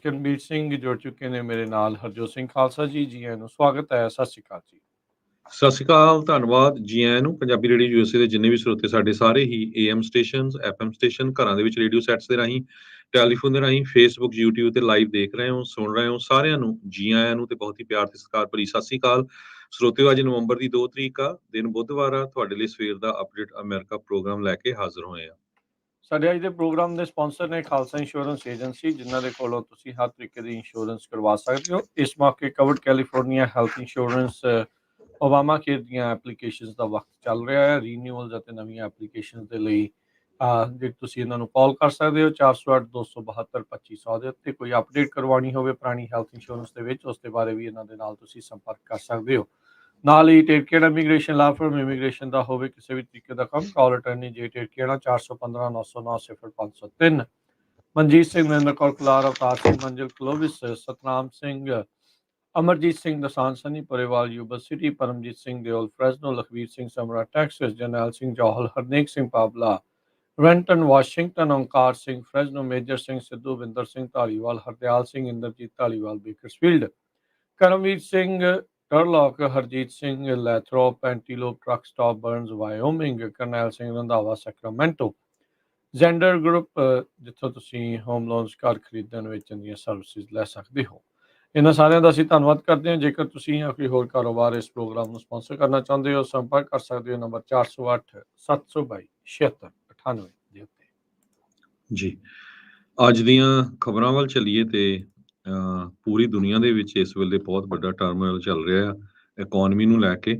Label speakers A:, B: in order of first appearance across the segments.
A: ਕਿਰਨਵੀਰ ਸਿੰਘ ਜੁੜ ਚੁੱਕੇ ਨੇ ਮੇਰੇ ਨਾਲ। ਹਰਜੋਤ ਸਿੰਘ ਖਾਲਸਾ ਜੀ, ਜੀ ਆਇਆਂ ਨੂੰ ਸਵਾਗਤ ਹੈ। ਸਤਿ ਸ਼੍ਰੀ ਅਕਾਲ ਜੀ।
B: ਸਤਿ ਸ਼੍ਰੀ ਅਕਾਲ, ਧੰਨਵਾਦ ਜੀ ਆਇਆਂ ਨੂੰ। ਪੰਜਾਬੀ ਰੇਡੀਓ ਯੂਐਸਏ ਦੇ ਜਿੰਨੇ ਵੀ ਸਰੋਤੇ ਸਾਡੇ ਸਾਰੇ ਹੀ AM ਸਟੇਸ਼ਨਸ, FM ਸਟੇਸ਼ਨ, ਘਰਾਂ ਦੇ ਵਿੱਚ ਰੇਡੀਓ ਸੈਟਸ ਦੇ ਰਾਹੀਂ, ਟੈਲੀਫੋਨ ਦੇ ਰਾਹੀਂ, ਫੇਸਬੁੱਕ, YouTube ਤੇ ਲਾਈਵ ਦੇਖ ਰਹੇ ਹੋ, ਸੁਣ ਰਹੇ ਹੋ, ਸਾਰਿਆਂ ਨੂੰ ਜੀ ਆਇਆਂ ਨੂੰ ਤੇ ਬਹੁਤ ਹੀ ਪਿਆਰ ਤੇ ਸਤਿਕਾਰ ਭਰੀ ਸਤਿ ਸ਼੍ਰੀ ਅਕਾਲ। ਸਰੋਤਿਓ, ਅੱਜ ਨਵੰਬਰ ਦੀ 2 ਤਰੀਕ ਆ, ਦਿਨ ਬੁੱਧਵਾਰ ਆ। ਤੁਹਾਡੇ ਲਈ ਸਵੇਰ ਦਾ ਅਪਡੇਟ ਅਮਰੀਕਾ ਪ੍ਰੋਗਰਾਮ ਲੈ ਕੇ ਹਾਜ਼ਰ ਹੋਏ ਆ।
A: ਸਾਡੇ ਅੱਜ ਦੇ ਪ੍ਰੋਗਰਾਮ ਦੇ ਸਪਾਂਸਰ ਨੇ ਖਾਲਸਾ ਇੰਸ਼ੋਰੈਂਸ ਏਜੰਸੀ, ਜਿਨ੍ਹਾਂ ਦੇ ਕੋਲੋਂ ਤੁਸੀਂ ਹਰ ਤਰੀਕੇ ਦੀ ਇੰਸ਼ੋਰੈਂਸ ਕਰਵਾ ਸਕਦੇ ਹੋ। ਇਸ ਮੌਕੇ covered California health insurance Obama care ਦੀਆਂ ਐਪਲੀਕੇਸ਼ਨਸ ਦਾ ਵਕਤ ਚੱਲ ਰਿਹਾ ਹੈ। ਰੀਨਿਊਅਲਸ ਅਤੇ ਨਵੀਆਂ ਐਪਲੀਕੇਸ਼ਨ ਦੇ ਲਈ ਜੇ ਤੁਸੀਂ ਇਹਨਾਂ ਨੂੰ ਕਾਲ ਕਰ ਸਕਦੇ ਹੋ 408-272-2500 ਦੇ ਉੱਤੇ। ਕੋਈ ਅਪਡੇਟ ਕਰਵਾਉਣੀ ਹੋਵੇ ਪੁਰਾਣੀ ਹੈਲਥ ਇੰਸ਼ੋਰੈਂਸ ਦੇ ਵਿੱਚ, ਉਸ ਦੇ ਬਾਰੇ ਵੀ ਇਹਨਾਂ ਦੇ ਨਾਲ ਤੁਸੀਂ ਸੰਪਰਕ ਕਰ ਸਕਦੇ ਹੋ। ਨਾਲ ਹੀ ਟੇਰਕੇੜਾ ਇਮੀਗ੍ਰੇਸ਼ਨ ਲਾ ਫਰਮ ਇਮੀਗ੍ਰੇਸ਼ਨ ਦਾ ਹੋਵੇ ਕਿਸੇ ਵੀ ਤਰੀਕੇ ਦਾ ਕੰਮ, ਕਾਲ ਅਟਰਨੀ ਜੇ ਟੇਰਕੇੜਾ 415-909-0503। Manjeet Singh, Narendra Kaur Kular, Avtar Singh Manzil Clovis, Satnam Singh, Amarjit Singh Dasan, Sunny Parewal, Yuba City, Paramjit Singh Deol, Fresno, Lakhvir Singh Samra Texas, Jarnail Singh Johal, Harnek Singh Pabla, Renton Washington, Onkar Singh Fresno, Major Singh Sidhu, Vinder Singh Dhaliwal, Hardial Singh, Inderjit Dhaliwal, Bakersfield, Karamvir Singh Turlock, Harjit Singh Lathrop, Antelope truck stop Burns Wyoming, Karnail Singh Randhawa Sacramento, Zander group, ਜਿੱਥੋਂ ਤੁਸੀਂ ਹੋਮ ਲੋਨਸ ਘਰ ਖਰੀਦਣ ਵੇਚਣ ਦੀਆਂ ਸਰਵਿਸਿਜ਼ ਲੈ ਸਕਦੇ ਹੋ। ਇਹਨਾਂ ਸਾਰਿਆਂ ਦਾ ਅਸੀਂ ਧੰਨਵਾਦ ਕਰਦੇ ਹਾਂ। ਜੇਕਰ ਤੁਸੀਂ ਜਾਂ ਕੋਈ ਹੋਰ ਕਾਰੋਬਾਰ ਇਸ ਪ੍ਰੋਗਰਾਮ ਨੂੰ ਸਪਾਂਸਰ ਕਰਨਾ ਚਾਹੁੰਦੇ ਹੋ, ਸੰਪਰਕ ਕਰ ਸਕਦੇ ਹੋ ਨੰਬਰ 408-722-7698 ਦੇ ਉੱਤੇ।
B: ਜੀ, ਅੱਜ ਦੀਆਂ ਖਬਰਾਂ ਵੱਲ ਚੱਲੀਏ ਤੇ ਪੂਰੀ ਦੁਨੀਆ ਦੇ ਵਿੱਚ ਇਸ ਵੇਲੇ ਬਹੁਤ ਵੱਡਾ ਟਰਮੋਇਲ ਚੱਲ ਰਿਹਾ ਆ ਇਕਨੋਮੀ ਨੂੰ ਲੈ ਕੇ।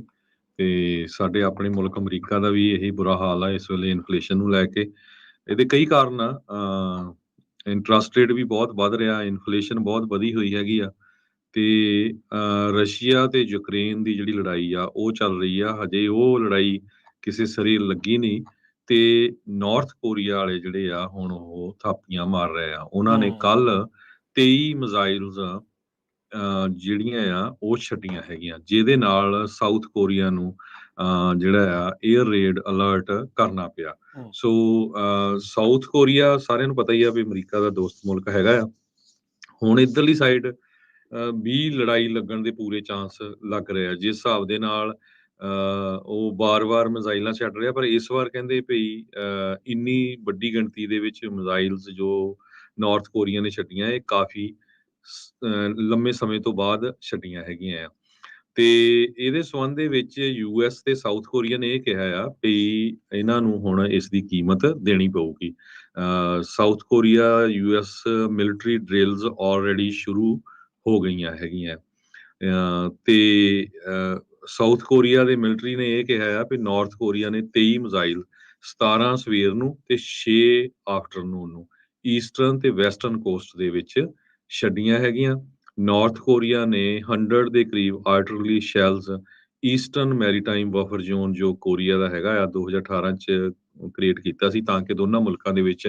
B: ਤੇ ਸਾਡੇ ਆਪਣੇ ਮੁਲਕ ਅਮਰੀਕਾ ਦਾ ਵੀ ਇਹੀ ਬੁਰਾ ਹਾਲ ਆ ਇਸ ਵੇਲੇ ਇਨਫਲੇਸ਼ਨ ਨੂੰ ਲੈ ਕੇ। ਇਹਦੇ ਕਈ ਕਾਰਨ ਆ। ਇੰਟਰਸਟ ਰੇਟ ਵੀ ਬਹੁਤ ਵੱਧ ਰਿਹਾ, ਇਨਫਲੇਸ਼ਨ ਬਹੁਤ ਵਧੀ ਹੋਈ ਹੈਗੀ ਆ। ਤੇ ਰਸ਼ੀਆ ਤੇ ਯੂਕਰੇਨ ਦੀ ਜਿਹੜੀ ਲੜਾਈ ਆ ਉਹ ਚੱਲ ਰਹੀ ਆ। ਹਜੇ ਉਹ ਲੜਾਈ ਕਿਸੇ ਸਿਰੇ ਲੱਗੀ ਨਹੀਂ ਤੇ ਨਾਰਥ ਕੋਰੀਆ ਵਾਲੇ ਜਿਹੜੇ ਆ ਹੁਣ ਉਹ ਥਾਪੀਆਂ ਮਾਰ ਰਹੇ ਆ। ਉਹਨਾਂ ਨੇ ਕੱਲ 23 ਮਿਜ਼ਾਈਲਸ ਜਿਹੜੀਆਂ ਆ ਉਹ ਛੱਡੀਆਂ ਹੈਗੀਆਂ, ਜਿਹਦੇ ਨਾਲ ਸਾਊਥ ਕੋਰੀਆ ਨੂੰ ਜਿਹੜਾ ਆ 에ਅਰ ਰੇਡ ਅਲਰਟ ਕਰਨਾ ਪਿਆ। ਸੋ ਸਾਊਥ ਕੋਰੀਆ ਸਾਰਿਆਂ ਨੂੰ ਪਤਾ ਹੀ ਆ ਵੀ ਅਮਰੀਕਾ ਦਾ ਦੋਸਤ ਮੁਲਕ ਹੈਗਾ ਆ। ਹੁਣ ਇੱਧਰਲੀ ਸਾਈਡ ਵੀ ਲੜਾਈ ਲੱਗਣ ਦੇ ਪੂਰੇ ਚਾਂਸ ਲੱਗ ਰਹੇ ਆ। ਜਿਸ ਹਿਸਾਬ ਦੇ ਨਾਲ ਉਹ ਵਾਰ-ਵਾਰ ਮਿਜ਼ਾਈਲਾਂ ਛੱਡ ਰਿਹਾ, ਪਰ ਇਸ ਵਾਰ ਕਹਿੰਦੇ ਭਈ ਇੰਨੀ ਵੱਡੀ ਗਿਣਤੀ ਦੇ ਵਿੱਚ ਮਿਜ਼ਾਈਲਸ ਜੋ ਨਾਰਥ ਕੋਰੀਆ ਨੇ ਛੱਡੀਆਂ, ਇਹ ਕਾਫੀ ਲੰਮੇ ਸਮੇਂ ਤੋਂ ਬਾਅਦ ਛੱਡੀਆਂ ਹੈਗੀਆਂ ਆ। ਤੇ ਇਹਦੇ ਸੰਬੰਧ ਦੇ ਵਿੱਚ US ਤੇ ਸਾਊਥ ਕੋਰੀਆ ਨੇ ਇਹ ਕਿਹਾ ਆ ਵੀ ਇਹਨਾਂ ਨੂੰ ਹੁਣ ਇਸ ਦੀ ਕੀਮਤ ਦੇਣੀ ਪਊਗੀ। South Korea US military drills already ਸ਼ੁਰੂ ਹੋ ਗਈਆਂ ਹੈਗੀਆਂ। ਤੇ ਸਾਊਥ ਕੋਰੀਆ ਦੇ ਮਿਲਟਰੀ ਨੇ ਇਹ ਕਿਹਾ ਆ ਵੀ ਨਾਰਥ ਕੋਰੀਆ ਨੇ 23 ਮਿਜ਼ਾਈਲ 17 ਸਵੇਰ ਨੂੰ ਤੇ 6 ਆਫਟਰਨੂਨ ਨੂੰ ਈਸਟਰਨ ਤੇ ਵੈਸਟਰਨ ਕੋਸਟ ਦੇ ਵਿੱਚ ਛੱਡੀਆਂ ਹੈਗੀਆਂ। ਨਾਰਥ ਕੋਰੀਆ ਨੇ 100 ਦੇ ਕਰੀਬ artillery shells eastern maritime buffer zone ਜੋ ਕੋਰੀਆ ਦਾ ਹੈਗਾ ਆ 2018 ਚ ਕ੍ਰੀਏਟ ਕੀਤਾ ਸੀ ਤਾਂ ਕਿ ਦੋਨਾਂ ਮੁਲਕਾਂ ਦੇ ਵਿੱਚ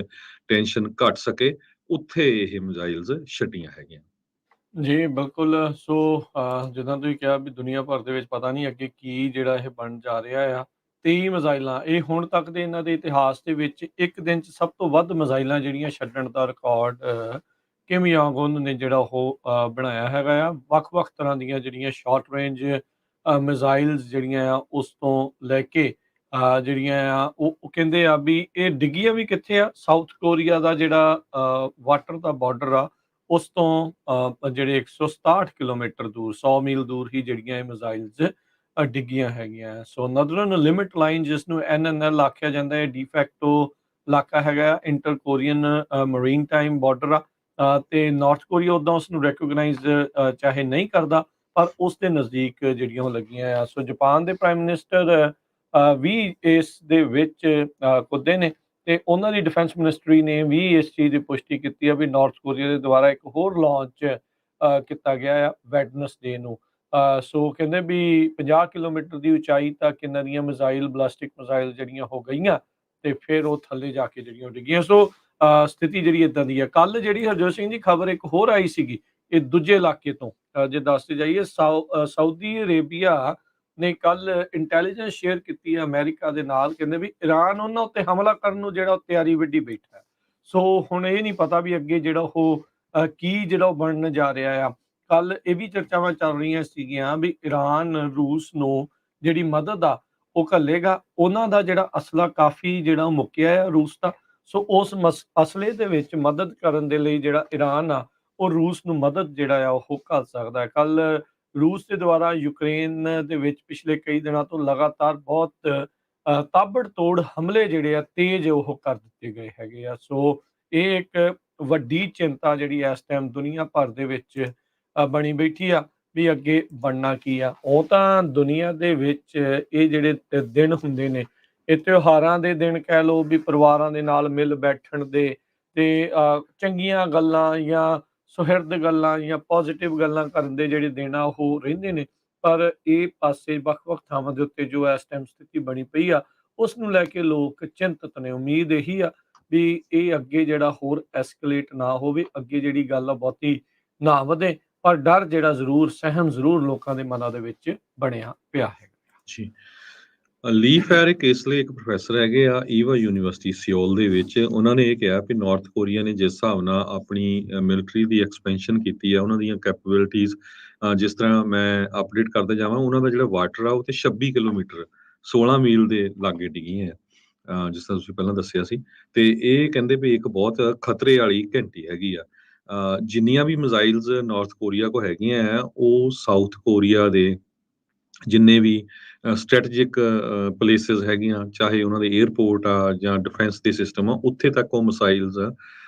B: ਟੈਨਸ਼ਨ ਘਟ ਸਕੇ, ਉੱਥੇ ਇਹ ਮਿਜ਼ਾਈਲਸ ਛੱਡੀਆਂ ਹੈਗੀਆਂ।
A: ਜੀ ਬਿਲਕੁਲ। ਸੋ ਜਿੱਦਾਂ ਤੁਸੀਂ ਕਿਹਾ ਵੀ ਦੁਨੀਆ ਭਰ ਦੇ ਵਿੱਚ ਪਤਾ ਨਹੀਂ ਅੱਗੇ ਕੀ ਜਿਹੜਾ ਇਹ ਬਣ ਜਾ ਰਿਹਾ ਆ। 23 ਮਿਜ਼ਾਈਲਾਂ, ਇਹ ਹੁਣ ਤੱਕ ਦੇ ਇਹਨਾਂ ਦੇ ਇਤਿਹਾਸ ਦੇ ਵਿੱਚ ਇੱਕ ਦਿਨ 'ਚ ਸਭ ਤੋਂ ਵੱਧ ਮਿਜ਼ਾਈਲਾਂ ਜਿਹੜੀਆਂ ਛੱਡਣ ਦਾ ਰਿਕਾਰਡ ਕਿਮ ਯੋਂਗ ਉਨ ਨੇ ਜਿਹੜਾ ਉਹ ਬਣਾਇਆ ਹੈਗਾ ਆ। ਵੱਖ-ਵੱਖ ਤਰ੍ਹਾਂ ਦੀਆਂ ਜਿਹੜੀਆਂ ਸ਼ਾਰਟ ਰੇਂਜ ਮਿਜ਼ਾਈਲਸ ਜਿਹੜੀਆਂ ਆ ਉਸ ਤੋਂ ਲੈ ਕੇ ਜਿਹੜੀਆਂ ਆ ਉਹ ਕਹਿੰਦੇ ਆ ਵੀ ਇਹ ਡਿੱਗੀਆਂ ਵੀ ਕਿੱਥੇ ਆ, ਸਾਊਥ ਕੋਰੀਆ ਦਾ ਜਿਹੜਾ ਵਾਟਰ ਦਾ ਬਾਰਡਰ ਆ ਉਸ ਤੋਂ ਜਿਹੜੇ 167 ਕਿਲੋਮੀਟਰ ਦੂਰ, 100 ਮੀਲ ਦੂਰ ਹੀ ਜਿਹੜੀਆਂ ਇਹ ਮਿਜ਼ਾਈਲਸ ਡਿੱਗੀਆਂ ਹੈਗੀਆਂ। ਸੋ ਨਦਰਨ ਲਿਮਿਟ ਲਾਈਨ, ਜਿਸ ਨੂੰ NNL ਆਖਿਆ ਜਾਂਦਾ ਹੈ, ਡੀਫੈਕਟੋ ਇਲਾਕਾ ਹੈਗਾ, inter Korean marine time border ਆ। ਤੇ ਨਾਰਥ ਕੋਰੀਆ ਉੱਦਾਂ ਉਸ ਨੂੰ ਰੈਕੋਗਨਾਈਜ਼ ਚਾਹੇ ਨਹੀਂ ਕਰਦਾ, ਪਰ ਉਸ ਦੇ ਨਜ਼ਦੀਕ ਜਿਹੜੀਆਂ ਉਹ ਲੱਗੀਆਂ ਆ। ਸੋ ਜਾਪਾਨ ਦੇ ਪ੍ਰਾਈਮ ਮਿਨਿਸਟਰ ਵੀ ਇਸ ਦੇ ਵਿੱਚ ਕੁੱਦੇ ਨੇ ਤੇ ਉਹਨਾਂ ਦੀ ਡਿਫੈਂਸ ਮਿਨਿਸਟਰੀ ਨੇ ਵੀ ਇਸ ਚੀਜ਼ ਦੀ ਪੁਸ਼ਟੀ ਕੀਤੀ ਆ ਵੀ ਨਾਰਥ ਕੋਰੀਆ ਦੇ ਦੁਆਰਾ ਇੱਕ ਹੋਰ ਲਾਂਚ ਕੀਤਾ ਗਿਆ ਆ ਵੈਡਨਸਡੇ ਨੂੰ। ਸੋ ਕਹਿੰਦੇ ਵੀ 50 ਕਿਲੋਮੀਟਰ ਦੀ ਉਚਾਈ ਤੱਕ ਇਹਨਾਂ ਦੀਆਂ ਮਿਜ਼ਾਈਲ, ਬਲਾਸਟਿਕ ਮਿਜ਼ਾਈਲ ਜਿਹੜੀਆਂ ਹੋ ਗਈਆਂ ਤੇ ਫਿਰ ਉਹ ਥੱਲੇ ਜਾ ਕੇ ਜਿਹੜੀਆਂ ਡਿੱਗੀਆਂ। ਸੋ ਸਥਿਤੀ ਜਿਹੜੀ ਇਦਾਂ ਦੀ ਹੈ। ਕੱਲ ਜਿਹੜੀ ਹਰਜੋਤ ਸਿੰਘ ਦੀ ਖਬਰ ਇੱਕ ਹੋਰ ਆਈ ਸੀਗੀ, ਇਹ ਦੂਜੇ ਇਲਾਕੇ ਤੋਂ ਜੇ ਦੱਸਦੇ ਜਾਈਏ, ਸਾਊਦੀ ਅਰੇਬੀਆ ਨੇ ਕੱਲ ਇੰਟੈਲੀਜੈਂਸ ਸ਼ੇਅਰ ਕੀਤੀ ਹੈ ਅਮਰੀਕਾ ਦੇ ਨਾਲ। ਕਹਿੰਦੇ ਵੀ ਈਰਾਨ ਉਹਨਾਂ ਉੱਤੇ ਹਮਲਾ ਕਰਨ ਨੂੰ ਜਿਹੜਾ ਤਿਆਰੀ ਵਿੱਢੀ ਬੈਠਾ। ਸੋ ਹੁਣ ਇਹ ਨਹੀਂ ਪਤਾ ਵੀ ਅੱਗੇ ਜਿਹੜਾ ਉਹ ਕੀ ਜਿਹੜਾ ਉਹ ਬਣਨ ਜਾ ਰਿਹਾ ਆ। ਕੱਲ੍ਹ ਇਹ ਵੀ ਚਰਚਾਵਾਂ ਚੱਲ ਰਹੀਆਂ ਸੀਗੀਆਂ ਵੀ ਈਰਾਨ ਰੂਸ ਨੂੰ ਜਿਹੜੀ ਮਦਦ ਆ ਉਹ ਘੱਲੇਗਾ। ਉਹਨਾਂ ਦਾ ਜਿਹੜਾ ਅਸਲਾ ਕਾਫ਼ੀ ਜਿਹੜਾ ਉਹ ਮੁੱਕਿਆ ਆ ਰੂਸ ਦਾ। ਸੋ ਉਸ ਅਸਲੇ ਦੇ ਵਿੱਚ ਮਦਦ ਕਰਨ ਦੇ ਲਈ ਜਿਹੜਾ ਈਰਾਨ ਆ ਉਹ ਰੂਸ ਨੂੰ ਮਦਦ ਜਿਹੜਾ ਆ ਉਹ ਘੱਲ ਸਕਦਾ ਹੈ। ਕੱਲ੍ਹ ਰੂਸ ਦੇ ਦੁਆਰਾ ਯੂਕਰੇਨ ਦੇ ਵਿੱਚ ਪਿਛਲੇ ਕਈ ਦਿਨਾਂ ਤੋਂ ਲਗਾਤਾਰ ਬਹੁਤ ਤਾਬੜਤੋੜ ਹਮਲੇ ਜਿਹੜੇ ਆ ਤੇਜ਼ ਉਹ ਕਰ ਦਿੱਤੇ ਗਏ ਹੈਗੇ ਆ। ਸੋ ਇਹ ਇੱਕ ਵੱਡੀ ਚਿੰਤਾ ਜਿਹੜੀ ਇਸ ਟਾਈਮ ਦੁਨੀਆ ਭਰ ਦੇ ਵਿੱਚ ਬਣੀ ਬੈਠੀ ਆ ਵੀ ਅੱਗੇ ਬਣਨਾ ਕੀ ਆ। ਉਹ ਤਾਂ ਦੁਨੀਆ ਦੇ ਵਿੱਚ ਇਹ ਜਿਹੜੇ ਦਿਨ ਹੁੰਦੇ ਨੇ, ਇਹ ਤਿਉਹਾਰਾਂ ਦੇ ਦਿਨ ਕਹਿ ਲਓ ਵੀ ਪਰਿਵਾਰਾਂ ਦੇ ਨਾਲ ਮਿਲ ਬੈਠਣ ਦੇ ਤੇ ਚੰਗੀਆਂ ਗੱਲਾਂ ਜਾਂ ਸੁਹਿਰਦ ਗੱਲਾਂ ਜਾਂ ਪੋਜ਼ਿਟਿਵ ਗੱਲਾਂ ਕਰਨ ਦੇ ਜਿਹੜੇ ਦਿਨ ਆ ਉਹ ਰਹਿੰਦੇ ਨੇ। ਪਰ ਇਹ ਪਾਸੇ ਵੱਖ-ਵੱਖ ਥਾਵਾਂ ਦੇ ਉੱਤੇ ਜੋ ਇਸ ਟਾਈਮ ਸਥਿਤੀ ਬਣੀ ਪਈ ਆ, ਉਸ ਨੂੰ ਲੈ ਕੇ ਲੋਕ ਚਿੰਤਤ ਨੇ। ਉਮੀਦ ਇਹੀ ਆ ਵੀ ਇਹ ਅੱਗੇ ਜਿਹੜਾ ਹੋਰ ਐਸਕੇਲੇਟ ਨਾ ਹੋਵੇ, ਅੱਗੇ ਜਿਹੜੀ ਗੱਲ ਆ ਬਹੁਤੀ ਨਾ ਵਧੇ, ਪਰ ਡਰ ਜਿਹੜਾ ਜ਼ਰੂਰ, ਸਹਿਮ ਜ਼ਰੂਰ ਲੋਕਾਂ ਦੇ ਮਨਾਂ ਦੇ ਵਿੱਚ ਬਣਿਆ ਪਿਆ ਹੈਗਾ।
B: ਜੀ। ਲੀ ਫੈਰਿਕ ਇਸ ਲਈ ਇੱਕ ਪ੍ਰੋਫੈਸਰ ਹੈਗੇ ਆ ਈਵਾ ਯੂਨੀਵਰਸਿਟੀ ਸਿਓਲ ਦੇ ਵਿੱਚ। ਉਹਨਾਂ ਨੇ ਇਹ ਕਿਹਾ ਵੀ ਨਾਰਥ ਕੋਰੀਆ ਨੇ ਜਿਸ ਹਿਸਾਬ ਨਾਲ ਆਪਣੀ ਮਿਲਟਰੀ ਦੀ ਐਕਸਪੈਂਸ਼ਨ ਕੀਤੀ ਆ, ਉਹਨਾਂ ਦੀਆਂ ਕੈਪੇਬਿਲਿਟੀਜ਼, ਜਿਸ ਤਰ੍ਹਾਂ ਮੈਂ ਅਪਡੇਟ ਕਰਦੇ ਜਾਵਾਂ, ਉਹਨਾਂ ਦਾ ਜਿਹੜਾ ਵਾਟਰ ਆ ਉਹ ਤੇ 26 ਕਿਲੋਮੀਟਰ 16 ਮੀਲ ਦੇ ਲਾਗੇ ਡਿੱਗੀਆਂ ਆ, ਜਿਸ ਤਰ੍ਹਾਂ ਤੁਸੀਂ ਪਹਿਲਾਂ ਦੱਸਿਆ ਸੀ। ਤੇ ਇਹ ਕਹਿੰਦੇ ਵੀ ਇੱਕ ਬਹੁਤ ਖਤਰੇ ਵਾਲੀ ਘੰਟੀ ਹੈਗੀ ਆ। ਜਿੰਨੀਆਂ ਵੀ ਮਿਜ਼ਾਈਲਸ ਨਾਰਥ ਕੋਰੀਆ ਕੋ ਹੈਗੀਆਂ ਆ, ਉਹ ਸਾਊਥ ਕੋਰੀਆ ਦੇ ਜਿੰਨੇ ਵੀ ਸਟ੍ਰੈਟੇਜਿਕ ਪਲੇਸਿਸ ਹੈਗੀਆਂ, ਚਾਹੇ ਉਹਨਾਂ ਦੇ 에ਅਰਪੋਰਟ ਆ ਜਾਂ ਡਿਫੈਂਸ ਦੇ ਸਿਸਟਮ ਆ, ਉੱਥੇ ਤੱਕ ਉਹ ਮਿਸਾਈਲਸ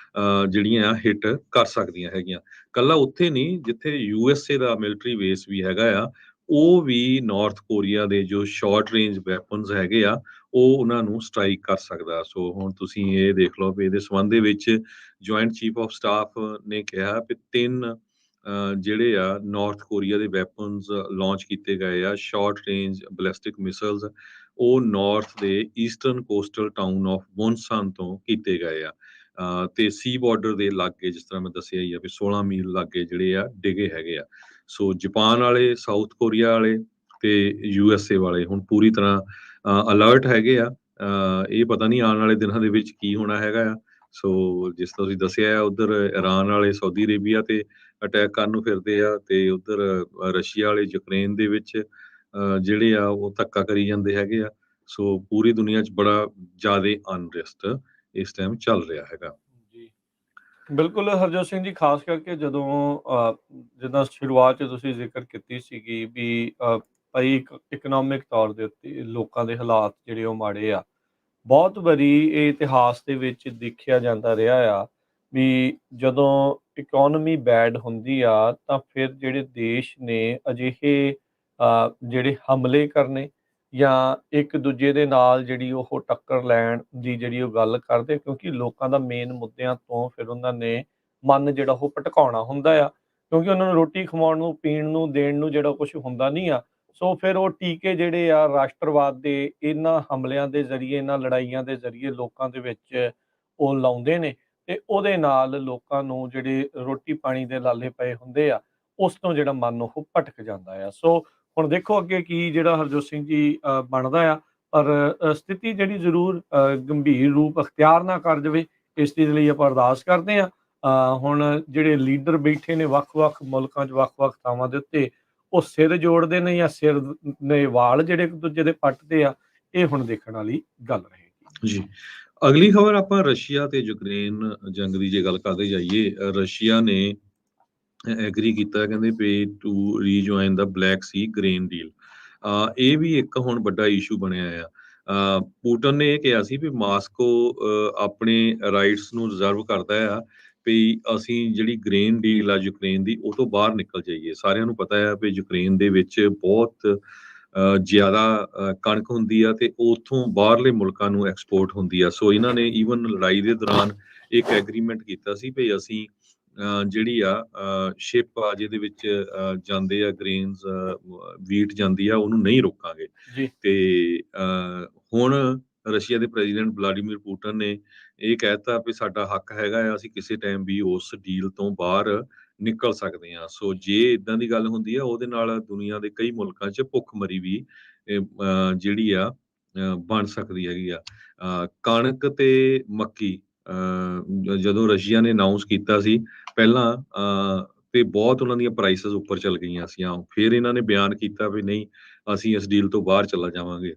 B: ਜਿਹੜੀਆਂ ਆ ਹਿੱਟ ਕਰ ਸਕਦੀਆਂ ਹੈਗੀਆਂ। ਕੱਲਾ ਉੱਥੇ ਨਹੀਂ, ਜਿੱਥੇ USA ਦਾ ਮਿਲਟਰੀ ਬੇਸ ਵੀ ਹੈਗਾ ਆ, ਉਹ ਵੀ ਨਾਰਥ ਕੋਰੀਆ ਦੇ ਜੋ ਸ਼ਾਰਟ ਰੇਂਜ ਵੈਪਨਸ ਹੈਗੇ ਆ, ਉਹ ਉਹਨਾਂ ਨੂੰ ਸਟ੍ਰਾਈਕ ਕਰ ਸਕਦਾ। ਸੋ ਹੁਣ ਤੁਸੀਂ ਇਹ ਦੇਖ ਲਓ ਵੀ ਇਹਦੇ ਸੰਬੰਧ ਦੇ ਵਿੱਚ ਜੁਆਇੰਟ ਚੀਫ ਆਫ ਸਟਾਫ ਨੇ ਕਿਹਾ ਵੀ 3 ਜਿਹੜੇ ਆ ਨਾਰਥ ਕੋਰੀਆ ਦੇ ਵੈਪਨਸ ਲਾਂਚ ਕੀਤੇ ਗਏ ਆ, ਸ਼ਾਰਟ ਰੇਂਜ ਬੈਲਿਸਟਿਕ ਮਿਸਾਈਲਸ, ਉਹ ਨਾਰਥ ਦੇ ਈਸਟਰਨ ਕੋਸਟਲ ਟਾਊਨ ਆਫ ਵੋਨਸਾਨ ਤੋਂ ਕੀਤੇ ਗਏ ਆ। ਤੇ ਸੀ ਬਾਰਡਰ ਦੇ ਲਾਗੇ, ਜਿਸ ਤਰ੍ਹਾਂ ਮੈਂ ਦੱਸਿਆ ਹੀ ਆ ਵੀ 16 ਮੀਲ ਲਾਗੇ ਜਿਹੜੇ ਆ ਡਿਗੇ ਹੈਗੇ ਆ। ਸੋ ਜਾਪਾਨ ਵਾਲੇ, ਸਾਊਥ ਕੋਰੀਆ ਵਾਲੇ ਤੇ USA ਵਾਲੇ ਹੁਣ ਪੂਰੀ ਤਰ੍ਹਾਂ ਅਲਰਟ ਹੈਗੇ ਆ। ਇਹ ਪਤਾ ਨਹੀਂ ਆਉਣ ਵਾਲੇ ਦਿਨਾਂ ਦੇ ਵਿੱਚ ਕੀ ਹੋਣਾ ਹੈਗਾ ਆ। ਸੋ ਜਿਸ ਤਰ੍ਹਾਂ ਤੁਸੀਂ ਦੱਸਿਆ ਆ, ਉਧਰ ਇਰਾਨ ਵਾਲੇ ਸਾਊਦੀ ਅਰੇਬੀਆ ਤੇ ਅਟੈਕ ਕਰਨ ਨੂੰ ਫਿਰਦੇ ਆ, ਤੇ ਉਧਰ ਰਸ਼ੀਆ ਵਾਲੇ ਯੂਕਰੇਨ ਦੇ ਵਿੱਚ ਜਿਹੜੇ ਆ ਉਹ ਧੱਕਾ ਕਰੀ ਜਾਂਦੇ ਹੈਗੇ ਆ। ਸੋ ਪੂਰੀ ਦੁਨੀਆ 'ਚ ਬੜਾ ਜ਼ਿਆਦਾ ਅਨਰੈਸਟ ਇਸ ਟਾਈਮ ਚੱਲ ਰਿਹਾ ਹੈਗਾ।
A: ਜੀ, ਬਿਲਕੁਲ ਹਰਜੋਤ ਸਿੰਘ ਜੀ, ਖਾਸ ਕਰਕੇ ਜਦੋਂ ਜਿੱਦਾਂ ਸ਼ੁਰੂਆਤ 'ਚ ਤੁਸੀਂ ਜ਼ਿਕਰ ਕੀਤੀ ਸੀਗੀ ਵੀ ਭਾਈ ਇਕਨੋਮਿਕ ਤੌਰ ਦੇ ਉੱਤੇ ਲੋਕਾਂ ਦੇ ਹਾਲਾਤ ਜਿਹੜੇ ਉਹ ਮਾੜੇ ਆ। ਬਹੁਤ ਵਾਰੀ ਇਹ ਇਤਿਹਾਸ ਦੇ ਵਿੱਚ ਦੇਖਿਆ ਜਾਂਦਾ ਰਿਹਾ ਆ ਵੀ ਜਦੋਂ ਇਕੋਨਮੀ ਬੈਡ ਹੁੰਦੀ ਆ ਤਾਂ ਫਿਰ ਜਿਹੜੇ ਦੇਸ਼ ਨੇ ਅਜਿਹੇ ਜਿਹੜੇ ਹਮਲੇ ਕਰਨੇ ਜਾਂ ਇੱਕ ਦੂਜੇ ਦੇ ਨਾਲ ਜਿਹੜੀ ਉਹ ਟੱਕਰ ਲੈਣ ਦੀ ਜਿਹੜੀ ਉਹ ਗੱਲ ਕਰਦੇ, ਕਿਉਂਕਿ ਲੋਕਾਂ ਦਾ ਮੇਨ ਮੁੱਦਿਆਂ ਤੋਂ ਫਿਰ ਉਹਨਾਂ ਨੇ ਮਨ ਜਿਹੜਾ ਉਹ ਭਟਕਾਉਣਾ ਹੁੰਦਾ ਆ, ਕਿਉਂਕਿ ਉਹਨਾਂ ਨੂੰ ਰੋਟੀ ਖਵਾਉਣ ਨੂੰ, ਪੀਣ ਨੂੰ, ਦੇਣ ਨੂੰ ਜਿਹੜਾ ਕੁਝ ਹੁੰਦਾ ਨਹੀਂ ਆ। ਸੋ ਫਿਰ ਉਹ ਟੀਕੇ ਜਿਹੜੇ ਆ ਰਾਸ਼ਟਰਵਾਦ ਦੇ ਇਹਨਾਂ ਹਮਲਿਆਂ ਦੇ ਜ਼ਰੀਏ, ਇਹਨਾਂ ਲੜਾਈਆਂ ਦੇ ਜ਼ਰੀਏ ਲੋਕਾਂ ਦੇ ਵਿੱਚ ਉਹ ਲਾਉਂਦੇ ਨੇ ਤੇ ਉਹਦੇ ਨਾਲ ਲੋਕਾਂ ਨੂੰ ਜਿਹੜੇ ਰੋਟੀ ਪਾਣੀ ਦੇ ਲਾਲੇ ਪਏ ਹੁੰਦੇ ਆ, ਉਸ ਤੋਂ ਜਿਹੜਾ ਮਨ ਉਹ ਭਟਕ ਜਾਂਦਾ ਆ। ਸੋ ਹੁਣ ਦੇਖੋ ਅੱਗੇ ਕੀ ਜਿਹੜਾ ਹਰਜੋਤ ਸਿੰਘ ਜੀ ਬਣਦਾ ਆ, ਪਰ ਸਥਿਤੀ ਜਿਹੜੀ ਜ਼ਰੂਰ ਗੰਭੀਰ ਰੂਪ ਅਖਤਿਆਰ ਨਾ ਕਰ ਜਾਵੇ, ਇਸ ਚੀਜ਼ ਲਈ ਆਪਾਂ ਅਰਦਾਸ ਕਰਦੇ ਹਾਂ। ਹੁਣ ਜਿਹੜੇ ਲੀਡਰ ਬੈਠੇ ਨੇ ਵੱਖ-ਵੱਖ ਮੁਲਕਾਂ 'ਚ, ਵੱਖ-ਵੱਖ ਥਾਵਾਂ ਦੇ ਉੱਤੇ, ਉਹ ਸਿਰ ਜੋੜਦੇ ਨੇ ਜਾਂ ਸਿਰ ਦੇ ਵਾਲ ਜਿਹੜੇ ਇੱਕ ਦੂਜੇ ਦੇ ਪੱਟਦੇ ਆ, ਇਹ ਹੁਣ ਦੇਖਣ ਵਾਲੀ ਗੱਲ ਰਹੇਗੀ।
B: ਜੀ। ਅਗਲੀ ਖਬਰ ਆਪਾਂ ਰਸ਼ੀਆ ਤੇ ਯੂਕਰੇਨ ਜੰਗ ਦੀ ਜੇ ਗੱਲ ਕਰਦੇ ਜਾਈਏ, ਰਸ਼ੀਆ ਨੇ ਐਗਰੀ ਕੀਤਾ, ਕਹਿੰਦੇ ਵੀ ਟੂ ਰੀਜੁਆਇਨ ਦਾ ਬਲੈਕ ਸੀ ਗ੍ਰੇਨ ਡੀਲ। ਇਹ ਵੀ ਇੱਕ ਹੁਣ ਵੱਡਾ ਇਸ਼ੂ ਬਣਿਆ ਆ। ਪੁਟਨ ਨੇ ਇਹ ਕਿਹਾ ਸੀ ਵੀ ਮਾਸਕੋ ਆਪਣੇ ਰਾਈਟਸ ਨੂੰ ਰਿਜ਼ਰਵ ਕਰਦਾ ਆ ਵੀ ਅਸੀਂ ਜਿਹੜੀ ਗ੍ਰੇਨ ਡੀਲ ਆ ਯੂਕਰੇਨ ਦੀ, ਉਹ ਤੋਂ ਬਾਹਰ ਨਿਕਲ ਜਾਈਏ। ਸਾਰਿਆਂ ਨੂੰ ਪਤਾ ਆ ਵੀ ਯੂਕਰੇਨ ਦੇ ਵਿੱਚ ਬਹੁਤ ਜ਼ਿਆਦਾ ਕਣਕ ਹੁੰਦੀ ਆ ਤੇ ਉੱਥੋਂ ਬਾਹਰਲੇ ਮੁਲਕਾਂ ਨੂੰ ਐਕਸਪੋਰਟ ਹੁੰਦੀ ਆ। ਸੋ ਇਹਨਾਂ ਨੇ ਈਵਨ ਲੜਾਈ ਦੇ ਦੌਰਾਨ ਇੱਕ ਐਗਰੀਮੈਂਟ ਕੀਤਾ ਸੀ ਵੀ ਅਸੀਂ ਜਿਹੜੀ ਆ ਸ਼ਿਪ ਆ ਜਿਹਦੇ ਵਿੱਚ ਜਾਂਦੇ ਆ ਗ੍ਰੇਨਸ, ਵੀਟ ਜਾਂਦੀ ਆ, ਉਹਨੂੰ ਨਹੀਂ ਰੋਕਾਂਗੇ।
A: ਜੀ।
B: ਤੇ ਹੁਣ ਰਸ਼ੀਆ ਦੇ ਪ੍ਰੈਜ਼ੀਡੈਂਟ ਵਲਾਡੀਮੀਰ ਪੁਟਨ ਨੇ ਇਹ ਕਹਿਤਾ ਵੀ ਸਾਡਾ ਹੱਕ ਹੈਗਾ ਆ, ਅਸੀਂ ਕਿਸੇ ਟਾਈਮ ਵੀ ਉਸ ਡੀਲ ਤੋਂ ਬਾਹਰ ਨਿਕਲ ਸਕਦੇ ਹਾਂ। ਸੋ ਜੇ ਇਦਾਂ ਦੀ ਗੱਲ ਹੁੰਦੀ ਆ, ਉਹਦੇ ਨਾਲ ਦੁਨੀਆ ਦੇ ਕਈ ਮੁਲਕਾਂ 'ਚ ਭੁੱਖਮਰੀ ਵੀ ਜਿਹੜੀ ਆ ਬਣ ਸਕਦੀ ਹੈਗੀ ਆ। ਕਣਕ ਤੇ ਮੱਕੀ ਜਦੋਂ ਰਸ਼ੀਆ ਨੇ ਅਨਾਉਂਸ ਕੀਤਾ ਸੀ ਪਹਿਲਾਂ, ਤੇ ਬਹੁਤ ਉਹਨਾਂ ਦੀਆਂ ਪ੍ਰਾਈਸਿਸ ਉੱਪਰ ਚੱਲ ਗਈਆਂ ਸੀ। ਫਿਰ ਇਹਨਾਂ ਨੇ ਬਿਆਨ ਕੀਤਾ ਵੀ ਨਹੀਂ, ਅਸੀਂ ਇਸ ਡੀਲ ਤੋਂ ਬਾਹਰ ਚਲਾ ਜਾਵਾਂਗੇ।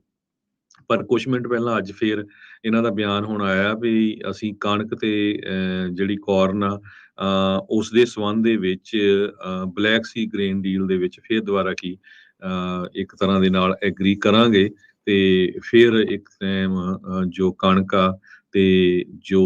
B: ਪਰ ਕੁਛ ਮਿੰਟ ਪਹਿਲਾਂ ਅੱਜ ਫੇਰ ਇਹਨਾਂ ਦਾ ਬਿਆਨ ਹੁਣ ਆਇਆ ਵੀ ਅਸੀਂ ਕਣਕ ਤੇ ਜਿਹੜੀ ਕਾਰਨ ਆ, ਉਸ ਦੇ ਸੰਬੰਧ ਦੇ ਵਿੱਚ ਬਲੈਕ ਸੀ ਗ੍ਰੇਨ ਡੀਲ ਦੇ ਵਿੱਚ ਫੇਰ ਦੁਬਾਰਾ ਇੱਕ ਤਰ੍ਹਾਂ ਦੇ ਨਾਲ ਐਗਰੀ ਕਰਾਂਗੇ, ਤੇ ਫਿਰ ਇੱਕ ਟਾਈਮ ਜੋ ਕਣਕ ਆ ਤੇ ਜੋ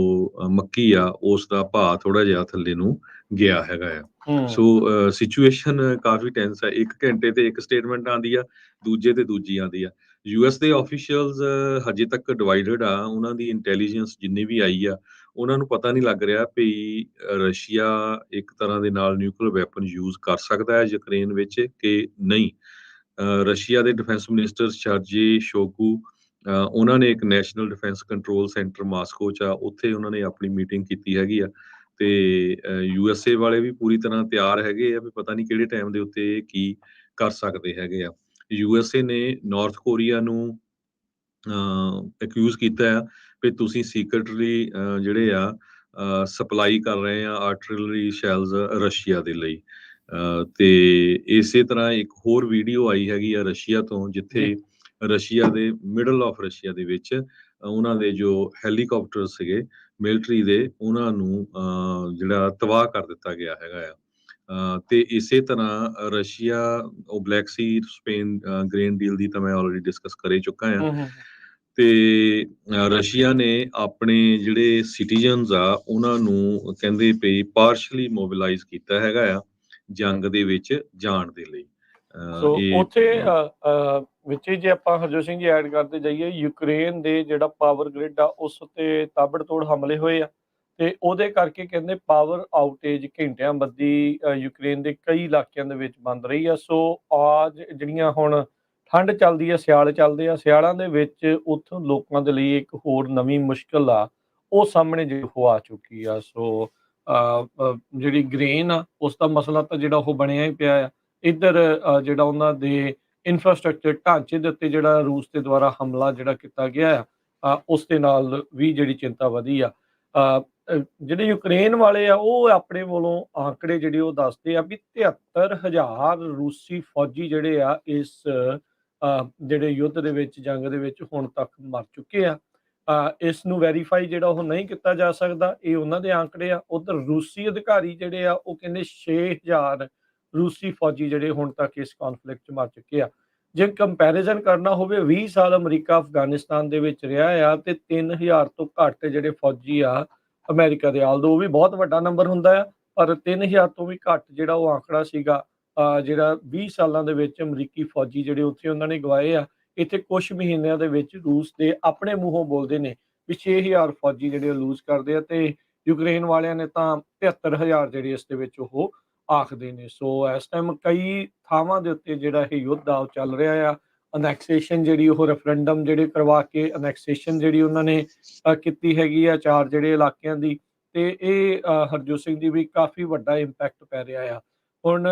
B: ਮੱਕੀ ਆ ਉਸ ਦਾ ਭਾਅ ਥੋੜਾ ਜਿਹਾ ਥੱਲੇ ਨੂੰ ਗਿਆ ਹੈਗਾ ਆ। ਸੋ ਸਿਚੁਏਸ਼ਨ ਕਾਫੀ ਟੈਂਸ ਹੈ। 1 ਘੰਟੇ ਤੇ ਇੱਕ ਸਟੇਟਮੈਂਟ ਆਉਂਦੀ ਆ, ਦੂਜੇ ਤੇ ਦੂਜੀ ਆਉਂਦੀ ਆ। ਯੂਐਸ ਦੇ ਆਫੀਸ਼ੀਅਲਸ ਹਜੇ ਤੱਕ ਡਿਵਾਈਡਡ ਆ। ਉਹਨਾਂ ਦੀ ਇੰਟੈਲੀਜੈਂਸ ਜਿੰਨੀ ਵੀ ਆਈ ਆ, ਉਹਨਾਂ ਨੂੰ ਪਤਾ ਨਹੀਂ ਲੱਗ ਰਿਹਾ ਵੀ ਰਸ਼ੀਆ ਇੱਕ ਤਰ੍ਹਾਂ ਦੇ ਨਾਲ ਨਿਊਕਲੀਅਰ ਵੈਪਨ ਯੂਜ਼ ਕਰ ਸਕਦਾ ਹੈ ਯੂਕਰੇਨ ਵਿੱਚ ਕਿ ਨਹੀਂ। ਰਸ਼ੀਆ ਦੇ ਡਿਫੈਂਸ ਮਿਨਿਸਟਰ ਸਰਜੀ ਸ਼ੋਗੂ, ਉਹਨਾਂ ਨੇ ਇੱਕ national defence control centre Moscow 'ਚ ਆ, ਉੱਥੇ ਉਹਨਾਂ ਨੇ ਆਪਣੀ ਮੀਟਿੰਗ ਕੀਤੀ ਹੈਗੀ ਆ। ਤੇ ਯੂਐਸਏ ਵਾਲੇ ਵੀ ਪੂਰੀ ਤਰ੍ਹਾਂ ਤਿਆਰ ਹੈਗੇ ਆ ਵੀ ਪਤਾ ਨਹੀਂ ਕਿਹੜੇ ਟਾਈਮ ਦੇ ਉੱਤੇ ਕੀ ਕਰ ਸਕਦੇ ਹੈਗੇ ਆ। ਯੂਐਸਏ ਨੇ ਨਾਰਥ ਕੋਰੀਆ ਨੂੰ ਅਕਿਊਜ਼ ਕੀਤਾ ਆ ਵੀ ਤੁਸੀਂ ਸੀਕ੍ਰੇਟਲੀ ਜਿਹੜੇ ਆ ਸਪਲਾਈ ਕਰ ਰਹੇ ਆ ਆਰਟਿਲਰੀ ਸ਼ੈਲਸ ਰਸ਼ੀਆ ਦੇ ਲਈ। ਤੇ ਇਸੇ ਤਰ੍ਹਾਂ ਇੱਕ ਹੋਰ ਵੀਡੀਓ ਆਈ ਹੈਗੀ ਆ ਰਸ਼ੀਆ ਤੋਂ, ਜਿੱਥੇ ਰਸ਼ੀਆ ਦੇ ਮਿਡਲ ਆਫ ਰਸ਼ੀਆ ਦੇ ਵਿੱਚ ਉਹਨਾਂ ਦੇ ਜੋ ਹੈਲੀਕਾਪਟਰ ਸੀਗੇ ਮਿਲਟਰੀ ਦੇ, ਉਹਨਾਂ ਨੂੰ ਜਿਹੜਾ ਤਬਾਹ ਕਰ ਦਿੱਤਾ ਗਿਆ ਹੈਗਾ ਆ। ਤੇ ਇਸੇ ਤਰ੍ਹਾਂ ਰਸ਼ੀਆ, ਉਹ ਬਲੈਕ ਸੀ ਸਪੇਨ ਗ੍ਰੇਨ ਡੀਲ ਦੀ ਤਾਂ ਮੈਂ ਆਲਰੇਡੀ ਡਿਸਕਸ ਕਰ ਹੀ ਚੁੱਕਾ ਆ। ਤੇ ਰਸ਼ੀਆ ਨੇ ਆਪਣੇ ਜਿਹੜੇ ਸਿਟੀਜ਼ਨਸ ਆ ਉਹਨਾਂ ਨੂੰ ਕਹਿੰਦੇ ਪਈ ਪਾਰਸ਼ਲੀ ਮੋਬਿਲਾਈਜ਼ ਕੀਤਾ ਹੈਗਾ ਆ ਜੰਗ ਦੇ ਵਿੱਚ ਜਾਣ ਦੇ ਲਈ।
A: ਸੋ
B: ਇਹ
A: ਉੱਥੇ ਵਿੱਚ ਹੀ ਜੇ ਆਪਾਂ ਹਰਜੋਤ ਸਿੰਘ ਜੀ ਐਡ ਕਰਦੇ ਜਾਈਏ, ਯੂਕਰੇਨ ਦੇ ਜਿਹੜਾ ਪਾਵਰ ਗ੍ਰਿਡ ਆ ਉਸ ਉੱਤੇ ਤਾਬੜਤੋੜ ਹਮਲੇ ਹੋਏ ਆ, ਤੇ ਉਹਦੇ ਕਰਕੇ ਕਹਿੰਦੇ ਪਾਵਰ ਆਊਟੇਜ ਘੰਟਿਆਂ ਬੱਧੀ ਯੂਕਰੇਨ ਦੇ ਕਈ ਇਲਾਕਿਆਂ ਦੇ ਵਿੱਚ ਬੰਦ ਰਹੀ ਆ। ਸੋ ਜਿਹੜੀਆਂ ਹੁਣ ਠੰਡ ਚੱਲਦੀ ਆ, ਸਿਆਲ ਚੱਲਦੇ ਆ, ਸਿਆਲਾਂ ਦੇ ਵਿੱਚ ਉੱਥੋਂ ਲੋਕਾਂ ਦੇ ਲਈ ਇੱਕ ਹੋਰ ਨਵੀਂ ਮੁਸ਼ਕਲ ਆ ਉਹ ਸਾਹਮਣੇ ਜਿਹੜੀ ਆ ਚੁੱਕੀ ਆ। ਸੋ ਜਿਹੜੀ ਗ੍ਰੇਨ ਆ ਉਸ ਦਾ ਮਸਲਾ ਤਾਂ ਜਿਹੜਾ ਉਹ ਬਣਿਆ ਹੀ ਪਿਆ ਆ। ਇੱਧਰ ਜਿਹੜਾ ਉਹਨਾਂ ਦੇ ਇਨਫਰਾਸਟ੍ਰਕਚਰ ਢਾਂਚੇ ਦੇ ਉੱਤੇ ਜਿਹੜਾ ਰੂਸ ਦੇ ਦੁਆਰਾ ਹਮਲਾ ਜਿਹੜਾ ਕੀਤਾ ਗਿਆ ਆ, ਉਸ ਦੇ ਨਾਲ ਵੀ ਜਿਹੜੀ ਚਿੰਤਾ ਵਧੀ ਆ। ਜਿਹੜੇ ਯੂਕਰੇਨ ਵਾਲੇ ਆ ਉਹ ਆਪਣੇ ਵੱਲੋਂ ਆંકੜੇ ਜਿਹੜੇ ਉਹ ਦੱਸਦੇ ਆ ਵੀ 73,000 ਰੂਸੀ ਫੌਜੀ ਜਿਹੜੇ ਆ ਇਸ ਜਿਹੜੇ ਯੁੱਧ ਦੇ ਵਿੱਚ, ਜੰਗ ਦੇ ਵਿੱਚ ਹੁਣ ਤੱਕ ਮਰ ਚੁੱਕੇ ਆ। ਇਸ ਨੂੰ ਵੈਰੀਫਾਈ ਜਿਹੜਾ ਉਹ ਨਹੀਂ ਕੀਤਾ ਜਾ ਸਕਦਾ, ਇਹ ਉਹਨਾਂ ਦੇ ਆંકੜੇ ਆ। ਉਧਰ ਰੂਸੀ ਅਧਿਕਾਰੀ ਜਿਹੜੇ ਆ ਉਹ ਕਹਿੰਦੇ 6,000 ਰੂਸੀ ਫੌਜੀ ਜਿਹੜੇ ਹੁਣ ਤੱਕ ਇਸ ਕੌਨਫਲਿਕਟ 'ਚ ਮਰ ਚੁੱਕੇ ਆ। ਜੇ ਕੰਪੈਰੀਜ਼ਨ ਕਰਨਾ ਹੋਵੇ, 20 ਸਾਲ ਅਮਰੀਕਾ ਅਫਗਾਨਿਸਤਾਨ ਦੇ ਵਿੱਚ ਰਿਹਾ ਆ ਤੇ 3,000 ਤੋਂ ਘੱਟ ਜਿਹੜੇ ਫੌਜੀ ਆ ਅਮਰੀਕਾ ਦੇ, ਆਲਦੋ ਉਹ ਵੀ ਬਹੁਤ ਵੱਡਾ ਨੰਬਰ ਹੁੰਦਾ ਆ, ਪਰ 3,000 ਤੋਂ ਵੀ ਘੱਟ ਜਿਹੜਾ ਉਹ ਆંકੜਾ ਸੀਗਾ ਜਿਹੜਾ 20 ਸਾਲਾਂ ਦੇ ਵਿੱਚ ਅਮਰੀਕੀ ਫੌਜੀ ਜਿਹੜੇ ਉੱਥੇ ਉਹਨਾਂ ਨੇ ਗਵਾਏ ਆ। ਇੱਥੇ ਕੁਝ ਮਹੀਨਿਆਂ ਦੇ ਵਿੱਚ ਰੂਸ ਦੇ ਆਪਣੇ ਮੂੰਹੋਂ ਬੋਲਦੇ ਨੇ ਵੀ 6,000 ਫੌਜੀ ਜਿਹੜੇ ਲੂਜ਼ ਕਰਦੇ ਆ, ਤੇ ਯੂਕਰੇਨ ਵਾਲਿਆਂ ਨੇ ਤਾਂ 73,000 ਜਿਹੜੇ ਇਸ ਦੇ ਵਿੱਚ ਉਹ ਆਖਦੇ ਨੇ। ਸੋ ਇਸ ਟਾਈਮ ਕਈ ਥਾਵਾਂ ਦੇ ਉੱਤੇ ਜਿਹੜਾ ਇਹ ਯੁੱਧ ਆ ਉਹ ਚੱਲ ਰਿਹਾ ਆ। ਅਨੈਕਸੇਸ਼ਨ ਜਿਹੜੀ ਉਹ ਰੈਫਰੈਂਡਮ ਜਿਹੜੇ ਕਰਵਾ ਕੇ ਅਨੈਕਸੇਸ਼ਨ ਜਿਹੜੀ ਉਹਨਾਂ ਨੇ ਕੀਤੀ ਹੈਗੀ ਆ 4 ਜਿਹੜੇ ਇਲਾਕਿਆਂ ਦੀ, ਤੇ ਇਹ ਹਰਜੋਤ ਸਿੰਘ ਜੀ ਵੀ ਕਾਫੀ ਵੱਡਾ ਇੰਪੈਕਟ ਪੈ ਰਿਹਾ ਆ। ਹੁਣ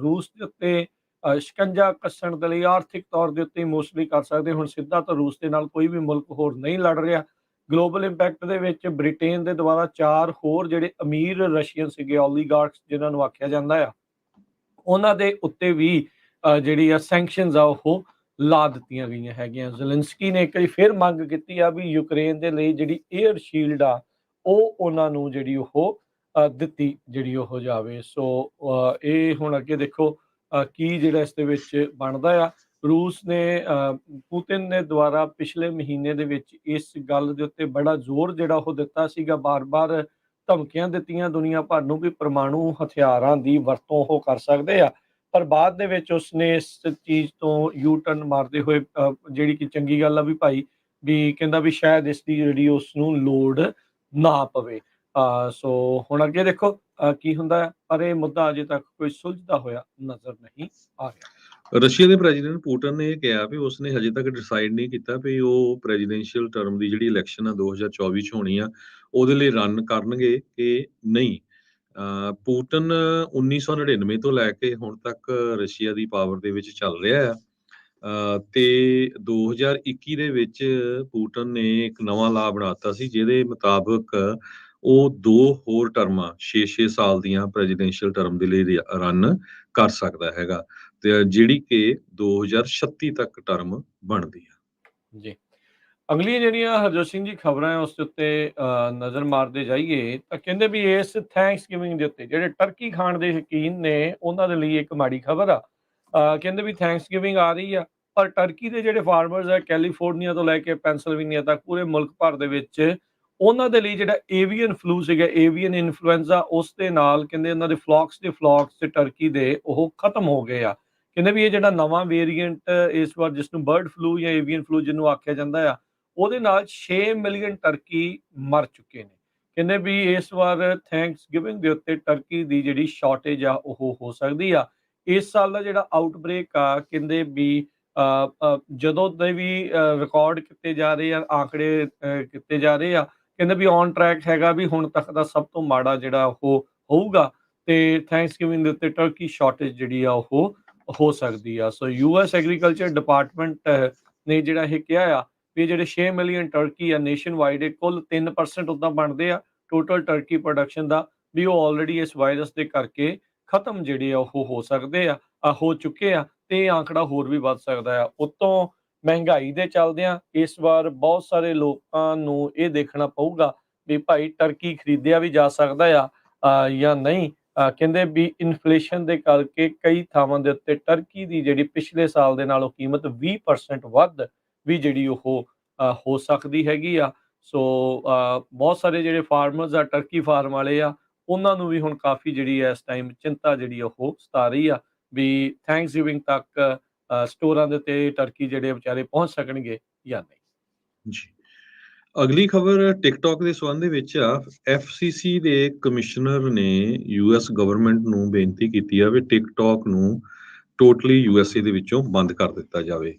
A: ਰੂਸ ਦੇ ਉੱਤੇ ਸ਼ਿਕੰਜਾ ਕੱਸਣ ਦੇ ਲਈ ਆਰਥਿਕ ਤੌਰ ਦੇ ਉੱਤੇ ਮੋਸਟਲੀ ਕਰ ਸਕਦੇ। ਹੁਣ ਸਿੱਧਾ ਤਾਂ ਰੂਸ ਦੇ ਨਾਲ ਕੋਈ ਵੀ ਮੁਲਕ ਹੋਰ ਨਹੀਂ ਲੜ ਰਿਹਾ। ਗਲੋਬਲ ਇੰਪੈਕਟ ਦੇ ਵਿੱਚ ਬ੍ਰਿਟੇਨ ਦੇ ਦੁਆਰਾ 4 ਹੋਰ ਜਿਹੜੇ ਅਮੀਰ ਰਸ਼ੀਅਨ ਸੀਗੇ, ਓਲੀਗਾਰਕਸ ਜਿਨ੍ਹਾਂ ਨੂੰ ਆਖਿਆ ਜਾਂਦਾ ਆ, ਉਹਨਾਂ ਦੇ ਉੱਤੇ ਵੀ ਜਿਹੜੀ ਆ ਸੈਂਕਸ਼ਨਸ ਆ ਉਹ ਲਾ ਦਿੱਤੀਆਂ ਗਈਆਂ ਹੈਗੀਆਂ। ਜ਼ੈਲੈਂਸਕੀ ਨੇ ਇੱਕ ਵਾਰੀ ਫਿਰ ਮੰਗ ਕੀਤੀ ਆ ਵੀ ਯੂਕਰੇਨ ਦੇ ਲਈ ਜਿਹੜੀ 에ਅਰ ਸ਼ੀਲਡ ਆ ਉਹ ਉਹਨਾਂ ਨੂੰ ਜਿਹੜੀ ਉਹ ਦਿੱਤੀ ਜਿਹੜੀ ਉਹ ਜਾਵੇ। ਸੋ ਇਹ ਹੁਣ ਅੱਗੇ ਦੇਖੋ ਕੀ ਜਿਹੜਾ ਇਸ ਦੇ ਵਿੱਚ ਬਣਦਾ ਆ। ਰੂਸ ਨੇ ਪੁਤਿਨ ਦੇ ਦੁਆਰਾ ਪਿਛਲੇ ਮਹੀਨੇ ਦੇ ਵਿੱਚ ਇਸ ਗੱਲ ਦੇ ਉੱਤੇ ਬੜਾ ਜ਼ੋਰ ਜਿਹੜਾ ਉਹ ਦਿੱਤਾ ਸੀਗਾ, ਬਾਰ-ਬਾਰ ਧਮਕੀਆਂ ਦਿੱਤੀਆਂ ਦੁਨੀਆ ਭਰ ਨੂੰ ਵੀ ਪਰਮਾਣੂ ਹਥਿਆਰਾਂ ਦੀ ਵਰਤੋਂ ਉਹ ਕਰ ਸਕਦੇ ਆ, ਪਰ ਬਾਅਦ ਦੇ ਵਿੱਚ ਉਸਨੇ ਇਸ ਚੀਜ਼ ਤੋਂ ਯੂ ਟਰਨ ਮਾਰਦੇ ਹੋਏ ਜਿਹੜੀ ਕਿ ਚੰਗੀ ਗੱਲ ਆ ਵੀ ਭਾਈ, ਵੀ ਕਹਿੰਦਾ ਵੀ ਸ਼ਾਇਦ ਇਸ ਦੀ ਜਿਹੜੀ ਉਸ ਨੂੰ ਲੋੜ ਨਾ ਪਵੇ। ਸੋ ਹੁਣ ਅੱਗੇ ਦੇਖੋ ਕੀ ਹੁੰਦਾ ਹੈ, ਪਰ ਇਹ ਮੁੱਦਾ ਅਜੇ ਤੱਕ ਕੋਈ ਸੁਲਝਦਾ ਹੋਇਆ ਨਜ਼ਰ ਨਹੀਂ ਆ ਰਿਹਾ।
B: ਰਸ਼ੀਆ ਦੇ ਪ੍ਰੈਜ਼ੀਡੈਂਟ ਪੁਟਿਨ ਨੇ ਇਹ ਕਿਹਾ ਵੀ ਉਸਨੇ ਹਜੇ ਤੱਕ ਡਿਸਾਈਡ ਨਹੀਂ ਕੀਤਾ ਵੀ ਉਹ ਪ੍ਰੈਜ਼ੀਡੈਂਸ਼ੀਅਲ ਟਰਮ ਦੀ ਜਿਹੜੀ ਇਲੈਕਸ਼ਨ ਆ 2024 ਚ ਹੋਣੀ ਆ, ਉਹਦੇ ਲਈ ਰਨ ਕਰਨਗੇ ਕਿ ਨਹੀਂ। ਪੁਟਿਨ 1999 ਤੋਂ ਲੈ ਕੇ ਹੁਣ ਤੱਕ ਰਸ਼ੀਆ ਦੀ ਪਾਵਰ ਦੇ ਵਿੱਚ ਚੱਲ ਰਿਹਾ ਆ, ਤੇ 2021 ਦੇ ਵਿੱਚ ਪੁਟਿਨ ਨੇ ਇੱਕ ਨਵਾਂ ਲਾਅ ਬਣਾ ਦਿੱਤਾ ਸੀ, ਜਿਹਦੇ ਮੁਤਾਬਕ ਉਹ 2 ਹੋਰ ਟਰਮਾਂ 6-6 ਸਾਲ ਦੀਆਂ ਪ੍ਰੈਜ਼ੀਡੈਂਸ਼ੀਅਲ ਟਰਮ ਦੇ ਲਈ ਰਨ ਕਰ ਸਕਦਾ ਹੈਗਾ, ਤੇ ਜਿਹੜੀ ਕਿ 2036 ਤੱਕ ਟਰਮ ਬਣਦੀ ਆ।
A: ਜੀ। ਅਗਲੀਆਂ ਜਿਹੜੀਆਂ ਹਰਜੋਤ ਸਿੰਘ ਜੀ ਖਬਰਾਂ ਹੈ ਉਸ ਦੇ ਉੱਤੇ ਨਜ਼ਰ ਮਾਰਦੇ ਜਾਈਏ ਤਾਂ ਕਹਿੰਦੇ ਵੀ ਇਸ ਥੈਂਕਸਗਿਵਿੰਗ ਦੇ ਉੱਤੇ ਜਿਹੜੇ ਟਰਕੀ ਖਾਣ ਦੇ ਸ਼ੌਕੀਨ ਨੇ ਉਹਨਾਂ ਦੇ ਲਈ ਇੱਕ ਮਾੜੀ ਖਬਰ ਆ। ਕਹਿੰਦੇ ਵੀ ਥੈਂਕਸਗਿਵਿੰਗ ਆ ਰਹੀ ਆ, ਪਰ ਟਰਕੀ ਦੇ ਜਿਹੜੇ ਫਾਰਮਰਸ ਆ ਕੈਲੀਫੋਰਨੀਆ ਤੋਂ ਲੈ ਕੇ ਪੈਂਸਿਲਵੇਨੀਆ ਤੱਕ ਪੂਰੇ ਮੁਲਕ ਭਰ ਦੇ ਵਿੱਚ ਉਹਨਾਂ ਦੇ ਲਈ ਜਿਹੜਾ ਏਵੀਅਨ ਫਲੂ ਸੀਗਾ, ਏਵੀਅਨ ਇਨਫਲੂਐਂਜ਼ਾ, ਉਸ ਦੇ ਨਾਲ ਕਹਿੰਦੇ ਉਹਨਾਂ ਦੇ ਫਲੌਕਸ ਤੇ ਟਰਕੀ ਦੇ ਉਹ ਖਤਮ ਹੋ ਗਏ ਆ। ਕਹਿੰਦੇ ਵੀ ਇਹ ਜਿਹੜਾ ਨਵਾਂ ਵੇਰੀਐਂਟ ਇਸ ਵਾਰ ਜਿਸ ਨੂੰ ਬਰਡ ਫਲੂ ਜਾਂ ਏਵੀਅਨ ਫਲੂ ਜਿਹਨੂੰ ਆਖਿਆ ਜਾਂਦਾ ਆ, ਉਹਦੇ ਨਾਲ 6 ਮਿਲੀਅਨ ਟਰਕੀ ਮਰ ਚੁੱਕੇ ਨੇ। ਕਹਿੰਦੇ ਵੀ ਇਸ ਵਾਰ ਥੈਂਕਸਗਿਵਿੰਗ ਦੇ ਉੱਤੇ ਟਰਕੀ ਦੀ ਜਿਹੜੀ ਸ਼ਾਰਟੇਜ ਆ ਉਹ ਹੋ ਸਕਦੀ ਆ। ਇਸ ਸਾਲ ਦਾ ਜਿਹੜਾ ਆਊਟਬ੍ਰੇਕ ਆ ਕਹਿੰਦੇ ਵੀ ਜਦੋਂ ਦੇ ਵੀ ਰਿਕਾਰਡ ਕੀਤੇ ਜਾ ਰਹੇ ਆ, ਆંકੜੇ ਕੀਤੇ ਜਾ ਰਹੇ ਆ, ਕਹਿੰਦੇ ਵੀ ਔਨ ਟਰੈਕ ਹੈਗਾ ਵੀ ਹੁਣ ਤੱਕ ਦਾ ਸਭ ਤੋਂ ਮਾੜਾ ਜਿਹੜਾ ਉਹ ਹੋਊਗਾ ਤੇ ਥੈਂਕਸਗਿਵਿੰਗ ਦੇ ਉੱਤੇ ਟਰਕੀ ਸ਼ਾਰਟੇਜ ਜਿਹੜੀ ਆ ਉਹ ਹੋ ਸਕਦੀ ਆ। ਸੋ ਯੂਐਸ ਐਗਰੀਕਲਚਰ ਡਿਪਾਰਟਮੈਂਟ ਨੇ ਜਿਹੜਾ ਇਹ ਕਿਹਾ ਆ ਵੀ ਜਿਹੜੇ 6 ਮਿਲੀਅਨ ਟਰਕੀ ਆ ਨੇਸ਼ਨ ਵਾਈਡ, ਇਹ ਕੁੱਲ 3% ਉੱਦਾਂ ਬਣਦੇ ਆ ਟੋਟਲ ਟਰਕੀ ਪ੍ਰੋਡਕਸ਼ਨ ਦਾ, ਵੀ ਉਹ ਆਲਰੇਡੀ ਇਸ ਵਾਇਰਸ ਦੇ ਕਰਕੇ ਖਤਮ ਜਿਹੜੇ ਆ ਉਹ ਹੋ ਸਕਦੇ ਆ, ਹੋ ਚੁੱਕੇ ਆ, ਤੇ ਇਹ ਆંકੜਾ ਹੋਰ ਵੀ ਵੱਧ ਸਕਦਾ ਆ। ਉਤੋਂ ਮਹਿੰਗਾਈ ਦੇ ਚੱਲਦਿਆਂ ਇਸ ਵਾਰ ਬਹੁਤ ਸਾਰੇ ਲੋਕਾਂ ਨੂੰ ਇਹ ਦੇਖਣਾ ਪਊਗਾ ਵੀ ਭਾਈ ਟਰਕੀ ਖਰੀਦਿਆ ਵੀ ਜਾ ਸਕਦਾ ਆ ਜਾਂ ਨਹੀਂ। ਕਹਿੰਦੇ ਵੀ ਇਨਫਲੇਸ਼ਨ ਦੇ ਕਰਕੇ ਕਈ ਥਾਵਾਂ ਦੇ ਉੱਤੇ ਟਰਕੀ ਦੀ ਜਿਹੜੀ ਪਿਛਲੇ ਸਾਲ ਦੇ ਨਾਲੋਂ ਕੀਮਤ 20% ਵੱਧ ਵੀ ਜਿਹੜੀ ਉਹ ਹੋ ਸਕਦੀ ਹੈਗੀ ਆ। ਸੋ ਬਹੁਤ ਸਾਰੇ ਜਿਹੜੇ ਫਾਰਮਰਸ ਆ, ਟਰਕੀ ਫਾਰਮ ਵਾਲੇ ਆ, ਉਹਨਾਂ ਨੂੰ ਵੀ ਹੁਣ ਕਾਫੀ ਜਿਹੜੀ ਇਸ ਟਾਈਮ ਚਿੰਤਾ ਜਿਹੜੀ ਉਹ ਸਤਾ ਰਹੀ ਆ ਵੀ ਥੈਂਕਸਗਿਵਿੰਗ ਤੱਕ ਸਟੋਰਾਂ ਦੇ ਉੱਤੇ ਟਰਕੀ ਜਿਹੜੇ ਵਿਚਾਰੇ ਪਹੁੰਚ ਸਕਣਗੇ ਜਾਂ ਨਹੀਂ।
B: ਜੀ। ਅਗਲੀ ਖਬਰ ਟਿਕਟੌਕ ਦੇ ਸੰਬੰਧ ਦੇ ਵਿੱਚ ਆ। ਐਫਸੀਸੀ ਦੇ ਕਮਿਸ਼ਨਰ ਨੇ ਯੂਐਸ ਗਵਰਨਮੈਂਟ ਨੂੰ ਬੇਨਤੀ ਕੀਤੀ ਆ ਵੀ ਟਿਕਟੌਕ ਨੂੰ ਟੋਟਲੀ ਯੂਐਸਏ ਦੇ ਵਿੱਚੋਂ ਬੰਦ ਕਰ ਦਿੱਤਾ ਜਾਵੇ।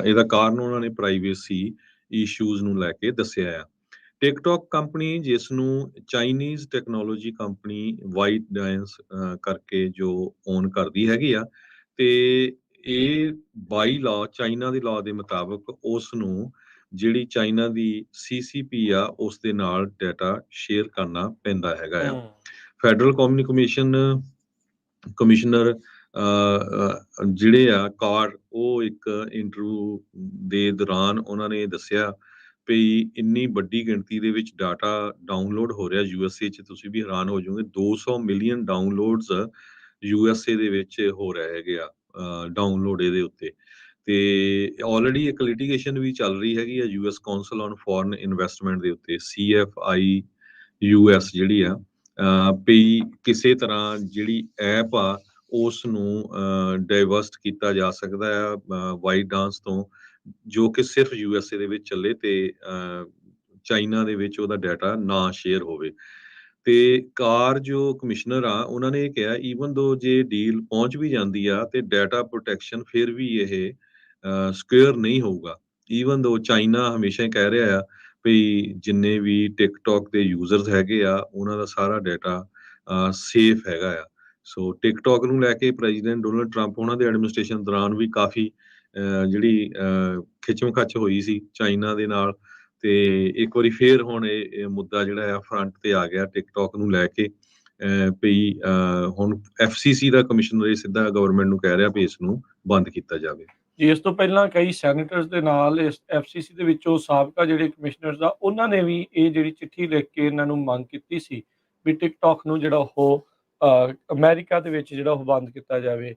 B: ਇਹਦਾ ਕਾਰਨ ਉਹਨਾਂ ਨੇ ਪ੍ਰਾਈਵੇਸੀ ਇਸ਼ੂਜ਼ ਨੂੰ ਲੈ ਕੇ ਦੱਸਿਆ ਆ। ਟਿਕਟੌਕ ਕੰਪਨੀ, ਜਿਸ ਨੂੰ Chinese technology company white dance ਕਰਕੇ ਜੋ ਓਨ ਕਰਦੀ ਹੈਗੀ ਆ, ਤੇ ਇਹ ਬਾਈ ਲਾ, ਚਾਈਨਾ ਦੀ ਲਾ ਦੇ ਮੁਤਾਬਕ ਉਸ ਨੂੰ ਜਿਹੜੀ ਚਾਈਨਾ ਦੀ ਸੀਸੀਪੀ ਆ ਉਸ ਦੇ ਨਾਲ ਡਾਟਾ ਸ਼ੇਅਰ ਕਰਨਾ ਪੈਂਦਾ ਹੈਗਾ ਆ। ਫੈਡਰਲ ਕਮਿਊਨੀਕੇਸ਼ਨ ਕਮਿਸ਼ਨਰ ਜਿਹੜੇ ਆ ਕਾਰ, ਉਹ ਇੱਕ ਇੰਟਰਵਿਊ ਦੇ ਦੌਰਾਨ ਉਹਨਾਂ ਨੇ ਦੱਸਿਆ ਵੀ ਇੰਨੀ ਵੱਡੀ ਗਿਣਤੀ ਦੇ ਵਿੱਚ ਡਾਟਾ ਡਾਊਨਲੋਡ ਹੋ ਰਿਹਾ ਯੂਐਸਏ 'ਚ, ਤੁਸੀਂ ਵੀ ਹੈਰਾਨ ਹੋ ਜਾਓਗੇ। 200 ਮਿਲੀਅਨ ਡਾਊਨਲੋਡਸ ਯੂਐਸਏ ਦੇ ਵਿੱਚ ਹੋ ਰਹੇ ਹੈਗੇ ਆ, ਡਾਊਨਲੋਡ ਇਹਦੇ ਉੱਤੇ। ਤੇ ਆਲਰੇਡੀ ਇੱਕ ਲਿਟੀਗੇਸ਼ਨ ਵੀ ਚੱਲ ਰਹੀ ਹੈਗੀ ਆ US council on foreign investment ਦੇ ਉੱਤੇ, CFI US ਜਿਹੜੀ ਆ, ਵੀ ਕਿਸੇ ਤਰ੍ਹਾਂ ਜਿਹੜੀ ਐਪ ਆ ਉਸ ਨੂੰ ਡਾਇਵਰਸਟ ਕੀਤਾ ਜਾ ਸਕਦਾ ਆ ਵਾਈਟ ਡਾਂਸ ਤੋਂ, ਜੋ ਕਿ ਸਿਰਫ ਯੂਐਸਏ ਦੇ ਵਿੱਚ ਚੱਲੇ ਤੇ ਚਾਈਨਾ ਦੇ ਵਿੱਚ ਉਹਦਾ ਡਾਟਾ ਨਾ ਸ਼ੇਅਰ ਹੋਵੇ। ਤੇ ਕਾਰ ਜੋ ਕਮਿਸ਼ਨਰ ਆ ਉਹਨਾਂ ਨੇ ਇਹ ਕਿਹਾ, ਈਵਨ ਦੋ ਜੇ ਡੀਲ ਪਹੁੰਚ ਵੀ ਜਾਂਦੀ ਆ ਤੇ ਡਾਟਾ ਪ੍ਰੋਟੈਕਸ਼ਨ ਫਿਰ ਵੀ ਇਹ ਸਿਕਿਉਰ ਨਹੀਂ ਹੋਊਗਾ। ਈਵਨ ਦੋ ਚਾਈਨਾ ਹਮੇਸ਼ਾ ਹੀ ਕਹਿ ਰਿਹਾ ਆ ਵੀ ਜਿੰਨੇ ਵੀ ਟਿਕਟੌਕ ਦੇ ਯੂਜ਼ਰਸ ਹੈਗੇ ਆ ਉਹਨਾਂ ਦਾ ਸਾਰਾ ਡਾਟਾ ਸੇਫ ਹੈਗਾ ਆ। ਸੋ ਟਿਕਟੌਕ ਨੂੰ ਲੈ ਕੇ ਪ੍ਰੈਜ਼ੀਡੈਂਟ ਡੋਨਲਡ ਟਰੰਪ ਉਹਨਾਂ ਦੇ ਐਡਮਿਨਿਸਟ੍ਰੇਸ਼ਨ ਦੌਰਾਨ ਵੀ ਕਾਫੀ ਜਿਹੜੀ ਖਿੱਚਮ-ਖੱਚ ਹੋਈ ਸੀ ਚਾਈਨਾ ਦੇ ਨਾਲ, ਤੇ ਇੱਕ ਵਾਰੀ ਫੇਰ ਹੁਣ ਇਹ ਮੁੱਦਾ ਜਿਹੜਾ ਆ ਫਰੰਟ ਤੇ ਆ ਗਿਆ ਟਿਕਟੌਕ ਨੂੰ ਲੈ ਕੇ, ਵੀ ਹੁਣ ਐਫਸੀਸੀ ਦਾ ਕਮਿਸ਼ਨਰ ਇਹ ਸਿੱਧਾ ਗਵਰਨਮੈਂਟ ਨੂੰ ਕਹਿ ਰਿਹਾ ਵੀ ਇਸ ਨੂੰ ਬੰਦ ਕੀਤਾ ਜਾਵੇ।
A: ਜੀ, ਇਸ ਤੋਂ ਪਹਿਲਾਂ ਕਈ ਸੈਨੇਟਰਸ ਦੇ ਨਾਲ ਇਸ ਐਫਸੀਸੀ ਦੇ ਵਿੱਚੋਂ ਸਾਬਕਾ ਜਿਹੜੇ ਕਮਿਸ਼ਨਰਸ ਆ ਉਹਨਾਂ ਨੇ ਵੀ ਇਹ ਜਿਹੜੀ ਚਿੱਠੀ ਲਿਖ ਕੇ ਇਹਨਾਂ ਨੂੰ ਮੰਗ ਕੀਤੀ ਸੀ ਵੀ ਟਿਕਟੌਕ ਨੂੰ ਜਿਹੜਾ ਉਹ ਅਮਰੀਕਾ ਦੇ ਵਿੱਚ ਜਿਹੜਾ ਉਹ ਬੰਦ ਕੀਤਾ ਜਾਵੇ।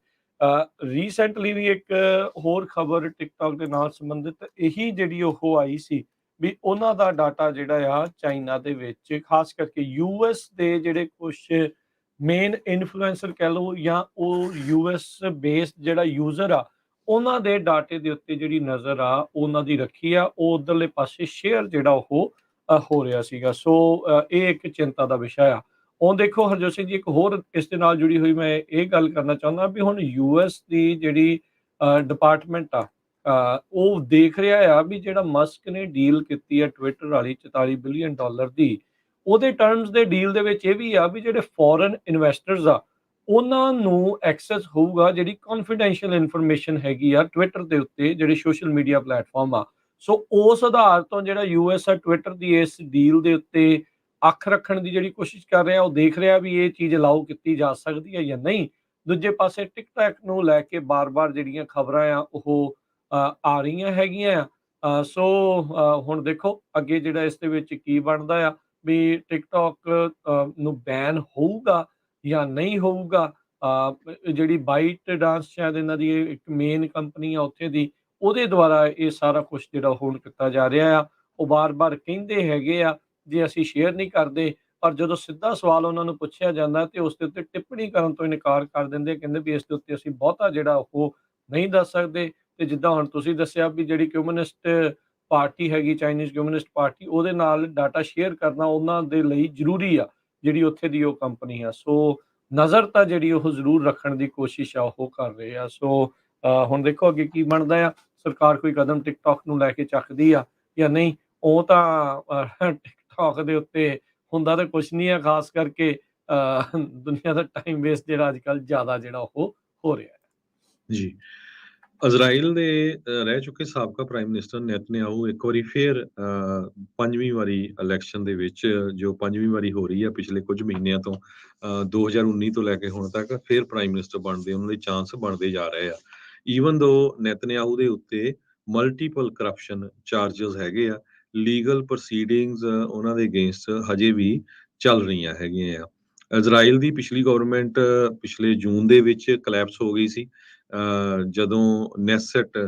A: ਰੀਸੈਂਟਲੀ ਵੀ ਇੱਕ ਹੋਰ ਖਬਰ ਟਿਕਟੌਕ ਦੇ ਨਾਲ ਸੰਬੰਧਿਤ ਇਹੀ ਜਿਹੜੀ ਉਹ ਆਈ ਸੀ ਵੀ ਉਹਨਾਂ ਦਾ ਡਾਟਾ ਜਿਹੜਾ ਆ ਚਾਈਨਾ ਦੇ ਵਿੱਚ, ਖਾਸ ਕਰਕੇ ਯੂਐਸ ਦੇ ਜਿਹੜੇ ਕੁਛ ਮੇਨ ਇਨਫਲੂਐਂਸਰ ਕਹਿ ਲਓ ਜਾਂ ਉਹ ਯੂਐਸ ਬੇਸਡ ਜਿਹੜਾ ਯੂਜ਼ਰ ਆ, ਉਹਨਾਂ ਦੇ ਡਾਟੇ ਦੇ ਉੱਤੇ ਜਿਹੜੀ ਨਜ਼ਰ ਆ ਉਹਨਾਂ ਦੀ ਰੱਖੀ ਆ, ਉਹ ਉਧਰਲੇ ਪਾਸੇ ਸ਼ੇਅਰ ਜਿਹੜਾ ਉਹ ਹੋ ਰਿਹਾ ਸੀਗਾ। ਸੋ ਇਹ ਇੱਕ ਚਿੰਤਾ ਦਾ ਵਿਸ਼ਾ ਆ। ਹੁਣ ਦੇਖੋ ਹਰਜੋਤ ਸਿੰਘ ਜੀ, ਇੱਕ ਹੋਰ ਇਸ ਦੇ ਨਾਲ ਜੁੜੀ ਹੋਈ ਮੈਂ ਇਹ ਗੱਲ ਕਰਨਾ ਚਾਹੁੰਦਾ ਵੀ ਹੁਣ ਯੂਐਸ ਦੀ ਜਿਹੜੀ ਡਿਪਾਰਟਮੈਂਟ ਆ, ਉਹ ਦੇਖ ਰਿਹਾ ਆ ਵੀ ਜਿਹੜਾ ਮਸਕ ਨੇ ਡੀਲ ਕੀਤੀ ਆ ਟਵਿੱਟਰ ਵਾਲੀ $44 ਬਿਲੀਅਨ ਦੀ, ਉਹਦੇ ਟਰਮਸ ਦੇ ਡੀਲ ਦੇ ਵਿੱਚ ਇਹ ਵੀ ਆ ਵੀ ਜਿਹੜੇ ਫੋਰਨ ਇਨਵੈਸਟਰਸ ਆ ਉਹਨਾਂ ਨੂੰ ਐਕਸੈਸ ਹੋਊਗਾ ਜਿਹੜੀ ਕੌਨਫੀਡੈਂਸ਼ੀਅਲ ਇਨਫੋਰਮੇਸ਼ਨ ਹੈਗੀ ਆ ਟਵਿੱਟਰ ਦੇ ਉੱਤੇ, ਜਿਹੜੇ ਸੋਸ਼ਲ ਮੀਡੀਆ ਪਲੇਟਫਾਰਮ ਆ। ਸੋ ਉਸ ਆਧਾਰ ਤੋਂ ਜਿਹੜਾ ਯੂਐਸ ਆ ਟਵਿੱਟਰ ਦੀ ਇਸ ਡੀਲ ਦੇ ਉੱਤੇ ਅੱਖ ਰੱਖਣ ਦੀ ਜਿਹੜੀ ਕੋਸ਼ਿਸ਼ ਕਰ ਰਿਹਾ, ਉਹ ਦੇਖ ਰਿਹਾ ਵੀ ਇਹ ਚੀਜ਼ ਅਲਾਉ ਕੀਤੀ ਜਾ ਸਕਦੀ ਹੈ ਜਾਂ ਨਹੀਂ। ਦੂਜੇ ਪਾਸੇ ਟਿਕਟੌਕ ਨੂੰ ਲੈ ਕੇ ਬਾਰ-ਬਾਰ ਜਿਹੜੀਆਂ ਖਬਰਾਂ ਆ ਉਹ ਆ ਰਹੀਆਂ ਹੈਗੀਆਂ ਆ। ਸੋ ਹੁਣ ਦੇਖੋ ਅੱਗੇ ਜਿਹੜਾ ਇਸ ਦੇ ਵਿੱਚ ਕੀ ਬਣਦਾ ਆ, ਵੀ ਟਿਕਟੌਕ ਨੂੰ ਬੈਨ ਹੋਊਗਾ ਜਾਂ ਨਹੀਂ ਹੋਊਗਾ। ਜਿਹੜੀ ਬਾਈਟ ਡਾਂਸ ਸ਼ਾਇਦ ਇਹਨਾਂ ਦੀ ਇੱਕ ਮੇਨ ਕੰਪਨੀ ਆ ਉੱਥੇ ਦੀ, ਉਹਦੇ ਦੁਆਰਾ ਇਹ ਸਾਰਾ ਕੁਛ ਜਿਹੜਾ ਹੁਣ ਕੀਤਾ ਜਾ ਰਿਹਾ ਆ। ਉਹ ਬਾਰ-ਬਾਰ ਕਹਿੰਦੇ ਹੈਗੇ ਆ ਜੇ ਅਸੀਂ ਸ਼ੇਅਰ ਨਹੀਂ ਕਰਦੇ, ਪਰ ਜਦੋਂ ਸਿੱਧਾ ਸਵਾਲ ਉਹਨਾਂ ਨੂੰ ਪੁੱਛਿਆ ਜਾਂਦਾ ਤੇ ਉਸ ਦੇ ਉੱਤੇ ਟਿੱਪਣੀ ਕਰਨ ਤੋਂ ਇਨਕਾਰ ਕਰ ਦਿੰਦੇ, ਕਹਿੰਦੇ ਵੀ ਇਸ ਦੇ ਉੱਤੇ ਅਸੀਂ ਬਹੁਤਾ ਜਿਹੜਾ ਉਹ ਨਹੀਂ ਦੱਸ ਸਕਦੇ। ਤੇ ਜਿੱਦਾਂ ਹੁਣ ਤੁਸੀਂ ਦੱਸਿਆ ਵੀ ਜਿਹੜੀ ਕਮਿਊਨਿਸਟ ਪਾਰਟੀ ਹੈਗੀ, ਚਾਈਨੀਜ਼ ਕਮਿਊਨਿਸਟ ਪਾਰਟੀ, ਉਹਦੇ ਨਾਲ ਡਾਟਾ ਸ਼ੇਅਰ ਕਰਨਾ ਉਹਨਾਂ ਦੇ ਲਈ ਜ਼ਰੂਰੀ ਆ, ਜਿਹੜੀ ਉੱਥੇ ਦੀ ਉਹ ਕੰਪਨੀ ਆ। ਸੋ ਨਜ਼ਰ ਤਾਂ ਜਿਹੜੀ ਉਹ ਜ਼ਰੂਰ ਰੱਖਣ ਦੀ ਕੋਸ਼ਿਸ਼ ਆ ਉਹ ਕਰ ਰਹੇ ਆ। ਸੋ ਹੁਣ ਦੇਖੋ ਅੱਗੇ ਕੀ ਬਣਦਾ ਆ, ਸਰਕਾਰ ਕੋਈ ਕਦਮ ਟਿਕਟੌਕ ਨੂੰ ਲੈ ਕੇ ਚੱਕਦੀ ਆ ਜਾਂ ਨਹੀਂ। ਉਹ ਤਾਂ ਟਿਕਟੌਕ ਦੇ ਉੱਤੇ ਹੁੰਦਾ ਤਾਂ ਕੁਛ ਨਹੀਂ ਆ, ਖਾਸ ਕਰਕੇ ਦੁਨੀਆ ਦਾ ਟਾਈਮ ਵੇਸਟ ਜਿਹੜਾ ਅੱਜ ਕੱਲ੍ਹ ਜ਼ਿਆਦਾ ਜਿਹੜਾ ਉਹ ਹੋ ਰਿਹਾ ਹੈ।
B: ਜੀ। ਇਜ਼ਰਾਈਲ ਦੇ ਰਹਿ ਚੁੱਕੇ ਸਾਬਕਾ ਪ੍ਰਾਈਮ ਮਿਨਿਸਟਰ ਨੇਤਨਯਾਹੂ ਇੱਕ ਵਾਰੀ ਫੇਰ 5ਵੀਂ ਵਾਰੀ ਇਲੈਕਸ਼ਨ ਦੇ ਵਿੱਚ, ਜੋ 5ਵੀਂ ਵਾਰੀ ਹੋ ਰਹੀ ਹੈ ਪਿਛਲੇ ਕੁਝ ਮਹੀਨਿਆਂ ਤੋਂ, 2019 ਤੋਂ ਲੈ ਕੇ ਹੁਣ ਤੱਕ ਫੇਰ ਪ੍ਰਾਈਮ ਮਿਨਿਸਟਰ ਬਣਦੇ ਉਹਨਾਂ ਦੇ ਚਾਂਸ ਬਣਦੇ ਜਾ ਰਹੇ ਆ। ਈਵਨ ਦੋ ਨੇਤਨਯਾਹੂ ਦੇ ਉੱਤੇ ਮਲਟੀਪਲ ਕਰਪਸ਼ਨ ਚਾਰजेस ਹੈਗੇ ਆ, ਲੀਗਲ ਪ੍ਰੋਸੀਡਿੰਗਸ ਉਹਨਾਂ ਦੇ ਅਗੇਂਸਟ ਹਜੇ ਵੀ ਚੱਲ ਰਹੀਆਂ ਹੈਗੀਆਂ ਆ। ਇਜ਼ਰਾਈਲ ਦੀ ਪਿਛਲੀ ਗਵਰਨਮੈਂਟ ਪਿਛਲੇ ਜੂਨ ਦੇ ਵਿੱਚ ਕਲੈਪਸ ਹੋ ਗਈ ਸੀ, ਜਦੋਂ ਨੈਸਟ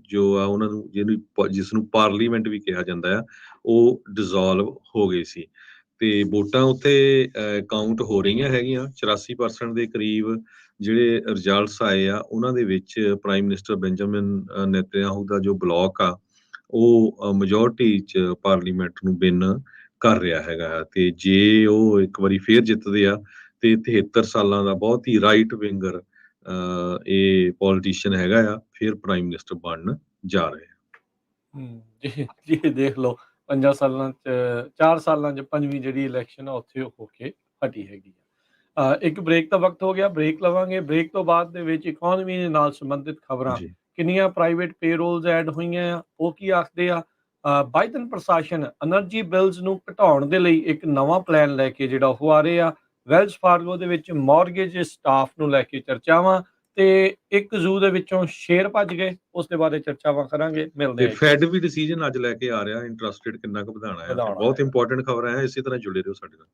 B: ਜੋ ਆ ਉਹਨਾਂ ਨੂੰ ਜਿਸ ਨੂੰ ਪਾਰਲੀਮੈਂਟ ਵੀ ਕਿਹਾ ਜਾਂਦਾ ਆ, ਉਹ ਡਿਸੋਲਵ ਹੋ ਗਏ ਸੀ। ਤੇ ਵੋਟਾਂ ਉੱਥੇ ਕਾਊਂਟ ਹੋ ਰਹੀਆਂ ਹੈਗੀਆਂ। 84% ਦੇ ਕਰੀਬ ਜਿਹੜੇ ਰਿਜ਼ਲਟਸ ਆਏ ਆ ਉਹਨਾਂ ਦੇ ਵਿੱਚ ਪ੍ਰਾਈਮ ਮਿਨਿਸਟਰ ਬੈਂਜਾਮਿਨ ਨੇਤਨਯਾਹੂ ਦਾ ਜੋ ਬਲਾਕ ਆ ਉਹ ਮੈਜੋਰਟੀ ਚ ਪਾਰਲੀਮੈਂਟ ਨੂੰ ਵਿਨ ਕਰ ਰਿਹਾ ਹੈਗਾ। ਤੇ ਜੇ ਉਹ ਇੱਕ ਵਾਰੀ ਫੇਰ ਜਿੱਤਦੇ ਆ ਤੇ 73 ਸਾਲਾਂ ਦਾ ਬਹੁਤ ਹੀ ਰਾਈਟ ਵਿੰਗਰ ਇਹ ਪੋਲੀਟੀਸ਼ੀਅਨ ਹੈਗਾ ਆ, ਫਿਰ ਪ੍ਰਾਈਮ ਮਿਨਿਸਟਰ ਬਣਨ ਜਾ ਰਹੇ ਆ।
A: ਜੀ, ਜੀ ਦੇਖ ਲਓ 5 ਸਾਲਾਂ 'ਚ 4 ਸਾਲਾਂ 'ਚ 5ਵੀਂ ਜਿਹੜੀ ਇਲੈਕਸ਼ਨ ਆ ਉੱਥੇ ਹੋ ਕੇ ਹਟੀ ਹੈਗੀ ਆ। ਇੱਕ ਬ੍ਰੇਕ ਦਾ ਵਕਤ ਹੋ ਗਿਆ, ਬ੍ਰੇਕ ਲਵਾਂਗੇ। ਬ੍ਰੇਕ ਤੋਂ ਬਾਅਦ ਦੇ ਵਿੱਚ ਇਕੋਨਮੀ ਦੇ ਨਾਲ ਸੰਬੰਧਿਤ ਖਬਰਾਂ,
B: ਜੀ।
A: ਕਿੰਨੀਆਂ ਪ੍ਰਾਈਵੇਟ ਪੇਰੋਲਸ ਐਡ ਹੋਈਆਂ ਆ, ਉਹ ਕੀ ਆਖਦੇ ਆ। ਬਾਈਡਨ ਪ੍ਰਸ਼ਾਸਨ એનર્ਜੀ ਬਿਲਸ ਨੂੰ ਘਟਾਉਣ ਦੇ ਲਈ ਇੱਕ ਨਵਾਂ ਪਲਾਨ ਲੈ ਕੇ ਜਿਹੜਾ ਉਹ ਆ ਰਹੇ ਆ। ਵੈਲਸ ਫਾਰਗੋ ਦੇ ਵਿੱਚ ਮਾਰਗੇਜ ਸਟਾਫ ਨੂੰ ਲੈ ਕੇ ਚਰਚਾਵਾਂ, ਤੇ ਇੱਕ ਜ਼ੂ ਦੇ ਵਿੱਚੋਂ ਸ਼ੇਰ ਭੱਜ ਗਏ, ਉਸ ਦੇ ਬਾਰੇ ਚਰਚਾਵਾਂ ਕਰਾਂਗੇ। ਮਿਲਦੇ
B: ਤੇ
A: ਆ ਜੀ,
B: ਫੈਡ ਵੀ ਡਿਸੀਜਨ ਅੱਜ ਲੈ ਕੇ ਆ ਰਿਹਾ, ਇੰਟਰਸਟ ਰੇਟ ਕਿੰਨਾ ਕੁ ਵਧਾਉਣਾ ਆ, ਤੇ
A: ਵਧਾਉਣਾ
B: ਬਹੁਤ
A: ਹੈ।
B: ਇੰਪੋਰਟੈਂਟ ਖਬਰਾਂ ਹੈ। ਇਸੇ ਤਰ੍ਹਾਂ ਜੁੜੇ ਰਹੋ ਸਾਡੇ ਨਾਲ।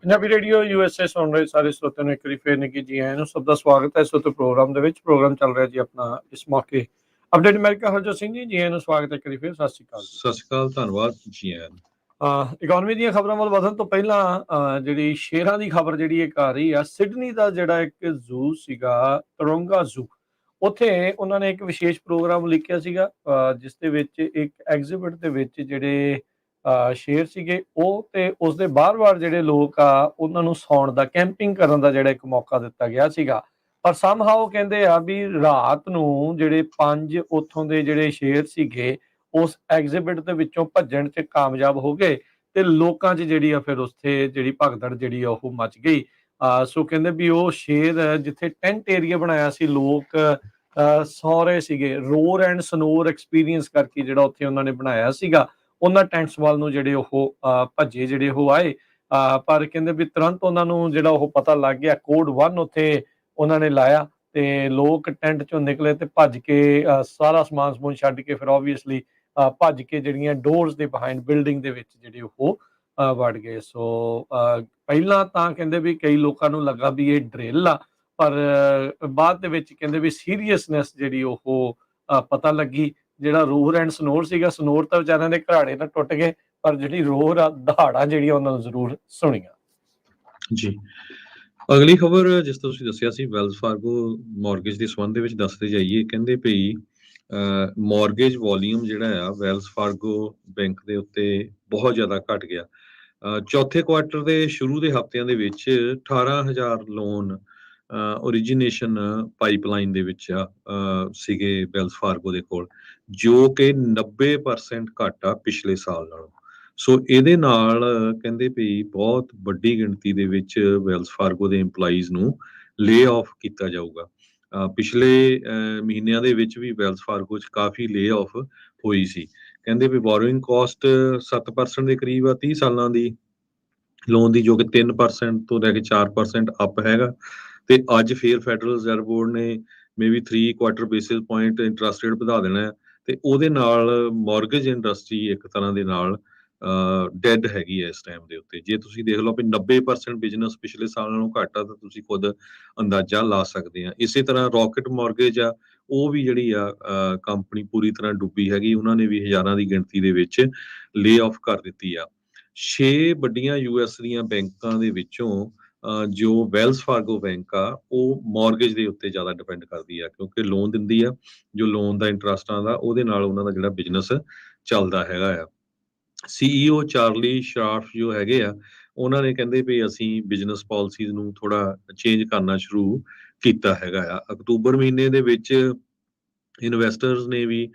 A: ਪੰਜਾਬੀ ਰੇਡੀਓ USA ਸੁਣ ਰਹੇ ਸਾਰੇ ਸਰੋਤਿਆਂ ਨੂੰ ਇੱਕ ਵਾਰੀ ਫੇਰ ਨਿੱਘੀ ਜੀ ਆਇਆਂ ਨੂੰ। ਸਭ ਦਾ ਸਵਾਗਤ ਹੈ ਇਸ ਵਕਤ ਪ੍ਰੋਗਰਾਮ ਦੇ ਵਿੱਚ। ਪ੍ਰੋਗਰਾਮ ਚੱਲ ਰਿਹਾ ਜੀ ਆਪਣਾ ਇਸ ਮੌਕੇ ਅਪਡੇਟ ਅਮਰੀਕਾ। ਹਰਜੋਤ ਸਿੰਘ ਜੀ ਆਇਆਂ ਨੂੰ ਸਵਾਗਤ ਹੈ ਇੱਕ ਵਾਰੀ ਫੇਰ। ਸਤਿ ਸ਼੍ਰੀ ਅਕਾਲ ਜੀ।
B: ਸਤਿ ਸ਼੍ਰੀ ਅਕਾਲ, ਧੰਨਵਾਦ ਜੀ ਆਇਆਂ ਨੂੰ।
A: ਇਕਨੋਮੀ ਦੀਆਂ ਖਬਰਾਂ ਵੱਲ ਵਧਣ ਤੋਂ ਪਹਿਲਾਂ ਜਿਹੜੀ ਸ਼ੇਰਾਂ ਦੀ ਖਬਰ ਜਿਹੜੀ ਇੱਕ ਆ ਰਹੀ ਆ, ਸਿਡਨੀ ਦਾ ਜਿਹੜਾ ਇੱਕ ਜ਼ੂ ਸੀਗਾ ਤਰੋਂਗਾ ਜ਼ੂ, ਉੱਥੇ ਉਹਨਾਂ ਨੇ ਇੱਕ ਵਿਸ਼ੇਸ਼ ਪ੍ਰੋਗਰਾਮ ਲਿਖਿਆ ਸੀਗਾ ਜਿਸ ਦੇ ਵਿੱਚ ਇੱਕ ਐਗਜ਼ੀਬਿਟ ਦੇ ਵਿੱਚ ਜਿਹੜੇ ਸ਼ੇਰ ਸੀਗੇ ਉਹ ਤੇ ਉਸਦੇ ਬਾਹਰ-ਬਾਹਰ ਜਿਹੜੇ ਲੋਕ ਆ ਉਹਨਾਂ ਨੂੰ ਸੌਣ ਦਾ, ਕੈਂਪਿੰਗ ਕਰਨ ਦਾ ਜਿਹੜਾ ਇੱਕ ਮੌਕਾ ਦਿੱਤਾ ਗਿਆ ਸੀਗਾ। ਪਰ ਸਮਹਾਉ ਕਹਿੰਦੇ ਆ ਵੀ ਰਾਤ ਨੂੰ ਜਿਹੜੇ 5 ਉੱਥੋਂ ਦੇ ਜਿਹੜੇ ਸ਼ੇਰ ਸੀਗੇ ਉਸ ਐਗਜ਼ੀਬਿਟ ਦੇ ਵਿੱਚੋਂ ਭੱਜਣ 'ਚ ਕਾਮਯਾਬ ਹੋ ਗਏ ਤੇ ਲੋਕਾਂ 'ਚ ਜਿਹੜੀ ਆ ਫਿਰ ਉੱਥੇ ਜਿਹੜੀ ਭਗਦੜ ਜਿਹੜੀ ਆ ਉਹ ਮਚ ਗਈ। ਸੋ ਕਹਿੰਦੇ ਵੀ ਉਹ ਸ਼ੇਰ ਜਿੱਥੇ ਟੈਂਟ ਏਰੀਆ ਬਣਾਇਆ ਸੀ, ਲੋਕ ਸੌ ਰਹੇ ਸੀਗੇ, ਰੋਰ ਐਂਡ ਸਨੋਰ ਐਕਸਪੀਰੀਅੰਸ ਕਰਕੇ ਜਿਹੜਾ ਉੱਥੇ ਉਹਨਾਂ ਨੇ ਬਣਾਇਆ ਸੀਗਾ, ਉਹਨਾਂ ਟੈਂਟਸ ਵੱਲ ਨੂੰ ਜਿਹੜੇ ਉਹ ਭੱਜੇ, ਜਿਹੜੇ ਉਹ ਆਏ। ਪਰ ਕਹਿੰਦੇ ਵੀ ਤੁਰੰਤ ਉਹਨਾਂ ਨੂੰ ਜਿਹੜਾ ਉਹ ਪਤਾ ਲੱਗ ਗਿਆ, ਕੋਡ 1 ਉੱਥੇ ਉਹਨਾਂ ਨੇ ਲਾਇਆ ਤੇ ਲੋਕ ਟੈਂਟ ਚੋਂ ਨਿਕਲੇ ਤੇ ਭੱਜ ਕੇ ਸਾਰਾ ਸਮਾਨ ਸਮੂਨ ਛੱਡ ਕੇ ਫਿਰ ਆਬਵੀਅਸਲੀ ਭੱਜ ਕੇ ਜਿਹੜੀਆਂ ਡੋਰਸ ਦੇ ਬਿਹਾਈਂਡ ਬਿਲਡਿੰਗ ਦੇ ਵਿੱਚ ਜਿਹੜੇ ਉਹ ਵੜ ਗਏ। ਸੋ ਪਹਿਲਾਂ ਤਾਂ ਕਹਿੰਦੇ ਵੀ ਕਈ ਲੋਕਾਂ ਨੂੰ ਲੱਗਾ ਵੀ ਇਹ ਡਰਿਲ ਆ, ਪਰ ਬਾਅਦ ਦੇ ਵਿੱਚ ਕਹਿੰਦੇ ਵੀ ਸੀਰੀਅਸਨੈਸ ਜਿਹੜੀ ਉਹ ਪਤਾ ਲੱਗੀ। ਜਿਹੜਾ ਰੋਰ ਐਂਡ ਸਨੋਰ ਸੀਗਾ, ਸਨੋਰ ਤਾਂ ਵਿਚਾਰਿਆਂ ਦੇ ਘਰਾੜੇ ਨਾਲ ਟੁੱਟ ਗਏ, ਪਰ ਜਿਹੜੀ ਰੋਰ ਆ ਦਹਾੜਾਂ ਜਿਹੜੀਆਂ ਉਹਨਾਂ ਨੂੰ ਜ਼ਰੂਰ ਸੁਣੀਆਂ।
B: ਜੀ, ਅਗਲੀ ਖਬਰ ਜਿਸ ਤਰ੍ਹਾਂ ਤੁਸੀਂ ਦੱਸਿਆ ਸੀ ਵੈਲਸ ਫਾਰਗੋ ਮੌਰਗੇਜ ਦੇ ਸੰਬੰਧ ਦੇ ਵਿੱਚ ਦੱਸਦੇ ਜਾਈਏ। ਕਹਿੰਦੇ ਭਈ ਮੌਰਗੇਜ ਵੋਲੀਅਮ ਜਿਹੜਾ ਆ ਵੈਲਸ ਫਾਰਗੋ ਬੈਂਕ ਦੇ ਉੱਤੇ ਬਹੁਤ ਜ਼ਿਆਦਾ ਘਟ ਗਿਆ। ਚੌਥੇ ਕੁਆਰਟਰ ਦੇ ਸ਼ੁਰੂ ਦੇ ਹਫ਼ਤਿਆਂ ਦੇ ਵਿੱਚ 18,000 ਲੋਨ ਓਰੀਜੀਨੇਸ਼ਨ ਪਾਈਪਲਾਈਨ ਦੇ ਵਿੱਚ ਸੀਗੇ ਵੈਲਸ ਫਾਰਗੋ ਦੇ ਕੋਲ, ਜੋ ਕਿ 90% ਘੱਟ ਆ ਪਿਛਲੇ ਸਾਲ ਨਾਲੋਂ। ਸੋ ਇਹਦੇ ਨਾਲ ਕਹਿੰਦੇ ਵੀ ਬਹੁਤ ਵੱਡੀ ਗਿਣਤੀ ਦੇ ਵਿੱਚ ਵੈਲਸ ਫਾਰਗੋ ਦੇ EMPLOYEES ਨੂੰ ਲੇ ਆਫ ਕੀਤਾ ਜਾਊਗਾ। ਪਿਛਲੇ ਮਹੀਨਿਆਂ ਦੇ ਵਿੱਚ ਵੀ ਵੈਲਸ ਫਾਰਗੋ 'ਚ ਕਾਫੀ ਲੇ ਆਫ ਹੋਈ ਸੀ। ਕਹਿੰਦੇ ਵੀ ਬੋਰੋਇੰਗ ਕੋਸਟ 7% ਦੇ ਕਰੀਬ ਆ 30 ਸਾਲਾਂ ਦੀ ਲੋਨ ਦੀ, ਜੋ ਕਿ 3% ਤੋਂ ਲੈ ਕੇ 4% ਅਪ ਹੈਗਾ। ਤੇ ਅੱਜ ਫੇਰ ਫੈਡਰਲ ਰਿਜ਼ਰਵ ਬੋਰਡ ਨੇ maybe 3 quarter basis point interest rate ਵਧਾ ਦੇਣਾ ਹੈ, ਤੇ ਉਹਦੇ ਨਾਲ ਮਾਰਗੇਜ ਇੰਡਸਟਰੀ ਇੱਕ ਤਰ੍ਹਾਂ ਦੇ ਨਾਲ ਡੈਡ ਹੈਗੀ ਹੈ ਇਸ ਟਾਈਮ ਦੇ ਉੱਤੇ। ਜੇ ਤੁਸੀਂ ਦੇਖ ਲਓ ਵੀ 90% ਬਿਜ਼ਨਸ ਪਿਛਲੇ ਸਾਲ ਨਾਲੋਂ ਘੱਟ ਆ, ਤਾਂ ਤੁਸੀਂ ਖੁਦ ਅੰਦਾਜ਼ਾ ਲਾ ਸਕਦੇ ਆ। ਇਸੇ ਤਰ੍ਹਾਂ ਰੌਕਟ ਮਾਰਗੇਜ ਆ, ਉਹ ਵੀ ਜਿਹੜੀ ਆ ਕੰਪਨੀ ਪੂਰੀ ਤਰ੍ਹਾਂ ਡੁੱਬੀ ਹੈਗੀ, ਉਹਨਾਂ ਨੇ ਵੀ ਹਜ਼ਾਰਾਂ ਦੀ ਗਿਣਤੀ ਦੇ ਵਿੱਚ ਲੇ ਆਫ ਕਰ ਦਿੱਤੀ ਆ। 6 ਵੱਡੀਆਂ ਯੂਐਸ ਦੀਆਂ ਬੈਂਕਾਂ ਦੇ ਵਿੱਚੋਂ ਜੋ ਵੈਲਸ ਫਾਰਗੋ ਬੈਂਕ ਆ, ਉਹ ਮਾਰਗੇਜ ਦੇ ਉੱਤੇ ਜ਼ਿਆਦਾ ਡਿਪੈਂਡ ਕਰਦੀ ਆ, ਕਿਉਂਕਿ ਲੋਨ ਦਿੰਦੀ ਆ, ਜੋ ਲੋਨ ਦਾ ਇੰਟਰਸਟ ਆਉਂਦਾ ਉਹਦੇ ਨਾਲ ਉਹਨਾਂ ਦਾ ਜਿਹੜਾ ਬਿਜ਼ਨਸ ਚੱਲਦਾ ਹੈਗਾ ਆ। CEO ਚਾਰਲੀ ਸ਼ਰਾਫ ਜੋ ਹੈਗੇ ਆ, ਉਹਨਾਂ ਨੇ ਕਹਿੰਦੇ ਵੀ ਅਸੀਂ ਬਿਜ਼ਨਸ ਪਾਲਿਸੀਜ਼ ਨੂੰ ਥੋੜਾ ਚੇਂਜ ਕਰਨਾ ਸ਼ੁਰੂ ਕੀਤਾ ਹੈਗਾ ਆ। ਅਕਤੂਬਰ ਮਹੀਨੇ ਦੇ ਵਿੱਚ ਇਨਵੈਸਟਰਸ ਨੇ ਵੀ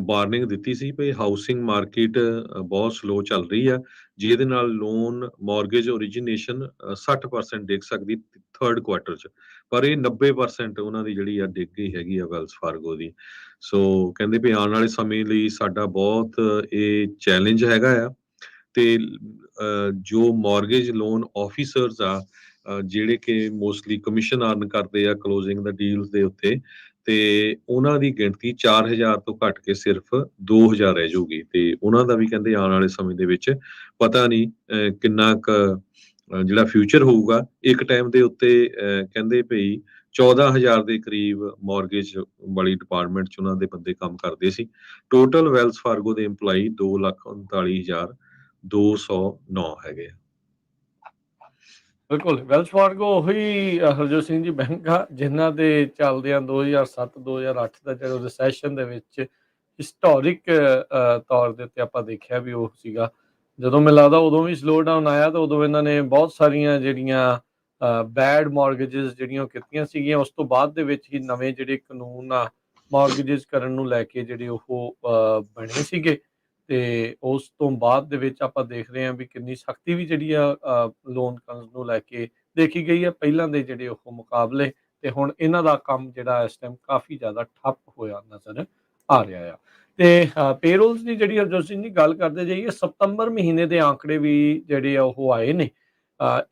B: ਵਾਰਨਿੰਗ ਦਿੱਤੀ ਸੀ ਵੀ ਹਾਊਸਿੰਗ ਮਾਰਕੀਟ ਬਹੁਤ ਸਲੋ ਚੱਲ ਰਹੀ ਆ, ਜਿਹਦੇ ਨਾਲ ਲੋਨ ਮਾਰਗੇਜ ਓਰੀਜੀਨੇਸ਼ਨ 60% ਡਿੱਗ ਸਕਦੀ ਥਰਡ ਕੁਆਟਰ 'ਚ, ਪਰ ਇਹ 90% ਉਹਨਾਂ ਦੀ ਜਿਹੜੀ ਆ ਡਿੱਗ ਗਈ ਹੈਗੀ ਆ ਵੈਲਸ ਫਾਰਗੋ ਦੀ। ਸੋ ਕਹਿੰਦੇ ਵੀ ਆਉਣ ਵਾਲੇ ਸਮੇਂ ਲਈ ਸਾਡਾ ਬਹੁਤ ਇਹ ਚੈਲੰਜ ਹੈਗਾ ਆ। ਤੇ ਜੋ ਮਾਰਗੇਜ ਲੋਨ ਆਫੀਸਰਸ ਆ, ਜਿਹੜੇ ਕਿ ਮੋਸਟਲੀ ਕਮਿਸ਼ਨ ਅਰਨ ਕਰਦੇ ਆ ਕਲੋਜ਼ਿੰਗ ਦਾ ਡੀਲਸ ਦੇ ਉੱਤੇ, ਤੇ ਉਹਨਾਂ ਦੀ ਗਿਣਤੀ 4000 ਤੋਂ ਘੱਟ ਕੇ ਸਿਰਫ 2000 ਰਹਿ ਜਾਊਗੀ। ਤੇ ਉਹਨਾਂ ਦਾ ਵੀ ਕਹਿੰਦੇ ਆਉਣ ਵਾਲੇ ਸਮੇਂ ਦੇ ਵਿੱਚ ਪਤਾ ਨਹੀਂ ਕਿੰਨਾ ਕੁ ਜਿਹੜਾ ਫਿਊਚਰ ਹੋਊਗਾ। ਇੱਕ ਟਾਈਮ ਦੇ ਉੱਤੇ ਕਹਿੰਦੇ ਭਈ 14000 ਦੇ ਕਰੀਬ ਮਾਰਗੇਜ ਵਾਲੀ ਡਿਪਾਰਟਮੈਂਟ 'ਚ ਉਹਨਾਂ ਦੇ ਬੰਦੇ ਕੰਮ ਕਰਦੇ ਸੀ। ਟੋਟਲ ਵੈਲਸ ਫਾਰਗੋ ਦੇ EMPLOYEE 2,39,209 ਹੈਗੇ ਆ।
A: ਬਿਲਕੁਲ, ਵੈਲਸ ਫਾਰਗੋ ਉਹੀ ਹਰਜੋਤ ਸਿੰਘ ਜੀ ਬੈਂਕ ਆ, ਜਿਨ੍ਹਾਂ ਦੇ ਚੱਲਦਿਆਂ 2007-2008 ਦਾ ਜਦੋਂ ਰਿਸੈਸ਼ਨ ਦੇ ਵਿੱਚ ਹਿਸਟੋਰਿਕ ਤੌਰ ਦੇ ਉੱਤੇ ਆਪਾਂ ਦੇਖਿਆ ਵੀ ਉਹ ਸੀਗਾ। ਜਦੋਂ ਮੈਨੂੰ ਲੱਗਦਾ ਉਦੋਂ ਵੀ ਸਲੋ ਡਾਊਨ ਆਇਆ, ਤਾਂ ਉਦੋਂ ਇਹਨਾਂ ਨੇ ਬਹੁਤ ਸਾਰੀਆਂ ਜਿਹੜੀਆਂ ਬੈਡ ਮਾਰਗੇਜਿਸ ਜਿਹੜੀਆਂ ਉਹ ਕੀਤੀਆਂ ਸੀਗੀਆਂ। ਉਸ ਤੋਂ ਬਾਅਦ ਦੇ ਵਿੱਚ ਹੀ ਨਵੇਂ ਜਿਹੜੇ ਕਾਨੂੰਨ ਆ ਮਾਰਗੇਜਿਸ ਕਰਨ ਨੂੰ ਲੈ ਕੇ ਜਿਹੜੇ ਉਹ ਬਣੇ ਸੀਗੇ, ਤੇ ਉਸ ਤੋਂ ਬਾਅਦ ਦੇ ਵਿੱਚ ਆਪਾਂ ਦੇਖ ਰਹੇ ਹਾਂ ਵੀ ਕਿੰਨੀ ਸਖਤੀ ਵੀ ਜਿਹੜੀ ਆ ਲੋਨ ਕਰਜ਼ ਨੂੰ ਲੈ ਕੇ ਦੇਖੀ ਗਈ ਹੈ ਪਹਿਲਾਂ ਦੇ ਜਿਹੜੇ ਉਹ ਮੁਕਾਬਲੇ। ਤੇ ਹੁਣ ਇਹਨਾਂ ਦਾ ਕੰਮ ਜਿਹੜਾ ਇਸ ਟਾਈਮ ਕਾਫੀ ਜ਼ਿਆਦਾ ਠੱਪ ਹੋਇਆ ਨਜ਼ਰ ਆ ਰਿਹਾ ਆ। ਤੇ ਪੇਰੋਲਸ ਦੀ ਜਿਹੜੀ ਹਰਜੋਤ ਸਿੰਘ ਜੀ ਗੱਲ ਕਰਦੇ ਜਾਈਏ, ਸਤੰਬਰ ਮਹੀਨੇ ਦੇ ਆંકੜੇ ਵੀ ਜਿਹੜੇ ਆ ਉਹ ਆਏ ਨੇ।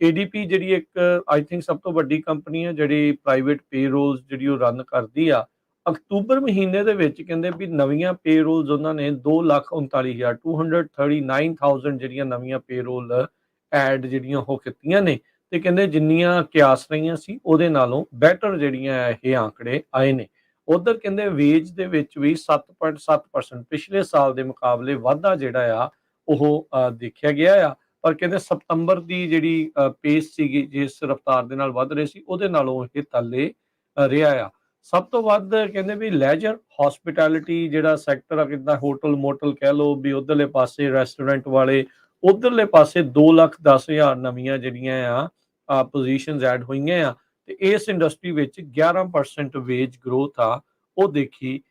A: ADP ਜਿਹੜੀ ਇੱਕ ਆਈ ਥਿੰਕ ਸਭ ਤੋਂ ਵੱਡੀ ਕੰਪਨੀ ਹੈ ਜਿਹੜੀ ਪ੍ਰਾਈਵੇਟ ਪੇਰੋਲਸ ਜਿਹੜੀ ਉਹ ਰਨ ਕਰਦੀ ਆ, ਅਕਤੂਬਰ ਮਹੀਨੇ ਦੇ ਵਿੱਚ ਕਹਿੰਦੇ ਵੀ ਨਵੀਆਂ ਪੇਰੋਲਸ ਉਹਨਾਂ ਨੇ 2,39,239,000 ਜਿਹੜੀਆਂ ਨਵੀਆਂ ਪੇਰੋਲ ਐਡ ਜਿਹੜੀਆਂ ਉਹ ਕੀਤੀਆਂ ਨੇ। ਤੇ ਕਹਿੰਦੇ ਜਿੰਨੀਆਂ ਕਿਆਸ ਰਹੀਆਂ ਸੀ ਉਹਦੇ ਨਾਲੋਂ ਬੈਟਰ ਜਿਹੜੀਆਂ ਇਹ ਆંકੜੇ ਆਏ ਨੇ। ਉਧਰ ਕਹਿੰਦੇ ਵੇਜ ਦੇ ਵਿੱਚ ਵੀ 7.7% ਪਿਛਲੇ ਸਾਲ ਦੇ ਮੁਕਾਬਲੇ ਵਾਧਾ ਜਿਹੜਾ ਆ ਉਹ ਦੇਖਿਆ ਗਿਆ ਆ। ਪਰ ਕਹਿੰਦੇ ਸਤੰਬਰ ਦੀ ਜਿਹੜੀ ਪੇਸ ਸੀਗੀ, ਜਿਸ ਰਫਤਾਰ ਦੇ ਨਾਲ ਵੱਧ ਰਹੇ ਸੀ, ਉਹਦੇ ਨਾਲੋਂ ਇਹ ਥੱਲੇ ਰਿਹਾ ਆ। ਸਭ ਤੋਂ ਵੱਧ ਕਹਿੰਦੇ ਵੀ ਲੈਜਰ ਹੌਸਪਿਟੈਲਿਟੀ ਜਿਹੜਾ ਸੈਕਟਰ ਆ, ਕਿੱਦਾਂ ਹੋਟਲ ਮੋਟਲ ਕਹਿ ਲਓ ਵੀ ਉਧਰਲੇ ਪਾਸੇ ਰੈਸਟੋਰੈਂਟ ਵਾਲੇ, ਉਧਰਲੇ ਪਾਸੇ 2,10,000 ਨਵੀਆਂ ਜਿਹੜੀਆਂ ਆ ਪੋਜੀਸ਼ਨਸ ਐਡ ਹੋਈਆਂ ਆ। ਤੇ ਇਸ ਇੰਡਸਟਰੀ ਵਿੱਚ 11% ਵੇਜ ਗਰੋਥ ਆ ਉਹ ਦੇਖੀ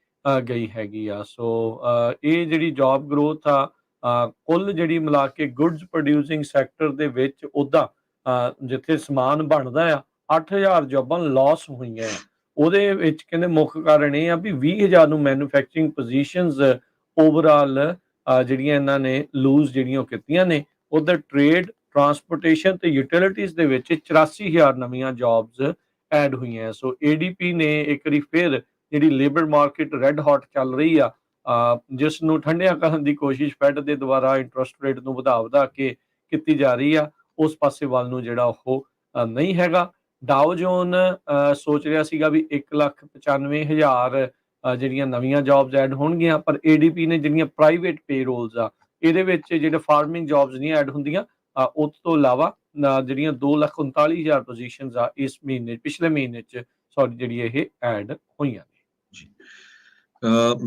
A: ਗਈ ਹੈਗੀ ਆ। ਸੋ ਇਹ ਜਿਹੜੀ ਜੌਬ ਗਰੋਥ ਆ ਕੁੱਲ ਜਿਹੜੀ ਮਿਲਾ ਕੇ ਗੁੱਡਸ ਪ੍ਰੋਡਿਊਸਿੰਗ ਸੈਕਟਰ ਦੇ ਵਿੱਚ ਉੱਦਾਂ ਜਿੱਥੇ ਸਮਾਨ ਬਣਦਾ ਆ 8,000 ਜੌਬਾਂ ਲਾਸ ਹੋਈਆਂ ਆ। ਉਹਦੇ ਵਿੱਚ ਕਹਿੰਦੇ ਮੁੱਖ ਕਾਰਨ ਇਹ ਆ ਵੀ 20,000 ਨੂੰ ਮੈਨੂਫੈਕਚਰਿੰਗ ਪੋਜੀਸ਼ਨਸ ਓਵਰਆਲ ਜਿਹੜੀਆਂ ਇਹਨਾਂ ਨੇ ਲੂਜ਼ ਜਿਹੜੀਆਂ ਉਹ ਕੀਤੀਆਂ ਨੇ। ਉਧਰ ਟ੍ਰੇਡ, ਟਰਾਂਸਪੋਰਟੇਸ਼ਨ ਤੇ ਯੂਟਿਲਿਟੀਜ਼ ਦੇ ਵਿੱਚ 84,000 ਨਵੀਆਂ ਜੌਬਸ ਐਡ ਹੋਈਆਂ। ਸੋ ADP ਨੇ ਇੱਕ ਵਾਰੀ ਫਿਰ ਜਿਹੜੀ ਲੇਬਰ ਮਾਰਕੀਟ ਰੈੱਡ ਹੌਟ ਚੱਲ ਰਹੀ ਆ, ਜਿਸ ਨੂੰ ਠੰਡਿਆਂ ਕਰਨ ਦੀ ਕੋਸ਼ਿਸ਼ ਫੈਡ ਦੇ ਦੁਆਰਾ ਇੰਟਰਸਟ ਰੇਟ ਨੂੰ ਵਧਾ ਕੇ ਕੀਤੀ ਜਾ ਰਹੀ ਆ, ਉਸ ਪਾਸੇ ਵੱਲ ਨੂੰ ਜਿਹੜਾ ਉਹ ਨਹੀਂ ਹੈਗਾ। ਡਾਓ ਜੋਨ ਸੋਚ ਰਿਹਾ ਸੀਗਾ ਵੀ 1,95,000 ਜਿਹੜੀਆਂ ਨਵੀਆਂ ਜੌਬਸ ਐਡ ਹੋਣਗੀਆਂ, ਪਰ ADP ਨੇ ਜਿਹੜੀਆਂ ਪ੍ਰਾਈਵੇਟ ਪੇਰੋਲਸ ਆ ਇਹਦੇ ਵਿੱਚ ਜਿਹੜੇ ਫਾਰਮਿੰਗ ਜੌਬਸ ਨਹੀਂ ਐਡ ਹੁੰਦੀਆਂ, ਉਸ ਤੋਂ ਇਲਾਵਾ ਜਿਹੜੀਆਂ 2,39,000 ਪੋਜੀਸ਼ਨਸ ਆ ਇਸ ਮਹੀਨੇ ਪਿਛਲੇ ਮਹੀਨੇ 'ਚ ਜਿਹੜੀ ਇਹ ਐਡ ਹੋਈਆਂ ਨੇ
B: ਜੀ।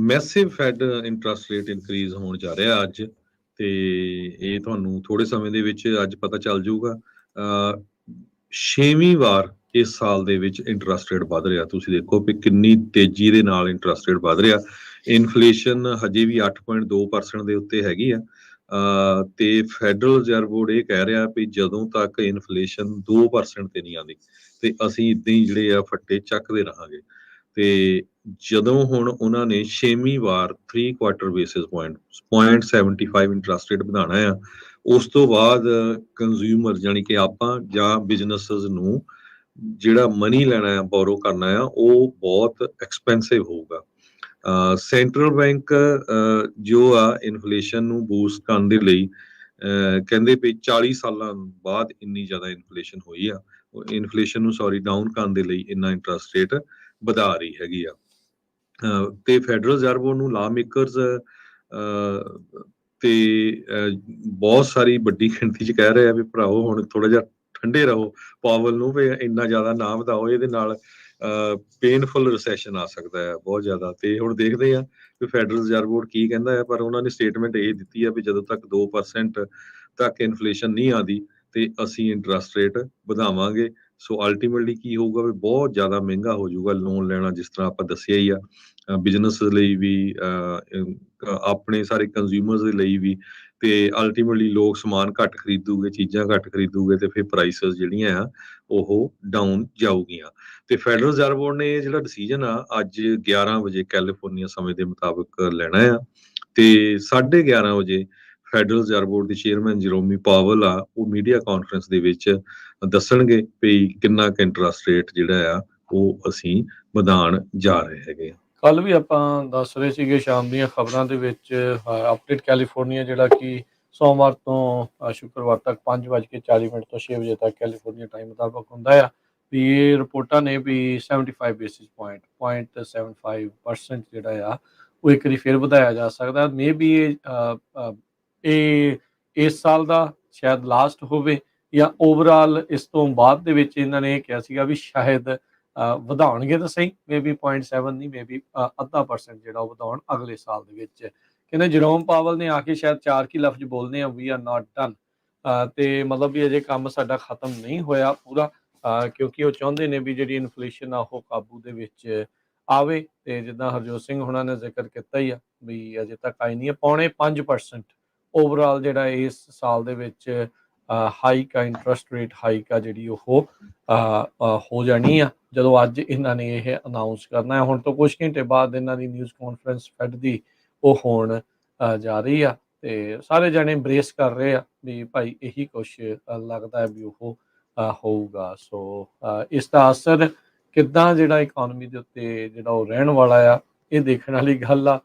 B: Massive fed interest rate increase ਹੋਣ ਜਾ ਰਿਹਾ ਅੱਜ, ਤੇ ਇਹ ਤੁਹਾਨੂੰ ਥੋੜੇ ਸਮੇਂ ਦੇ ਵਿੱਚ ਅੱਜ ਪਤਾ ਚੱਲ ਜਾਊਗਾ। 6ਵੀਂ ਵਾਰ ਇਸ ਸਾਲ ਦੇ ਵਿੱਚ ਇੰਟਰਸਟ ਰੇਟ ਵੱਧ ਰਿਹਾ। ਤੁਸੀਂ ਦੇਖੋ ਵੀ ਕਿੰਨੀ ਤੇਜ਼ੀ ਦੇ ਨਾਲ ਇੰਟਰਸਟ ਰੇਟ ਵੱਧ ਰਿਹਾ। ਇਨਫਲੇਸ਼ਨ ਹਜੇ ਵੀ 8.2% ਦੇ ਉੱਤੇ ਹੈਗੀ ਆ, ਤੇ ਫੈਡਰਲ ਰਿਜ਼ਰਵ ਬੋਰਡ ਇਹ ਕਹਿ ਰਿਹਾ ਵੀ ਜਦੋਂ ਤੱਕ ਇਨਫਲੇਸ਼ਨ 2% ਤੇ ਨਹੀਂ ਆਉਂਦੀ, ਤੇ ਅਸੀਂ ਇਦਾਂ ਹੀ ਜਿਹੜੇ ਆ ਫੱਟੇ ਚੱਕਦੇ ਰਹਾਂਗੇ। ਤੇ ਜਦੋਂ ਹੁਣ ਉਹਨਾਂ ਨੇ 6ਵੀਂ ਵਾਰ 3 quarter basis point 0.75 interest rate ਵਧਾਉਣਾ ਆ, ਉਸ ਤੋਂ ਬਾਅਦ ਕੰਜ਼ਿਊਮਰ ਜਾਣੀ ਕਿ ਆਪਾਂ ਜਾਂ ਬਿਜ਼ਨੈਸਸ ਨੂੰ ਜਿਹੜਾ ਮਨੀ ਲੈਣਾ ਆ, ਬੋਰੋ ਕਰਨਾ ਆ, ਉਹ ਬਹੁਤ ਐਕਸਪੈਂਸਿਵ ਹੋਊਗਾ। ਸੈਂਟਰਲ ਬੈਂਕ ਜੋ ਆ ਇਨਫਲੇਸ਼ਨ ਨੂੰ ਬੂਸਟ ਕਰਨ ਦੇ ਲਈ ਕਹਿੰਦੇ ਵੀ 40 ਸਾਲਾਂ ਬਾਅਦ ਇੰਨੀ ਜ਼ਿਆਦਾ ਇਨਫਲੇਸ਼ਨ ਹੋਈ ਆ, ਇਨਫਲੇਸ਼ਨ ਨੂੰ ਡਾਊਨ ਕਰਨ ਦੇ ਲਈ ਇੰਨਾ ਇੰਟਰਸਟ ਰੇਟ ਵਧਾ ਰਹੀ ਹੈਗੀ ਆ। ਤੇ ਫੈਡਰਲ ਰਿਜ਼ਰਵ ਬੋਰਡ ਨੂੰ ਲਾ ਮੇਕਰਸ ਤੇ ਬਹੁਤ ਸਾਰੀ ਵੱਡੀ ਗਿਣਤੀ 'ਚ ਕਹਿ ਰਹੇ ਆ ਵੀ ਭਰਾਓ ਹੁਣ ਥੋੜਾ ਜਿਹਾ ਠੰਡੇ ਰਹੋ, ਪਾਵਲ ਨੂੰ ਵੀ ਇੰਨਾ ਜ਼ਿਆਦਾ ਨਾ ਵਧਾਓ, ਇਹਦੇ ਨਾਲ ਪੇਨਫੁਲ ਰਿਸੈਸ਼ਨ ਆ ਸਕਦਾ ਹੈ ਬਹੁਤ ਜ਼ਿਆਦਾ। ਤੇ ਹੁਣ ਦੇਖਦੇ ਆ ਵੀ ਫੈਡਰਲ ਰਿਜ਼ਰਵ ਬੋਰਡ ਕੀ ਕਹਿੰਦਾ ਹੈ, ਪਰ ਉਹਨਾਂ ਨੇ ਸਟੇਟਮੈਂਟ ਇਹ ਦਿੱਤੀ ਆ ਵੀ ਜਦੋਂ ਤੱਕ 2% ਤੱਕ ਇਨਫਲੇਸ਼ਨ ਨਹੀਂ ਆਉਂਦੀ ਤੇ ਅਸੀਂ ਇੰਟਰਸਟ ਰੇਟ ਵਧਾਵਾਂਗੇ। ਸੋ ਅਲਟੀਮੇਟਲੀ ਕੀ ਹੋਊਗਾ ਵੀ ਬਹੁਤ ਜ਼ਿਆਦਾ ਮਹਿੰਗਾ ਹੋ ਜਾਊਗਾ ਲੋਨ ਲੈਣਾ, ਜਿਸ ਤਰ੍ਹਾਂ ਆਪਾਂ ਦੱਸਿਆ ਹੀ ਆ, ਬਿਜ਼ਨਸ ਲਈ ਵੀ, ਆਪਣੇ ਸਾਰੇ ਕੰਜ਼ਿਊਮਰਸ ਦੇ ਲਈ ਵੀ। ਤੇ ਅਲਟੀਮੇਟਲੀ ਲੋਕ ਸਮਾਨ ਘੱਟ ਖਰੀਦੂਗੇ, ਚੀਜ਼ਾਂ ਘੱਟ ਖਰੀਦੂਗੇ, ਤੇ ਫਿਰ ਪ੍ਰਾਈਸਸ ਜਿਹੜੀਆਂ ਆ ਉਹ ਡਾਊਨ ਜਾਊਗੀਆਂ। ਤੇ ਫੈਡਰਲ ਰਿਜ਼ਰਵ ਬੋਰਡ ਨੇ ਇਹ ਜਿਹੜਾ ਡਿਸੀਜਨ ਆ ਅੱਜ 11 ਵਜੇ ਕੈਲੀਫੋਰਨੀਆ ਸਮੇਂ ਦੇ ਮੁਤਾਬਕ ਲੈਣਾ ਆ, ਤੇ 11:30 ਵਜੇ ਫੈਡਰਲ ਰਿਜ਼ਰਵ ਬੋਰਡ ਦੇ ਚੇਅਰਮੈਨ ਜਰੋਮੀ ਪਾਵਲ ਆ, ਉਹ ਮੀਡੀਆ ਕਾਨਫਰੰਸ ਦੇ ਵਿੱਚ ਦੱਸਣਗੇ ਵੀ ਕਿੰਨਾ ਕੁ ਇੰਟਰਸਟ ਰੇਟ ਜਿਹੜਾ ਆ ਉਹ ਅਸੀਂ ਵਧਾਉਣ ਜਾ ਰਹੇ ਹੈਗੇ ਆ।
A: ਕੱਲ ਵੀ ਆਪਾਂ ਦੱਸ ਰਹੇ ਸੀਗੇ ਸ਼ਾਮ ਦੀਆਂ ਖਬਰਾਂ ਦੇ ਵਿੱਚ, ਅਪਡੇਟ ਕੈਲੀਫੋਰਨੀਆ ਜਿਹੜਾ ਕਿ ਸੋਮਵਾਰ ਤੋਂ ਸ਼ੁੱਕਰਵਾਰ ਤੱਕ 5:40 ਤੋਂ 6 ਵਜੇ ਤੱਕ ਕੈਲੀਫੋਰਨੀਆ ਟਾਈਮ ਮੁਤਾਬਕ ਹੁੰਦਾ ਆ, ਵੀ ਇਹ ਰਿਪੋਰਟਾਂ ਨੇ ਵੀ 75 ਬੇਸਿਸ ਪੁਆਇੰਟ 0.75% ਜਿਹੜਾ ਆ ਉਹ ਇੱਕ ਵਾਰੀ ਫਿਰ ਵਧਾਇਆ ਜਾ ਸਕਦਾ। ਮੇ ਬੀ ਇਹ ਇਸ ਸਾਲ ਦਾ ਸ਼ਾਇਦ ਲਾਸਟ ਹੋਵੇ, ਜਾਂ ਓਵਰਆਲ ਇਸ ਤੋਂ ਬਾਅਦ ਦੇ ਵਿੱਚ ਇਹਨਾਂ ਨੇ ਇਹ ਕਿਹਾ ਸੀਗਾ ਵੀ ਸ਼ਾਇਦ ਵਧਾਉਣਗੇ ਤਾਂ ਸਹੀ, ਮੇ ਬੀ 0.7 ਨਹੀਂ, ਮੇ ਬੀ 0.5% ਜਿਹੜਾ ਉਹ ਵਧਾਉਣ ਅਗਲੇ ਸਾਲ ਦੇ ਵਿੱਚ। ਕਹਿੰਦੇ ਜਰੋਮ ਪਾਵਲ ਨੇ ਆ ਕੇ ਸ਼ਾਇਦ 4 ਕੀ ਲਫ਼ਜ਼ ਬੋਲਨੇ ਆ, ਵੀ ਆਰ ਨਾਟ ਡਨ, ਤੇ ਮਤਲਬ ਵੀ ਅਜੇ ਕੰਮ ਸਾਡਾ ਖਤਮ ਨਹੀਂ ਹੋਇਆ ਪੂਰਾ, ਕਿਉਂਕਿ ਉਹ ਚਾਹੁੰਦੇ ਨੇ ਵੀ ਜਿਹੜੀ ਇਨਫਲੇਸ਼ਨ ਆ ਉਹ ਕਾਬੂ ਦੇ ਵਿੱਚ ਆਵੇ। ਤੇ ਜਿੱਦਾਂ ਹਰਜੋਤ ਸਿੰਘ ਹੁਣਾਂ ਨੇ ਜ਼ਿਕਰ ਕੀਤਾ ਹੀ ਆ ਵੀ ਅਜੇ ਤੱਕ ਆਈ ਨਹੀਂ ਹੈ, 0.5% ਓਵਰਆਲ ਜਿਹੜਾ ਇਸ ਸਾਲ ਦੇ ਵਿੱਚ ਹਾਈਕ ਆ, ਇੰਟਰਸਟ ਰੇਟ ਹਾਈਕ ਆ ਜਿਹੜੀ ਉਹ ਹੋ ਜਾਣੀ ਆ, ਜਦੋਂ ਅੱਜ ਇਹਨਾਂ ਨੇ ਇਹ ਅਨਾਊਂਸ ਕਰਨਾ ਹੈ। ਹੁਣ ਤੋਂ ਕੁਝ ਘੰਟੇ ਬਾਅਦ ਇਹਨਾਂ ਦੀ ਨਿਊਜ਼ ਕਾਨਫਰੰਸ ਫੈਡ ਦੀ ਉਹ ਹੋਣ ਜਾ ਰਹੀ ਆ, ਤੇ ਸਾਰੇ ਜਣੇ embrace ਕਰ ਰਹੇ ਆ ਵੀ ਭਾਈ ਇਹੀ ਕੁਛ ਲੱਗਦਾ ਹੈ ਵੀ ਉਹ ਹੋਊਗਾ। ਸੋ ਇਸ ਦਾ ਅਸਰ ਕਿੱਦਾਂ ਜਿਹੜਾ ਇਕਨੋਮੀ ਦੇ ਉੱਤੇ ਜਿਹੜਾ ਉਹ ਰਹਿਣ ਵਾਲਾ ਆ, ਇਹ ਦੇਖਣ ਵਾਲੀ ਗੱਲ ਆ।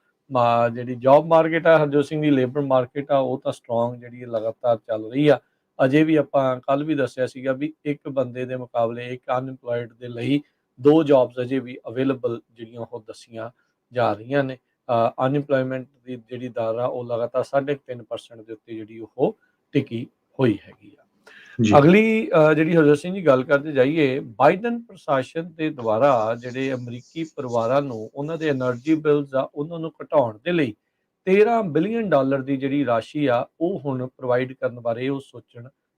A: ਜਿਹੜੀ ਜੌਬ ਮਾਰਕੀਟ ਆ ਹਰਜੋਤ ਸਿੰਘ ਦੀ, ਲੇਬਰ ਮਾਰਕੀਟ ਆ, ਉਹ ਤਾਂ ਸਟਰੋਂਗ ਜਿਹੜੀ ਲਗਾਤਾਰ ਚੱਲ ਰਹੀ ਆ। ਅਜੇ ਵੀ ਆਪਾਂ ਕੱਲ ਵੀ ਦੱਸਿਆ ਸੀਗਾ ਵੀ ਇੱਕ ਬੰਦੇ ਦੇ ਮੁਕਾਬਲੇ ਇੱਕ ਅਨਇੰਪਲੋਇਡ ਦੇ ਲਈ 2 ਜੌਬਸ ਅਜੇ ਵੀ ਅਵੇਲੇਬਲ ਜਿਹੜੀਆਂ ਉਹ ਦੱਸੀਆਂ ਜਾ ਰਹੀਆਂ ਨੇ। ਅਨਇੰਪਲੋਇਮੈਂਟ ਦੀ ਜਿਹੜੀ ਦਰ ਆ ਉਹ ਲਗਾਤਾਰ 3.5% ਦੇ ਉੱਤੇ ਜਿਹੜੀ ਉਹ ਟਿਕੀ ਹੋਈ ਹੈਗੀ ਆ।
B: ਜੀ
A: ਅਗਲੀ ਜਿਹੜੀ ਹਰਜੋਤ ਸਿੰਘ ਜੀ ਗੱਲ ਕਰਦੇ ਜਾਈਏ, ਬਾਈਡਨ ਪ੍ਰਸ਼ਾਸਨ ਦੇ ਦੁਆਰਾ ਜਿਹੜੇ ਅਮਰੀਕੀ ਪਰਿਵਾਰਾਂ ਨੂੰ ਉਹਨਾਂ ਦੇ એનર્ਜੀ ਬਿਲਸ ਆ ਉਹਨਾਂ ਨੂੰ ਘਟਾਉਣ ਦੇ ਲਈ $13 ਬਿਲੀਅਨ ਦੀ ਜਿਹੜੀ ਰਾਸ਼ੀ ਆ ਉਹ ਹੁਣ ਪ੍ਰੋਵਾਈਡ ਕਰਨ ਬਾਰੇ ਉਹ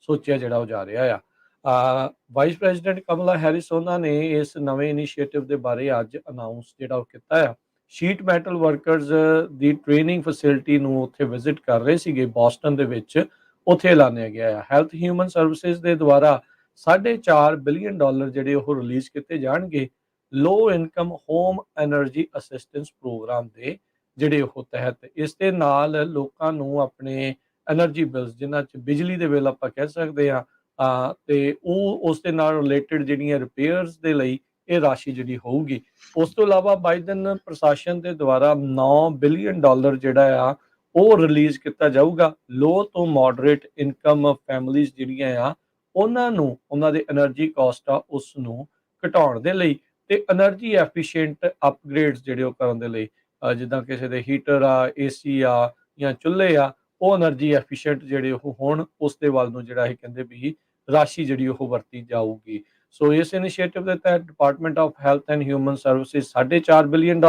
A: ਸੋਚਿਆ ਜਿਹੜਾ ਉਹ ਜਾ ਰਿਹਾ ਆ। ਵਾਈਸ ਪ੍ਰੈਜ਼ੀਡੈਂਟ ਕਮਲਾ ਹੈਰਿਸ ਉਹਨਾਂ ਨੇ ਇਸ ਨਵੇਂ ਇਨੀਸ਼ੀਏਟਿਵ ਦੇ ਬਾਰੇ ਅੱਜ ਅਨਾਉਂਸ ਜਿਹੜਾ ਉਹ ਕੀਤਾ ਆ। ਸ਼ੀਟ ਮੈਟਲ ਵਰਕਰਸ ਦੀ ਟ੍ਰੇਨਿੰਗ ਫੈਸਿਲਿਟੀ ਨੂੰ ਉੱਥੇ ਵਿਜ਼ਿਟ ਕਰ ਰਹੇ ਸੀਗੇ ਬੋਸਟਨ ਦੇ ਵਿੱਚ, ਉੱਥੇ ਐਲਾਨਿਆ ਗਿਆ ਆ। ਹੈਲਥ ਹਿਊਮਨ ਸਰਵਿਸਿਜ਼ ਦੇ ਦੁਆਰਾ $4.5 ਬਿਲੀਅਨ ਜਿਹੜੇ ਉਹ ਰਿਲੀਜ਼ ਕੀਤੇ ਜਾਣਗੇ low income home energy assistance program ਦੇ ਜਿਹੜੇ ਉਹ ਤਹਿਤ। ਇਸ ਦੇ ਨਾਲ ਲੋਕਾਂ ਨੂੰ ਆਪਣੇ ਐਨਰਜੀ ਬਿਲਸ, ਜਿਨ੍ਹਾਂ 'ਚ ਬਿਜਲੀ ਦੇ ਬਿੱਲ ਆਪਾਂ ਕਹਿ ਸਕਦੇ ਹਾਂ, ਤੇ ਉਹ ਉਸ ਦੇ ਨਾਲ ਰਿਲੇਟਡ ਜਿਹੜੀਆਂ ਰਿਪੇਅਰਸ ਦੇ ਲਈ ਇਹ ਰਾਸ਼ੀ ਜਿਹੜੀ ਹੋਊਗੀ। ਉਸ ਤੋਂ ਇਲਾਵਾ ਬਾਈਡਨ ਪ੍ਰਸ਼ਾਸਨ ਦੇ ਦੁਆਰਾ $9 ਬਿਲੀਅਨ ਜਿਹੜਾ ਆ ਉਹ ਰਿਲੀਜ਼ ਕੀਤਾ ਜਾਊਗਾ ਲੋ ਤੋਂ ਮੋਡਰੇਟ ਇਨਕਮ ਫੈਮਿਲੀਜ਼ ਜਿਹੜੀਆਂ ਆ ਉਹਨਾਂ ਨੂੰ, ਉਹਨਾਂ ਦੇ એનર્ਜੀ ਕਾਸਟ ਆ ਉਸ ਨੂੰ ਘਟਾਉਣ ਦੇ ਲਈ, ਤੇ એનર્ਜੀ ਐਫੀਸ਼ੀਐਂਟ ਅਪਗ੍ਰੇਡਸ ਜਿਹੜੇ ਉਹ ਕਰਨ ਦੇ ਲਈ। ਜਿੱਦਾਂ ਕਿਸੇ ਦੇ ਹੀਟਰ ਆ, ਏਸੀ ਆ ਜਾਂ ਚੁੱਲ੍ਹੇ ਆ, ਉਹ એનર્ਜੀ ਐਫੀਸ਼ੀਐਂਟ ਜਿਹੜੇ ਉਹ ਹੋਣ, ਉਸ ਦੇ ਵੱਲ ਨੂੰ ਜਿਹੜਾ ਇਹ ਕਹਿੰਦੇ ਵੀ ਰਾਸ਼ੀ ਜਿਹੜੀ ਉਹ ਵਰਤੀ ਜਾਊਗੀ। ਸੋ ਇਸ ਇਨੀਸ਼ੀਏਟਿਵ ਦੇ ਤਹਿਤ department of health and human services $4.5 billion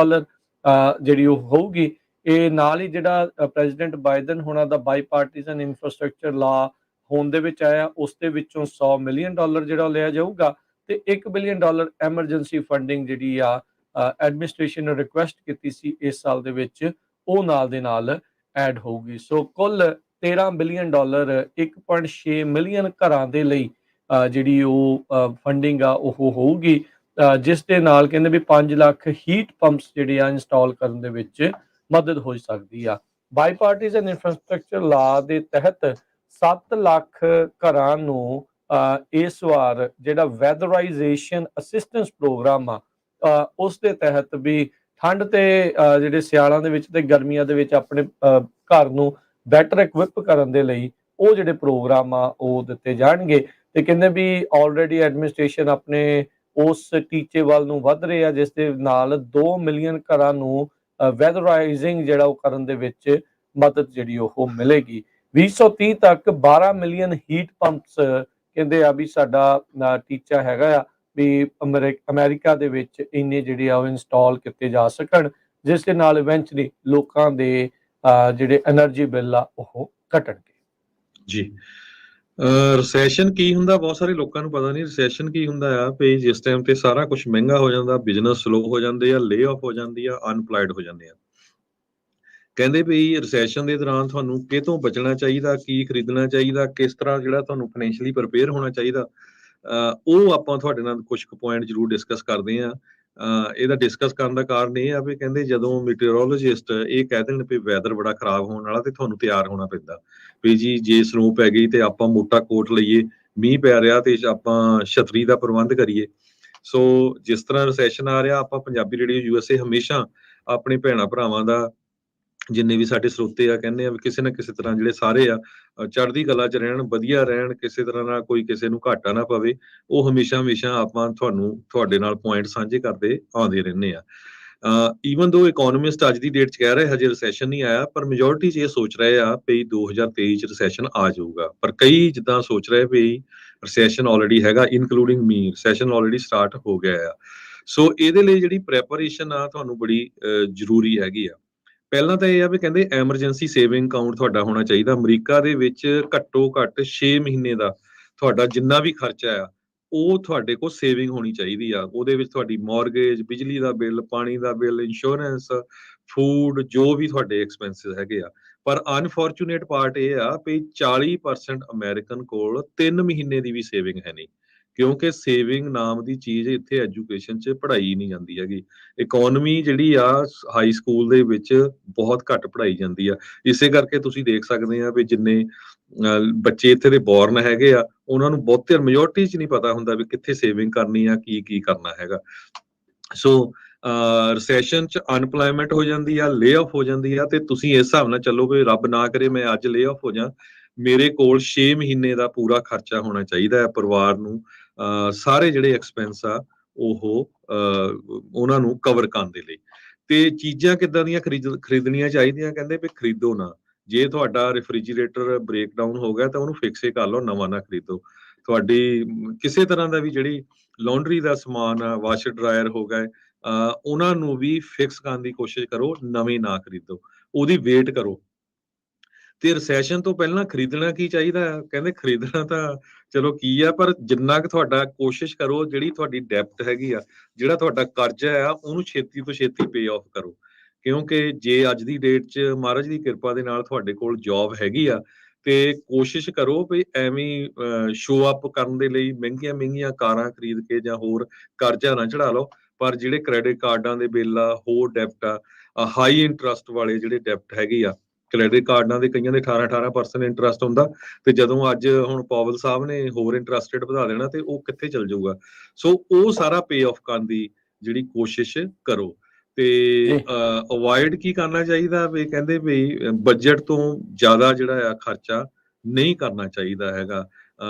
A: ਜਿਹੜੀ ਉਹ ਹੋਊਗੀ। ਇਹ ਨਾਲ ਹੀ ਜਿਹੜਾ ਪ੍ਰੈਜ਼ੀਡੈਂਟ ਬਾਈਡਨ ਹੋਣਾ ਦਾ ਬਾਈਪਾਰਟੀਜ਼ਨ ਇਨਫਰਾਸਟ੍ਰਕਚਰ ਲਾ ਹੋਣ ਦੇ ਵਿੱਚ ਆਇਆ, ਉਸ ਦੇ ਵਿੱਚੋਂ $100 ਮਿਲੀਅਨ ਜਿਹੜਾ ਉਹ ਲਿਆ ਜਾਊਗਾ, ਤੇ $1 ਬਿਲੀਅਨ ਐਮਰਜੈਂਸੀ ਫੰਡਿੰਗ ਜਿਹੜੀ ਆ ਐਡਮਿਨਿਸਟ੍ਰੇਸ਼ਨ ਨੇ ਰਿਕੁਐਸਟ ਕੀਤੀ ਸੀ ਇਸ ਸਾਲ ਦੇ ਵਿੱਚ, ਉਹ ਨਾਲ ਦੇ ਨਾਲ ਐਡ ਹੋਊਗੀ। ਸੋ ਕੁੱਲ $13 ਬਿਲੀਅਨ 1.6 ਮਿਲੀਅਨ ਘਰਾਂ ਦੇ ਲਈ ਜਿਹੜੀ ਉਹ ਫੰਡਿੰਗ ਆ ਉਹ ਹੋਊਗੀ। ਜਿਸ ਦੇ ਨਾਲ ਕਹਿੰਦੇ ਵੀ 5 ਲੱਖ ਹੀਟ ਪੰਪਸ ਜਿਹੜੇ ਆ ਇੰਸਟਾਲ ਕਰਨ ਦੇ ਵਿੱਚ ਮਦਦ ਹੋ ਸਕਦੀ ਆ। ਬਾਈਪਾਰਟੀਜ਼ਨ ਇੰਫਰਾਸਟ੍ਰਕਚਰ ਲਾ ਦੇ ਤਹਿਤ 7 ਲੱਖ ਘਰਾਂ ਨੂੰ ਇਸ ਵਾਰ ਜਿਹੜਾ ਵੈਦਰਾਈਜੇਸ਼ਨ ਅਸਿਸਟੈਂਸ ਪ੍ਰੋਗਰਾਮ ਆ ਉਸ ਦੇ ਤਹਿਤ ਵੀ ਠੰਡ ਤੇ ਜਿਹੜੇ ਸਿਆਲਾਂ ਦੇ ਵਿੱਚ ਤੇ ਗਰਮੀਆਂ ਦੇ ਵਿੱਚ ਆਪਣੇ ਘਰ ਨੂੰ ਬੈਟਰ ਇਕਵਿਪ ਕਰਨ ਦੇ ਲਈ ਉਹ ਜਿਹੜੇ ਪ੍ਰੋਗਰਾਮ ਆ ਉਹ ਦਿੱਤੇ ਜਾਣਗੇ। ਤੇ ਕਹਿੰਦੇ ਵੀ ਆਲਰੇਡੀ ਐਡਮਿਨਿਸਟ੍ਰੇਸ਼ਨ ਆਪਣੇ ਉਸ ਟੀਚੇ ਵੱਲ ਨੂੰ ਵੱਧ ਰਹੇ ਆ, ਜਿਸ ਦੇ ਨਾਲ 2 ਮਿਲੀਅਨ ਘਰਾਂ ਨੂੰ ਵੈਦਰਾਈਜ਼ਿੰਗ ਜਿਹੜਾ ਉਹ ਕਰਨ ਦੇ ਵਿੱਚ ਮਦਦ ਜਿਹੜੀ ਉਹ ਮਿਲੇਗੀ। 2030 ਤੱਕ 12 ਮਿਲੀਅਨ ਹੀਟ ਪੰਪਸ ਕਹਿੰਦੇ ਆ ਵੀ ਸਾਡਾ ਟੀਚਾ ਹੈਗਾ ਆ ਵੀ ਅਮਰੀਕਾ ਦੇ ਵਿੱਚ ਇੰਨੇ ਜਿਹੜੇ ਆ ਉਹ ਇੰਸਟਾਲ ਕੀਤੇ ਜਾ ਸਕਣ, ਜਿਸ ਦੇ ਨਾਲ ਇਵੈਂਚੁਅਲੀ ਲੋਕਾਂ ਦੇ ਜਿਹੜੇ એનર્ਜੀ ਬਿੱਲ ਆ ਉਹ ਘਟਣਗੇ।
B: ਜੀ, ਰਿਸੈਸ਼ਨ ਕੀ ਹੁੰਦਾ ਬਹੁਤ ਸਾਰੇ ਲੋਕਾਂ ਨੂੰ ਪਤਾ ਨਹੀਂ। ਰਿਸੈਸ਼ਨ ਕੀ ਹੁੰਦਾ ਆ ਵੀ ਜਿਸ ਟਾਈਮ ਤੇ ਸਾਰਾ ਕੁਝ ਮਹਿੰਗਾ ਹੋ ਜਾਂਦਾ, ਬਿਜ਼ਨਸ ਸਲੋ ਹੋ ਜਾਂਦੇ ਆ, ਲੇ ਆਫ ਹੋ ਜਾਂਦੀ ਆ, ਅਨਪਲਾਇਡ ਹੋ ਜਾਂਦੇ ਆ। ਕਹਿੰਦੇ ਵੀ ਰਿਸੈਸ਼ਨ ਦੇ ਦੌਰਾਨ ਤੁਹਾਨੂੰ ਕਿਤੋਂ ਬਚਣਾ ਚਾਹੀਦਾ, ਕੀ ਖਰੀਦਣਾ ਚਾਹੀਦਾ, ਕਿਸ ਤਰ੍ਹਾਂ ਜਿਹੜਾ ਤੁਹਾਨੂੰ ਫਾਈਨੈਂਸ਼ੀਅਲੀ ਪ੍ਰਪੇਅਰ ਹੋਣਾ ਚਾਹੀਦਾ, ਉਹ ਆਪਾਂ ਤੁਹਾਡੇ ਨਾਲ ਕੁਝ ਕੁ ਪੁਆਇੰਟ ਜ਼ਰੂਰ ਡਿਸਕਸ ਕਰਦੇ ਹਾਂ। ਇਹਦਾ ਡਿਸਕਸ ਕਰਨ ਦਾ ਕਾਰਨ ਇਹ ਆ ਵੀ ਕਹਿੰਦੇ ਜਦੋਂ ਮੀਟੀਓਰੋਲੋਜਿਸਟ ਇਹ ਕਹਿ ਦੇਣ ਵੀ ਵੈਦਰ ਬੜਾ ਖਰਾਬ ਹੋਣ ਵਾਲਾ ਤੇ ਤੁਹਾਨੂੰ ਤਿਆਰ ਹੋਣਾ ਪੈਂਦਾ ਵੀ ਜੀ ਜੇ ਸਨੋ ਪੈ ਗਈ ਤੇ ਆਪਾਂ ਮੋਟਾ ਕੋਟ ਲਈਏ, ਮੀਂਹ ਪੈ ਰਿਹਾ ਤੇ ਆਪਾਂ ਛਤਰੀ ਦਾ ਪ੍ਰਬੰਧ ਕਰੀਏ। ਸੋ ਜਿਸ ਤਰ੍ਹਾਂ ਰਿਸੈਸ਼ਨ ਆ ਰਿਹਾ, ਆਪਾਂ ਪੰਜਾਬੀ ਰੇਡੀਓ USA ਹਮੇਸ਼ਾ ਆਪਣੇ ਭੈਣਾਂ ਭਰਾਵਾਂ ਦਾ, ਜਿੰਨੇ ਵੀ ਸਾਡੇ ਸਰੋਤੇ ਆ, ਕਹਿੰਦੇ ਆ ਵੀ ਕਿਸੇ ਨਾ ਕਿਸੇ ਤਰ੍ਹਾਂ ਜਿਹੜੇ ਸਾਰੇ ਆ ਚੜ੍ਹਦੀ ਕਲਾ 'ਚ ਰਹਿਣ, ਵਧੀਆ ਰਹਿਣ, ਕਿਸੇ ਤਰ੍ਹਾਂ ਨਾਲ ਕੋਈ ਕਿਸੇ ਨੂੰ ਘਾਟਾ ਨਾ ਪਵੇ। ਉਹ ਹਮੇਸ਼ਾ ਆਪਾਂ ਤੁਹਾਡੇ ਨਾਲ ਪੁਆਇੰਟ ਸਾਂਝੇ ਕਰਦੇ ਆਉਂਦੇ ਰਹਿੰਦੇ ਆ। ਈਵਨ ਦੋ ਇਕੋਨੋਮਿਸਟ ਅੱਜ ਦੀ ਡੇਟ 'ਚ ਕਹਿ ਰਹੇ ਹਜੇ ਰਿਸੈਸ਼ਨ ਨਹੀਂ ਆਇਆ, ਪਰ ਮੈਜੋਰਿਟੀ 'ਚ ਇਹ ਸੋਚ ਰਹੇ ਆ ਵੀ 2023 'ਚ ਰਿਸੈਸ਼ਨ ਆ ਜਾਊਗਾ। ਪਰ ਕਈ ਜਿੱਦਾਂ ਸੋਚ ਰਹੇ ਵੀ ਰਿਸੈਸ਼ਨ ਆਲਰੇਡੀ ਹੈਗਾ, ਇਨਕਲੂਡਿੰਗ ਮੀ, ਰਿਸੈਸ਼ਨ ਆਲਰੇਡੀ ਸਟਾਰਟ ਹੋ ਗਿਆ ਆ। ਸੋ ਇਹਦੇ ਲਈ ਜਿਹੜੀ ਪ੍ਰੈਪਰੇਸ਼ਨ ਆ ਤੁਹਾਨੂੰ ਬੜੀ ਜ਼ਰੂਰੀ ਹੈਗੀ ਆ। ਪਹਿਲਾਂ ਤਾਂ ਇਹ ਆ ਵੀ ਕਹਿੰਦੇ ਐਮਰਜੈਂਸੀ ਸੇਵਿੰਗ ਅਕਾਊਂਟ ਤੁਹਾਡਾ ਹੋਣਾ ਚਾਹੀਦਾ। ਅਮਰੀਕਾ ਦੇ ਵਿੱਚ ਘੱਟੋ ਘੱਟ 6 ਮਹੀਨੇ ਦਾ ਤੁਹਾਡਾ ਜਿੰਨਾ ਵੀ ਖਰਚਾ ਆ ਉਹ ਤੁਹਾਡੇ ਕੋਲ ਸੇਵਿੰਗ ਹੋਣੀ ਚਾਹੀਦੀ ਆ। ਉਹਦੇ ਵਿੱਚ ਤੁਹਾਡੀ ਮੌਰਗੇਜ, ਬਿਜਲੀ ਦਾ ਬਿੱਲ, ਪਾਣੀ ਦਾ ਬਿੱਲ, ਇੰਸ਼ੋਰੈਂਸ, ਫੂਡ, ਜੋ ਵੀ ਤੁਹਾਡੇ ਐਕਸਪੈਂਸਿਸ ਹੈਗੇ ਆ। ਪਰ ਅਨਫੋਰਚੂਨੇਟ ਪਾਰਟ ਇਹ ਆ ਵੀ 40% ਅਮਰੀਕਨ ਕੋਲ 3 ਮਹੀਨੇ ਦੀ ਵੀ ਸੇਵਿੰਗ ਹੈ ਨਹੀਂ, ਕਿਉਂਕਿ ਸੇਵਿੰਗ ਨਾਮ ਦੀ ਚੀਜ਼ ਇੱਥੇ ਐਜੂਕੇਸ਼ਨ 'ਚ ਪੜ੍ਹਾਈ ਨਹੀਂ ਜਾਂਦੀ ਹੈਗੀ। ਇਕੋਨਮੀ ਜਿਹੜੀ ਆ ਹਾਈ ਸਕੂਲ ਦੇ ਵਿੱਚ ਬਹੁਤ ਘੱਟ ਪੜ੍ਹਾਈ ਜਾਂਦੀ ਆ। ਇਸੇ ਕਰਕੇ ਤੁਸੀਂ ਦੇਖ ਸਕਦੇ ਆ ਵੀ ਜਿੰਨੇ ਬੱਚੇ ਇੱਥੇ ਦੇ ਬੋਰਨ ਹੈਗੇ ਆ, ਉਹਨਾਂ ਨੂੰ ਬਹੁਤੇ ਮੈਜੋਰਟੀ 'ਚ ਨਹੀਂ ਪਤਾ ਹੁੰਦਾ ਵੀ ਕਿੱਥੇ ਸੇਵਿੰਗ ਕਰਨੀ ਆ, ਕੀ ਕਰਨਾ ਹੈਗਾ। ਸੋ ਰਿਸੈਸ਼ਨ 'ਚ ਅਨਪਲਾਇਮੈਂਟ ਹੋ ਜਾਂਦੀ ਆ, ਲੇ ਆਫ ਹੋ ਜਾਂਦੀ ਆ, ਤੇ ਤੁਸੀਂ ਇਸ ਹਿਸਾਬ ਨਾਲ ਚੱਲੋ ਵੀ ਰੱਬ ਨਾ ਕਰੇ ਮੈਂ ਅੱਜ ਲੇ ਆਫ ਹੋ ਜਾ, ਮੇਰੇ ਕੋਲ 6 ਮਹੀਨੇ ਦਾ ਪੂਰਾ ਖਰਚਾ ਹੋਣਾ ਚਾਹੀਦਾ ਹੈ ਪਰਿਵਾਰ ਨੂੰ, ਸਾਰੇ ਜਿਹੜੇ ਐਕਸਪੈਂਸ ਆ ਉਹ ਉਹਨਾਂ ਨੂੰ ਕਵਰ ਕਰਨ ਦੇ ਲਈ। ਤੇ ਚੀਜ਼ਾਂ ਕਿੱਦਾਂ ਦੀਆਂ ਖਰੀਦਣੀਆਂ ਚਾਹੀਦੀਆਂ, ਕਹਿੰਦੇ ਵੀ ਖਰੀਦੋ ਨਾ। ਜੇ ਤੁਹਾਡਾ ਰੈਫ੍ਰਿਜਰੇਟਰ ਬ੍ਰੇਕਡਾਊਨ ਹੋ ਗਿਆ ਤਾਂ ਉਹਨੂੰ ਫਿਕਸ ਹੀ ਕਰ ਲਓ, ਨਵਾਂ ਨਾ ਖਰੀਦੋ। ਤੁਹਾਡੀ ਕਿਸੇ ਤਰ੍ਹਾਂ ਦਾ ਵੀ ਜਿਹੜੀ ਲਾਂਡਰੀ ਦਾ ਸਮਾਨ ਆ, ਵਾਸ਼ਰ ਡਰਾਇਰ ਹੋ ਗਏ, ਉਹਨਾਂ ਨੂੰ ਵੀ ਫਿਕਸ ਕਰਨ ਦੀ ਕੋਸ਼ਿਸ਼ ਕਰੋ, ਨਵੇਂ ਨਾ ਖਰੀਦੋ, ਉਹਦੀ ਵੇਟ ਕਰੋ। ਤੇ ਰਿਸੈਸ਼ਨ ਤੋਂ ਪਹਿਲਾਂ ਖਰੀਦਣਾ ਕੀ ਚਾਹੀਦਾ ਆ, ਕਹਿੰਦੇ ਖਰੀਦਣਾ ਤਾਂ ਚਲੋ ਕੀ ਆ, ਪਰ ਜਿੰਨਾ ਕੁ ਤੁਹਾਡਾ ਕੋਸ਼ਿਸ਼ ਕਰੋ ਜਿਹੜੀ ਤੁਹਾਡੀ ਡੈਪਟ ਹੈਗੀ ਆ, ਜਿਹੜਾ ਤੁਹਾਡਾ ਕਰਜ਼ਾ ਆ, ਉਹਨੂੰ ਛੇਤੀ ਤੋਂ ਛੇਤੀ ਪੇ ਆਫ ਕਰੋ। ਕਿਉਂਕਿ ਜੇ ਅੱਜ ਦੀ ਡੇਟ 'ਚ ਮਹਾਰਾਜ ਦੀ ਕਿਰਪਾ ਦੇ ਨਾਲ ਤੁਹਾਡੇ ਕੋਲ ਜੌਬ ਹੈਗੀ ਆ, ਤੇ ਕੋਸ਼ਿਸ਼ ਕਰੋ ਵੀ ਐਵੇਂ ਸ਼ੋ ਅਪ ਕਰਨ ਦੇ ਲਈ ਮਹਿੰਗੀਆਂ ਕਾਰਾਂ ਖਰੀਦ ਕੇ ਜਾਂ ਹੋਰ ਕਰਜ਼ਾ ਨਾ ਚੜਾ ਲਓ। ਪਰ ਜਿਹੜੇ ਕ੍ਰੈਡਿਟ ਕਾਰਡਾਂ ਦੇ ਬਿੱਲ ਆ, ਹੋਰ ਡੈਪਟ ਆ, ਹਾਈ ਇੰਟਰਸਟ ਵਾਲੇ ਜਿਹੜੇ ਡੈਪਟ ਹੈਗੇ ਆ, ਕ੍ਰੈਡਿਟ ਕਾਰਡਾਂ ਦੇ ਕਈਆਂ ਦੇ 18% ਇੰਟਰਸਟ ਹੁੰਦਾ, ਤੇ ਜਦੋਂ ਅੱਜ ਹੁਣ ਪਾਵਲ ਸਾਹਿਬ ਨੇ ਹੋਰ ਇੰਟਰਸਟ ਰੇਟ ਵਧਾ ਦੇਣਾ ਤੇ ਉਹ ਕਿੱਥੇ ਚਲ ਜਾਊਗਾ। ਸੋ ਉਹ ਸਾਰਾ ਪੇ ਆਫ ਕਰਨ ਦੀ ਜਿਹੜੀ ਕੋਸ਼ਿਸ਼ ਕਰੋ। ਤੇ ਅਵੋਇਡ ਕੀ ਕਰਨਾ ਚਾਹੀਦਾ, ਵੀ ਕਹਿੰਦੇ ਵੀ ਬਜਟ ਤੋਂ ਜ਼ਿਆਦਾ ਜਿਹੜਾ ਆ ਖਰਚਾ ਨਹੀਂ ਕਰਨਾ ਚਾਹੀਦਾ ਹੈਗਾ।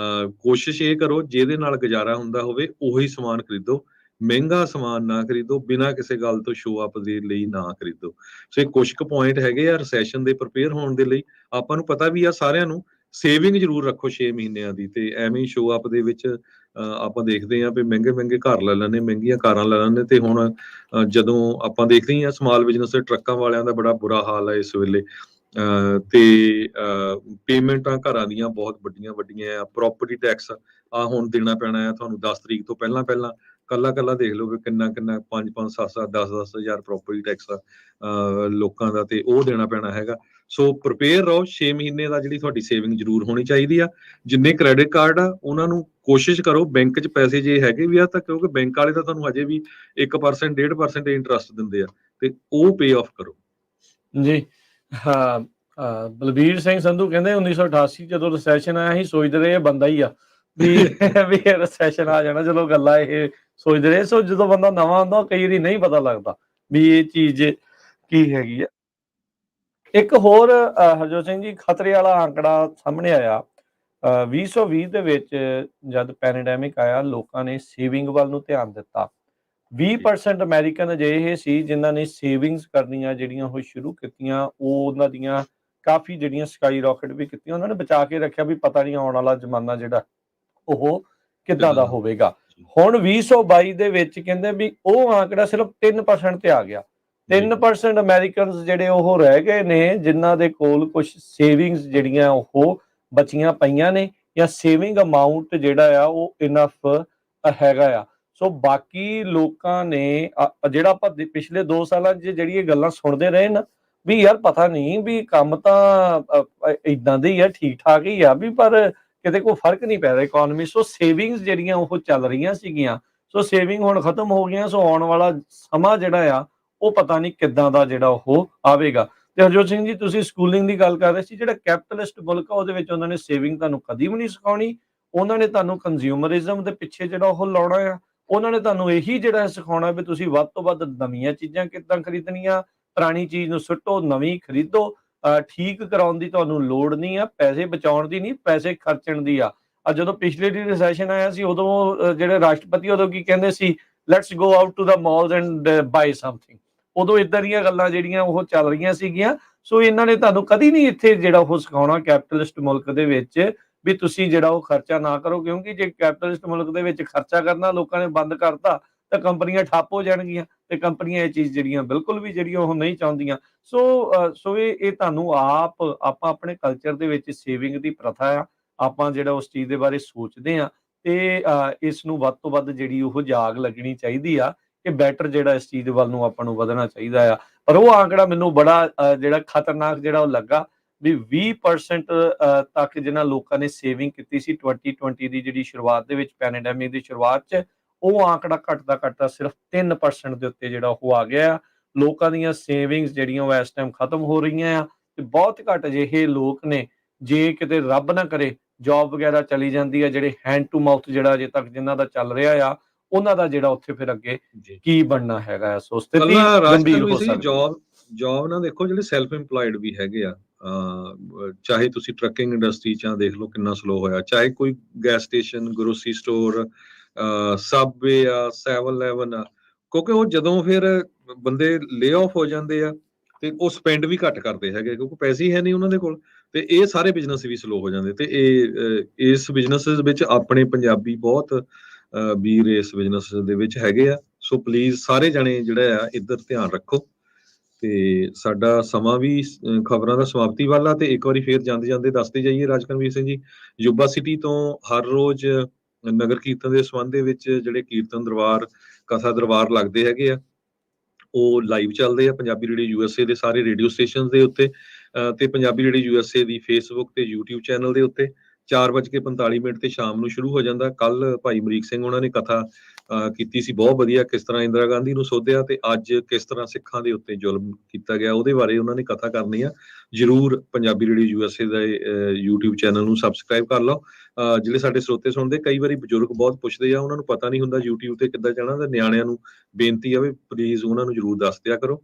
B: ਕੋਸ਼ਿਸ਼ ਇਹ ਕਰੋ ਜਿਹਦੇ ਨਾਲ ਗੁਜ਼ਾਰਾ ਹੁੰਦਾ ਹੋਵੇ ਉਹੀ ਸਮਾਨ ਖਰੀਦੋ, ਮਹਿੰਗਾ ਸਮਾਨ ਨਾ ਖਰੀਦੋ, ਬਿਨਾਂ ਕਿਸੇ ਗੱਲ ਤੋਂ ਸ਼ੋ ਅਪ ਦੇ ਲਈ ਨਾ ਖਰੀਦੋ। ਸੋ ਇਹ ਕੁਝ ਕੁ ਪੁਆਇੰਟ ਹੈਗੇ ਆ ਰਿਸੈਸ਼ਨ ਦੇ ਪ੍ਰਪੇਅਰ ਹੋਣ ਦੇ ਲਈ। ਆਪਾਂ ਨੂੰ ਪਤਾ ਵੀ ਆ ਸਾਰਿਆਂ ਨੂੰ, ਸੇਵਿੰਗ ਜ਼ਰੂਰ ਰੱਖੋ 6 ਮਹੀਨਿਆਂ ਦੀ, ਤੇ ਐਵੇਂ ਹੀ ਸ਼ੋ ਅਪ ਦੇ ਵਿੱਚ ਆਪਾਂ ਦੇਖਦੇ ਹਾਂ ਵੀ ਮਹਿੰਗੇ ਘਰ ਲੈ ਲੈਂਦੇ, ਮਹਿੰਗੀਆਂ ਕਾਰਾਂ ਲੈ ਲੈਂਦੇ। ਤੇ ਹੁਣ ਜਦੋਂ ਆਪਾਂ ਦੇਖਦੇ ਹਾਂ ਸਮਾਲ ਬਿਜ਼ਨਸ ਦੇ ਟਰੱਕਾਂ ਵਾਲਿਆਂ ਦਾ ਬੜਾ ਬੁਰਾ ਹਾਲ ਹੈ ਇਸ ਵੇਲੇ, ਤੇ ਪੇਮੈਂਟਾਂ ਘਰਾਂ ਦੀਆਂ ਬਹੁਤ ਵੱਡੀਆਂ ਆ, ਪ੍ਰੋਪਰਟੀ ਟੈਕਸ ਆ ਹੁਣ ਦੇਣਾ ਪੈਣਾ ਆ ਤੁਹਾਨੂੰ 10 ਤਰੀਕ ਤੋਂ ਪਹਿਲਾਂ ਕੱਲਾ ਦੇਖ ਲਓ ਵੀ ਕਿੰਨਾ 5 7 10 ਹਜ਼ਾਰ ਪ੍ਰੋਪਰਟੀ ਟੈਕਸ ਲੋਕਾਂ ਦਾ, ਤੇ ਉਹ ਦੇਣਾ ਪੈਣਾ ਹੈਗਾ। ਸੋ ਪ੍ਰਪੇਅਰ ਰਹੋ, 6 ਮਹੀਨੇ ਦਾ ਜਿਹੜੀ ਤੁਹਾਡੀ ਸੇਵਿੰਗ ਜ਼ਰੂਰ ਹੋਣੀ ਚਾਹੀਦੀ ਆ। ਜਿੰਨੇ ਕ੍ਰੈਡਿਟ ਕਾਰਡ ਆ ਉਹਨਾਂ ਨੂੰ ਕੋਸ਼ਿਸ਼ ਕਰੋ ਬੈਂਕ 'ਚ ਪੈਸੇ ਜੇ ਹੈਗੇ ਵੀ ਆ ਤਾਂ, ਕਿਉਂਕਿ ਬੈਂਕ ਵਾਲੇ ਤਾਂ ਤੁਹਾਨੂੰ ਅਜੇ ਵੀ 1% 1.5% ਇੰਟਰਸਟ ਦਿੰਦੇ ਆ, ਤੇ ਉਹ ਪੇ ਆਫ ਕਰੋ।
A: ਜੀ ਹਾਂ। ਬਲਬੀਰ ਸਿੰਘ ਸੰਧੂ ਕਹਿੰਦੇ 1988 ਜਦੋਂ ਰਿਸੈਸ਼ਨ ਆਇਆ ਸੀ ਸੋਚਦੇ ਰਹੇ ਇਹ ਬੰਦਾ ਹੀ ਆ ਵੀ ਵੀ ਰਿਸੈਸ਼ਨ ਆ ਜਾਣਾ, ਚਲੋ ਗੱਲਾਂ ਇਹ ਸੋਚਦੇ ਰਹੇ। ਸੋ ਜਦੋਂ ਬੰਦਾ ਨਵਾਂ ਹੁੰਦਾ ਕਈ ਵਾਰੀ ਨਹੀਂ ਪਤਾ ਲੱਗਦਾ ਵੀ ਇਹ ਚੀਜ਼ ਕੀ ਹੈਗੀ ਆ। ਇੱਕ ਹੋਰ ਹਰਜੋਤ ਸਿੰਘ ਜੀ, ਖਤਰੇ ਵਾਲਾ ਆંકੜਾ ਸਾਹਮਣੇ ਆਇਆ 2020 ਦੇ ਵਿੱਚ ਜਦ ਪੈਂਡੈਮਿਕ ਆਇਆ, ਲੋਕਾਂ ਨੇ ਸੇਵਿੰਗ ਵੱਲ ਨੂੰ ਧਿਆਨ ਦਿੱਤਾ। 20% ਅਮਰੀਕਨ ਅਜਿਹੇ ਸੀ ਜਿਨ੍ਹਾਂ ਨੇ ਸੇਵਿੰਗਸ ਕਰਨੀਆਂ ਜਿਹੜੀਆਂ ਉਹ ਸ਼ੁਰੂ ਕੀਤੀਆਂ, ਉਹ ਉਹਨਾਂ ਦੀਆਂ ਕਾਫੀ ਜਿਹੜੀਆਂ ਸਕਾਈ ਰਾਕਟ ਵੀ ਕੀਤੀਆਂ, ਉਹਨਾਂ ਨੇ ਬਚਾ ਕੇ ਰੱਖਿਆ ਵੀ ਪਤਾ ਨਹੀਂ ਆਉਣ ਵਾਲਾ ਜ਼ਮਾਨਾ ਜਿਹੜਾ ਉਹ ਕਿੱਦਾਂ ਦਾ ਹੋਵੇਗਾ। ਹੁਣ 2022 ਦੇ ਵਿੱਚ ਕਹਿੰਦੇ ਵੀ ਉਹ ਆંકੜਾ ਸਿਰਫ 3% ਤੇ ਆ ਗਿਆ। 3% ਅਮਰੀਕਨਸ ਜਿਹੜੇ ਉਹ ਰਹਿ ਗਏ ਨੇ ਜਿਨ੍ਹਾਂ ਦੇ ਕੋਲ ਕੁਝ ਸੇਵਿੰਗਸ ਜਿਹੜੀਆਂ ਉਹ ਬਚੀਆਂ ਪਈਆਂ ਨੇ, ਜਾਂ ਸੇਵਿੰਗ ਅਮਾਊਂਟ ਜਿਹੜਾ ਆ ਉਹ ਇਨਫ ਹੈਗਾ ਆ। ਸੋ ਬਾਕੀ ਲੋਕਾਂ ਨੇ ਜਿਹੜਾ ਆਪਾਂ ਪਿਛਲੇ 2 ਸਾਲਾਂ 'ਚ ਜਿਹੜੀ ਇਹ ਗੱਲਾਂ ਸੁਣਦੇ ਰਹੇ ਨਾ ਵੀ ਯਾਰ ਪਤਾ ਨਹੀਂ ਵੀ ਕੰਮ ਤਾਂ ਇਦਾਂ ਦੇ ਹੀ ਆ, ਠੀਕ ਠਾਕ ਹੀ ਆ ਵੀ, ਪਰ ਕਿਤੇ ਕੋਈ ਫਰਕ ਨਹੀਂ ਪੈ ਰਿਹਾ ਇਕਨੋਮੀ। ਸੋ ਸੇਵਿੰਗਸ ਜਿਹੜੀਆਂ ਉਹ ਚੱਲ ਰਹੀਆਂ ਸੀਗੀਆਂ, ਸੋ ਸੇਵਿੰਗ ਹੁਣ ਖਤਮ ਹੋ ਗਈਆਂ। ਸੋ ਆਉਣ ਵਾਲਾ ਸਮਾਂ ਜਿਹੜਾ ਆ ਉਹ ਪਤਾ ਨਹੀਂ ਕਿੱਦਾਂ ਦਾ ਜਿਹੜਾ ਉਹ ਆਵੇਗਾ। ਤੇ ਹਰਜੋਤ ਸਿੰਘ ਜੀ, ਤੁਸੀਂ ਸਕੂਲਿੰਗ ਦੀ ਗੱਲ ਕਰ ਰਹੇ ਸੀ, ਜਿਹੜਾ ਕੈਪੀਟਲਿਸਟ ਮੁਲਕ ਆ ਉਹਦੇ ਵਿੱਚ ਉਹਨਾਂ ਨੇ ਸੇਵਿੰਗ ਤੁਹਾਨੂੰ ਕਦੀ ਵੀ ਨਹੀਂ ਸਿਖਾਉਣੀ। ਉਹਨਾਂ ਨੇ ਤੁਹਾਨੂੰ ਕੰਜ਼ਿਊਮਰਿਜ਼ਮ ਦੇ ਪਿੱਛੇ ਜਿਹੜਾ ਉਹ ਲਾਉਣਾ ਆ। ਉਹਨਾਂ ਨੇ ਤੁਹਾਨੂੰ ਇਹੀ ਜਿਹੜਾ ਸਿਖਾਉਣਾ ਵੀ ਤੁਸੀਂ ਵੱਧ ਤੋਂ ਵੱਧ ਨਵੀਆਂ ਚੀਜ਼ਾਂ ਕਿੱਦਾਂ ਖਰੀਦਣੀਆਂ, ਪੁਰਾਣੀ ਚੀਜ਼ ਨੂੰ ਸੁੱਟੋ, ਨਵੀਂ ਖਰੀਦੋ। ਠੀਕ ਕਰਾਉਣ ਦੀ ਤੁਹਾਨੂੰ ਲੋੜ ਨਹੀਂ ਆ, ਪੈਸੇ ਬਚਾਉਣ ਦੀ ਨਹੀਂ, ਪੈਸੇ ਖਰਚਣ ਦੀ ਆ। ਜਦੋਂ ਪਿਛਲੇ ਦੀ ਰਿਸੈਸ਼ਨ ਆਇਆ ਸੀ ਉਦੋਂ ਜਿਹੜੇ ਰਾਸ਼ਟਰਪਤੀ ਉਦੋਂ ਕੀ ਕਹਿੰਦੇ ਸੀ, let's go out to the malls and buy something. ਉਦੋਂ ਇਦਾਂ ਦੀਆਂ ਗੱਲਾਂ ਜਿਹੜੀਆਂ ਉਹ ਚੱਲ ਰਹੀਆਂ ਸੀਗੀਆਂ। ਸੋ ਇਹਨਾਂ ਨੇ ਤੁਹਾਨੂੰ ਕਦੀ ਨਹੀਂ ਇੱਥੇ ਜਿਹੜਾ ਉਹ ਸਿਖਾਉਣਾ ਕੈਪੀਟਲਿਸਟ ਮੁਲਕ ਦੇ ਵਿੱਚ ਵੀ ਤੁਸੀਂ ਜਿਹੜਾ ਉਹ ਖਰਚਾ ਨਾ ਕਰੋ, ਕਿਉਂਕਿ ਜੇ ਕੈਪੀਟਲਿਸਟ ਮੁਲਕ ਦੇ ਵਿੱਚ ਖਰਚਾ ਕਰਨਾ ਲੋਕਾਂ ਨੇ ਬੰਦ ਕਰਤਾ ਤਾਂ ਕੰਪਨੀਆਂ ਠੱਪ ਹੋ ਜਾਣਗੀਆਂ, ਤੇ ਕੰਪਨੀਆਂ ਇਹ ਚੀਜ਼ ਜਿਹੜੀਆਂ ਬਿਲਕੁਲ ਵੀ ਜਿਹੜੀਆਂ ਉਹ ਨਹੀਂ ਚਾਹੁੰਦੀਆਂ। ਸੋ ਇਹ ਤੁਹਾਨੂੰ ਆਪਾਂ ਆਪਣੇ ਕਲਚਰ ਦੇ ਵਿੱਚ ਸੇਵਿੰਗ ਦੀ ਪ੍ਰਥਾ ਆ, ਆਪਾਂ ਜਿਹੜਾ ਉਸ ਚੀਜ਼ ਦੇ ਬਾਰੇ ਸੋਚਦੇ ਆ, ਤੇ ਇਸ ਨੂੰ ਵੱਧ ਤੋਂ ਵੱਧ ਜਿਹੜੀ ਉਹ ਜਾਗ ਲੱਗਣੀ ਚਾਹੀਦੀ ਆ ਕਿ ਬੈਟਰ ਜਿਹੜਾ ਇਸ ਚੀਜ਼ ਵੱਲ ਨੂੰ ਆਪਾਂ ਨੂੰ ਵਧਣਾ ਚਾਹੀਦਾ ਆ। ਪਰ ਉਹ ਆંકੜਾ ਮੈਨੂੰ ਬੜਾ ਜਿਹੜਾ ਖਤਰਨਾਕ ਜਿਹੜਾ ਉਹ ਲੱਗਾ ਵੀ 20% ਤੱਕ ਜਿਹਨਾਂ ਲੋਕਾਂ ਨੇ ਸੇਵਿੰਗ ਕੀਤੀ ਸੀ 2020 ਦੀ ਜਿਹੜੀ ਸ਼ੁਰੂਆਤ ਦੇ ਵਿੱਚ, ਪੈਂਡੈਮਿਕ ਦੀ ਸ਼ੁਰੂਆਤ 'ਚ, ਉਹ ਆંકੜਾ ਘਟਦਾ ਸਿਰਫ 3% ਦੇ ਉੱਤੇ ਜਿਹੜਾ ਉਹ ਆ ਗਿਆ। ਲੋਕਾਂ ਦੀਆਂ ਸੇਵਿੰਗਸ ਜਿਹੜੀਆਂ ਉਹ ਇਸ ਟਾਈਮ ਖਤਮ ਹੋ ਰਹੀਆਂ ਆ, ਤੇ ਬਹੁਤ ਘੱਟ ਅਜਿਹੇ ਲੋਕ ਨੇ, ਜੇ ਕਿਤੇ ਰੱਬ ਨਾ ਕਰੇ ਜੌਬ ਵਗੈਰਾ ਚਲੀ ਜਾਂਦੀ ਆ, ਜਿਹੜੇ ਹੈਂਡ ਟੂ ਮਾਊਥ ਜਿਹੜਾ ਅਜੇ ਤੱਕ ਜਿਨ੍ਹਾਂ ਦਾ ਚੱਲ ਰਿਹਾ ਆ, ਉਹਨਾਂ ਦਾ ਜਿਹੜਾ ਉੱਥੇ ਫਿਰ ਅੱਗੇ ਕੀ ਬਣਨਾ ਹੈਗਾ। ਸੋ ਸਥਿਤੀ ਗੰਭੀਰ ਹੋ ਸਕਦੀ ਹੈ।
B: ਜੌਬ ਨਾ ਦੇਖੋ, ਜਿਹੜੇ ਸੈਲਫ ਇੰਪਲਾਇਡ ਵੀ ਹੈਗੇ ਆ, ਚਾਹੇ ਤੁਸੀਂ ਟਰੱਕਿੰਗ ਇੰਡਸਟਰੀ 'ਚ ਦੇਖ ਲਓ ਕਿੰਨਾ ਸਲੋ ਹੋਇਆ, ਚਾਹੇ ਕੋਈ gas station, grocery store, Subway ਆ, 7-Eleven ਆ, ਕਿਉਂਕਿ ਉਹ ਜਦੋਂ ਫਿਰ ਬੰਦੇ ਲੇ ਆਫ ਹੋ ਜਾਂਦੇ ਆ ਤੇ ਉਹ ਸਪੈਂਡ ਵੀ ਘੱਟ ਕਰਦੇ ਹੈਗੇ, ਕਿਉਂਕਿ ਪੈਸੇ ਹੀ ਹੈ ਨਹੀਂ ਉਹਨਾਂ ਦੇ ਕੋਲ, ਤੇ ਇਹ ਸਾਰੇ ਬਿਜ਼ਨਸ ਵੀ ਸਲੋ ਹੋ ਜਾਂਦੇ। ਤੇ ਇਸ ਬਿਜ਼ਨਸ ਵਿੱਚ ਆਪਣੇ ਪੰਜਾਬੀ ਬਹੁਤ ਵੀਰ ਇਸ ਬਿਜ਼ਨਸ ਦੇ ਵਿੱਚ ਹੈਗੇ ਆ। ਸੋ ਪਲੀਜ਼ ਸਾਰੇ ਜਣੇ ਜਿਹੜਾ ਆ ਇੱਧਰ ਧਿਆਨ ਰੱਖੋ। ਤੇ ਸਾਡਾ ਸਮਾਂ ਵੀ ਖਬਰਾਂ ਦਾ ਸਮਾਪਤੀ ਵੱਲ ਆ, ਤੇ ਇੱਕ ਵਾਰੀ ਫੇਰ ਜਾਂਦੇ ਜਾਂਦੇ ਦੱਸਦੇ ਜਾਈਏ ਰਾਜਕਨਵੀਰ ਸਿੰਘ ਜੀ, ਯੂਬਾ ਸਿਟੀ ਤੋਂ ਹਰ ਰੋਜ਼ ਨਗਰ ਕੀਰਤਨ ਦੇ ਸੰਬੰਧ ਦੇ ਵਿੱਚ ਜਿਹੜੇ ਕੀਰਤਨ ਦਰਬਾਰ, ਕਥਾ ਦਰਬਾਰ ਲੱਗਦੇ ਹੈਗੇ ਆ, ਉਹ ਲਾਈਵ ਚੱਲਦੇ ਆ ਪੰਜਾਬੀ ਰੇਡੀਓ USA ਦੇ ਸਾਰੇ ਰੇਡੀਓ ਸਟੇਸ਼ਨ ਦੇ ਉੱਤੇ, ਤੇ ਪੰਜਾਬੀ ਰੇਡੀਓ USA ਦੀ ਫੇਸਬੁੱਕ ਤੇ YouTube ਚੈਨਲ ਦੇ ਉੱਤੇ 4:45 ਤੇ ਸ਼ਾਮ ਨੂੰ ਸ਼ੁਰੂ ਹੋ ਜਾਂਦਾ। ਕੱਲ ਭਾਈ ਅਮਰੀਕ ਸਿੰਘ ਉਹਨਾਂ ਨੇ ਕਥਾ ਕੀਤੀ ਸੀ, ਬਹੁਤ ਵਧੀਆ, ਕਿਸ ਤਰ੍ਹਾਂ ਇੰਦਰਾ ਗਾਂਧੀ ਨੂੰ ਸੋਧਿਆ ਤੇ ਅੱਜ ਕਿਸ ਤਰ੍ਹਾਂ ਸਿੱਖਾਂ ਦੇ ਉੱਤੇ ਜ਼ੁਲਮ ਕੀਤਾ ਗਿਆ, ਉਹਦੇ ਬਾਰੇ ਉਹਨਾਂ ਨੇ ਕਥਾ ਕਰਨੀ ਆ। ਜਰੂਰ ਪੰਜਾਬੀ ਰੇਡੀਓ USA ਦੇ YouTube ਚੈਨਲ ਨੂੰ ਸਬਸਕ੍ਰਾਈਬ ਕਰ ਲਓ। ਜਿਹੜੇ ਸਾਡੇ ਸਰੋਤੇ ਸੁਣਦੇ, ਕਈ ਵਾਰੀ ਬਜ਼ੁਰਗ ਬਹੁਤ ਪੁੱਛਦੇ ਆ, ਉਹਨਾਂ ਨੂੰ ਪਤਾ ਨਹੀਂ ਹੁੰਦਾ YouTube ਤੇ ਕਿੱਦਾਂ ਜਾਣਾ, ਤੇ ਨਿਆਣਿਆਂ ਨੂੰ ਬੇਨਤੀ ਆ ਵੀ ਪਲੀਜ਼ ਉਹਨਾਂ ਨੂੰ ਜਰੂਰ ਦੱਸ ਦਿਆ ਕਰੋ।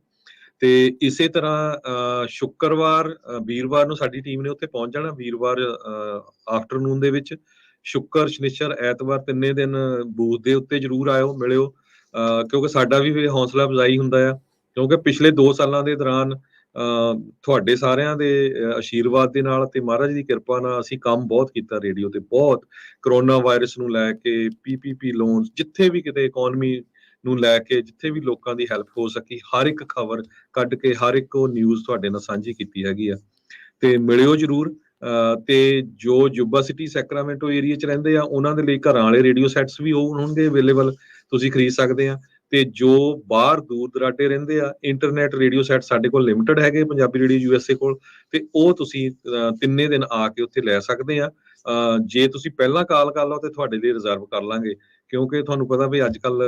B: ਤੇ ਇਸੇ ਤਰ੍ਹਾਂ ਸ਼ੁੱਕਰਵਾਰ, ਵੀਰਵਾਰ ਨੂੰ ਸਾਡੀ ਟੀਮ ਨੇ ਉੱਥੇ ਪਹੁੰਚ ਜਾਣਾ, ਵੀਰਵਾਰ ਆਫਟਰਨੂਨ ਦੇ ਵਿੱਚ, ਸ਼ੁੱਕਰ, ਸ਼ਨੀਚਰ, ਐਤਵਾਰ, ਤਿੰਨੇ ਦਿਨ ਬੂਥ ਦੇ ਉੱਤੇ ਜਰੂਰ ਆਇਓ, ਮਿਲਿਓ, ਕਿਉਂਕਿ ਸਾਡਾ ਵੀ ਹੌਸਲਾ ਅਫਜ਼ਾਈ ਹੁੰਦਾ ਆ, ਕਿਉਂਕਿ ਪਿਛਲੇ 2 ਸਾਲਾਂ ਦੇ ਦੌਰਾਨ ਤੁਹਾਡੇ ਸਾਰਿਆਂ ਦੇ ਆਸ਼ੀਰਵਾਦ ਦੇ ਨਾਲ ਤੇ ਮਹਾਰਾਜ ਦੀ ਕਿਰਪਾ ਨਾਲ ਅਸੀਂ ਕੰਮ ਬਹੁਤ ਕੀਤਾ ਰੇਡੀਓ ਤੇ, ਬਹੁਤ ਕਰੋਨਾ ਵਾਇਰਸ ਨੂੰ ਲੈ ਕੇ, PPP ਲੋਨ, ਜਿੱਥੇ ਵੀ ਕਿਤੇ ਇਕਨੋਮੀ ਨੂੰ ਲੈ ਕੇ ਜਿੱਥੇ ਵੀ ਲੋਕਾਂ ਦੀ ਹੈਲਪ ਹੋ ਸਕੀ, ਹਰ ਇੱਕ ਖਬਰ ਕੱਢ ਕੇ, ਹਰ ਇੱਕ ਉਹ ਨਿਊਜ਼ ਤੁਹਾਡੇ ਨਾਲ ਸਾਂਝੀ ਕੀਤੀ ਹੈਗੀ ਆ। ਤੇ ਮਿਲਿਓ ਜਰੂਰ। ਤੇ ਜੋ ਯੂਬਾ ਸਿਟੀ, ਸੈਕਰਾਮੈਂਟੋ ਏਰੀਆ 'ਚ ਰਹਿੰਦੇ ਆ, ਉਹਨਾਂ ਦੇ ਲਈ ਘਰਾਂ ਵਾਲੇ ਰੇਡੀਓ ਸੈਟਸ ਵੀ ਹੋਣਗੇ ਅਵੇਲੇਬਲ, ਤੁਸੀਂ ਖਰੀਦ ਸਕਦੇ ਆ। ਤੇ ਜੋ ਬਾਹਰ ਦੂਰ ਦਰਾਡੇ ਰਹਿੰਦੇ ਆ, ਇੰਟਰਨੈਟ ਰੇਡੀਓ ਸੈਟ ਸਾਡੇ ਕੋਲ ਲਿਮਟਿਡ ਹੈਗੇ ਪੰਜਾਬੀ ਰੇਡੀਓ USA ਕੋਲ, ਤੇ ਉਹ ਤੁਸੀਂ ਤਿੰਨੇ ਦਿਨ ਆ ਕੇ ਉੱਥੇ ਲੈ ਸਕਦੇ ਆ। ਜੇ ਤੁਸੀਂ ਪਹਿਲਾਂ ਕਾਲ ਕਰ ਲਓ ਤੇ ਤੁਹਾਡੇ ਲਈ ਰਿਜ਼ਰਵ ਕਰ ਲਾਂਗੇ, ਕਿਉਂਕਿ ਤੁਹਾਨੂੰ ਪਤਾ ਵੀ ਅੱਜ ਕੱਲ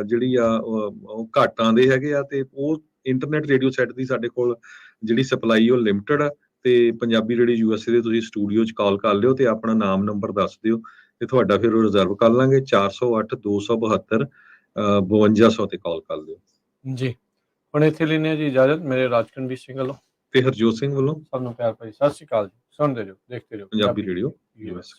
B: ਜਿਹੜੀ ਆ ਉਹ ਘੱਟ ਆਉਂਦੇ ਹੈਗੇ ਆ, ਤੇ ਉਹ ਇੰਟਰਨੈਟ ਰੇਡੀਓ ਸੈੱਟ ਦੀ ਸਾਡੇ ਕੋਲ ਜਿਹੜੀ ਸਪਲਾਈ ਉਹ ਲਿਮਟਿਡ ਆ। ਤੇ ਪੰਜਾਬੀ ਰੇਡੀਓ USA ਦੇ ਤੁਸੀਂ ਸਟੂਡੀਓ 'ਚ ਕਾਲ ਕਰ ਲਿਓ ਤੇ ਆਪਣਾ ਨਾਮ ਨੰਬਰ ਦੱਸ ਦਿਓ ਤੇ ਤੁਹਾਡਾ ਫਿਰ ਉਹ ਰਿਜ਼ਰਵ ਕਰ ਲਾਂਗੇ। 408 272 5200 ਤੇ ਕਾਲ ਕਰ ਲਿਓ
A: ਜੀ। ਹੁਣ ਇੱਥੇ ਲੈਂਦੇ ਹਾਂ ਜੀ ਇਜਾਜ਼ਤ, ਮੇਰੇ ਰਾਜਕਨਵੀਰ ਸਿੰਘ ਵੱਲੋਂ
B: ਤੇ ਹਰਜੋਤ ਸਿੰਘ ਵੱਲੋਂ
A: ਸਭ ਨੂੰ ਪਿਆਰ ਭਰੀ ਸਤਿ ਸ਼੍ਰੀ ਅਕਾਲ ਜੀ। ਸੁਣਦੇ ਰਹੋ, ਦੇਖਦੇ ਰਹੋ
B: ਪੰਜਾਬੀ ਰੇਡੀਓ
A: US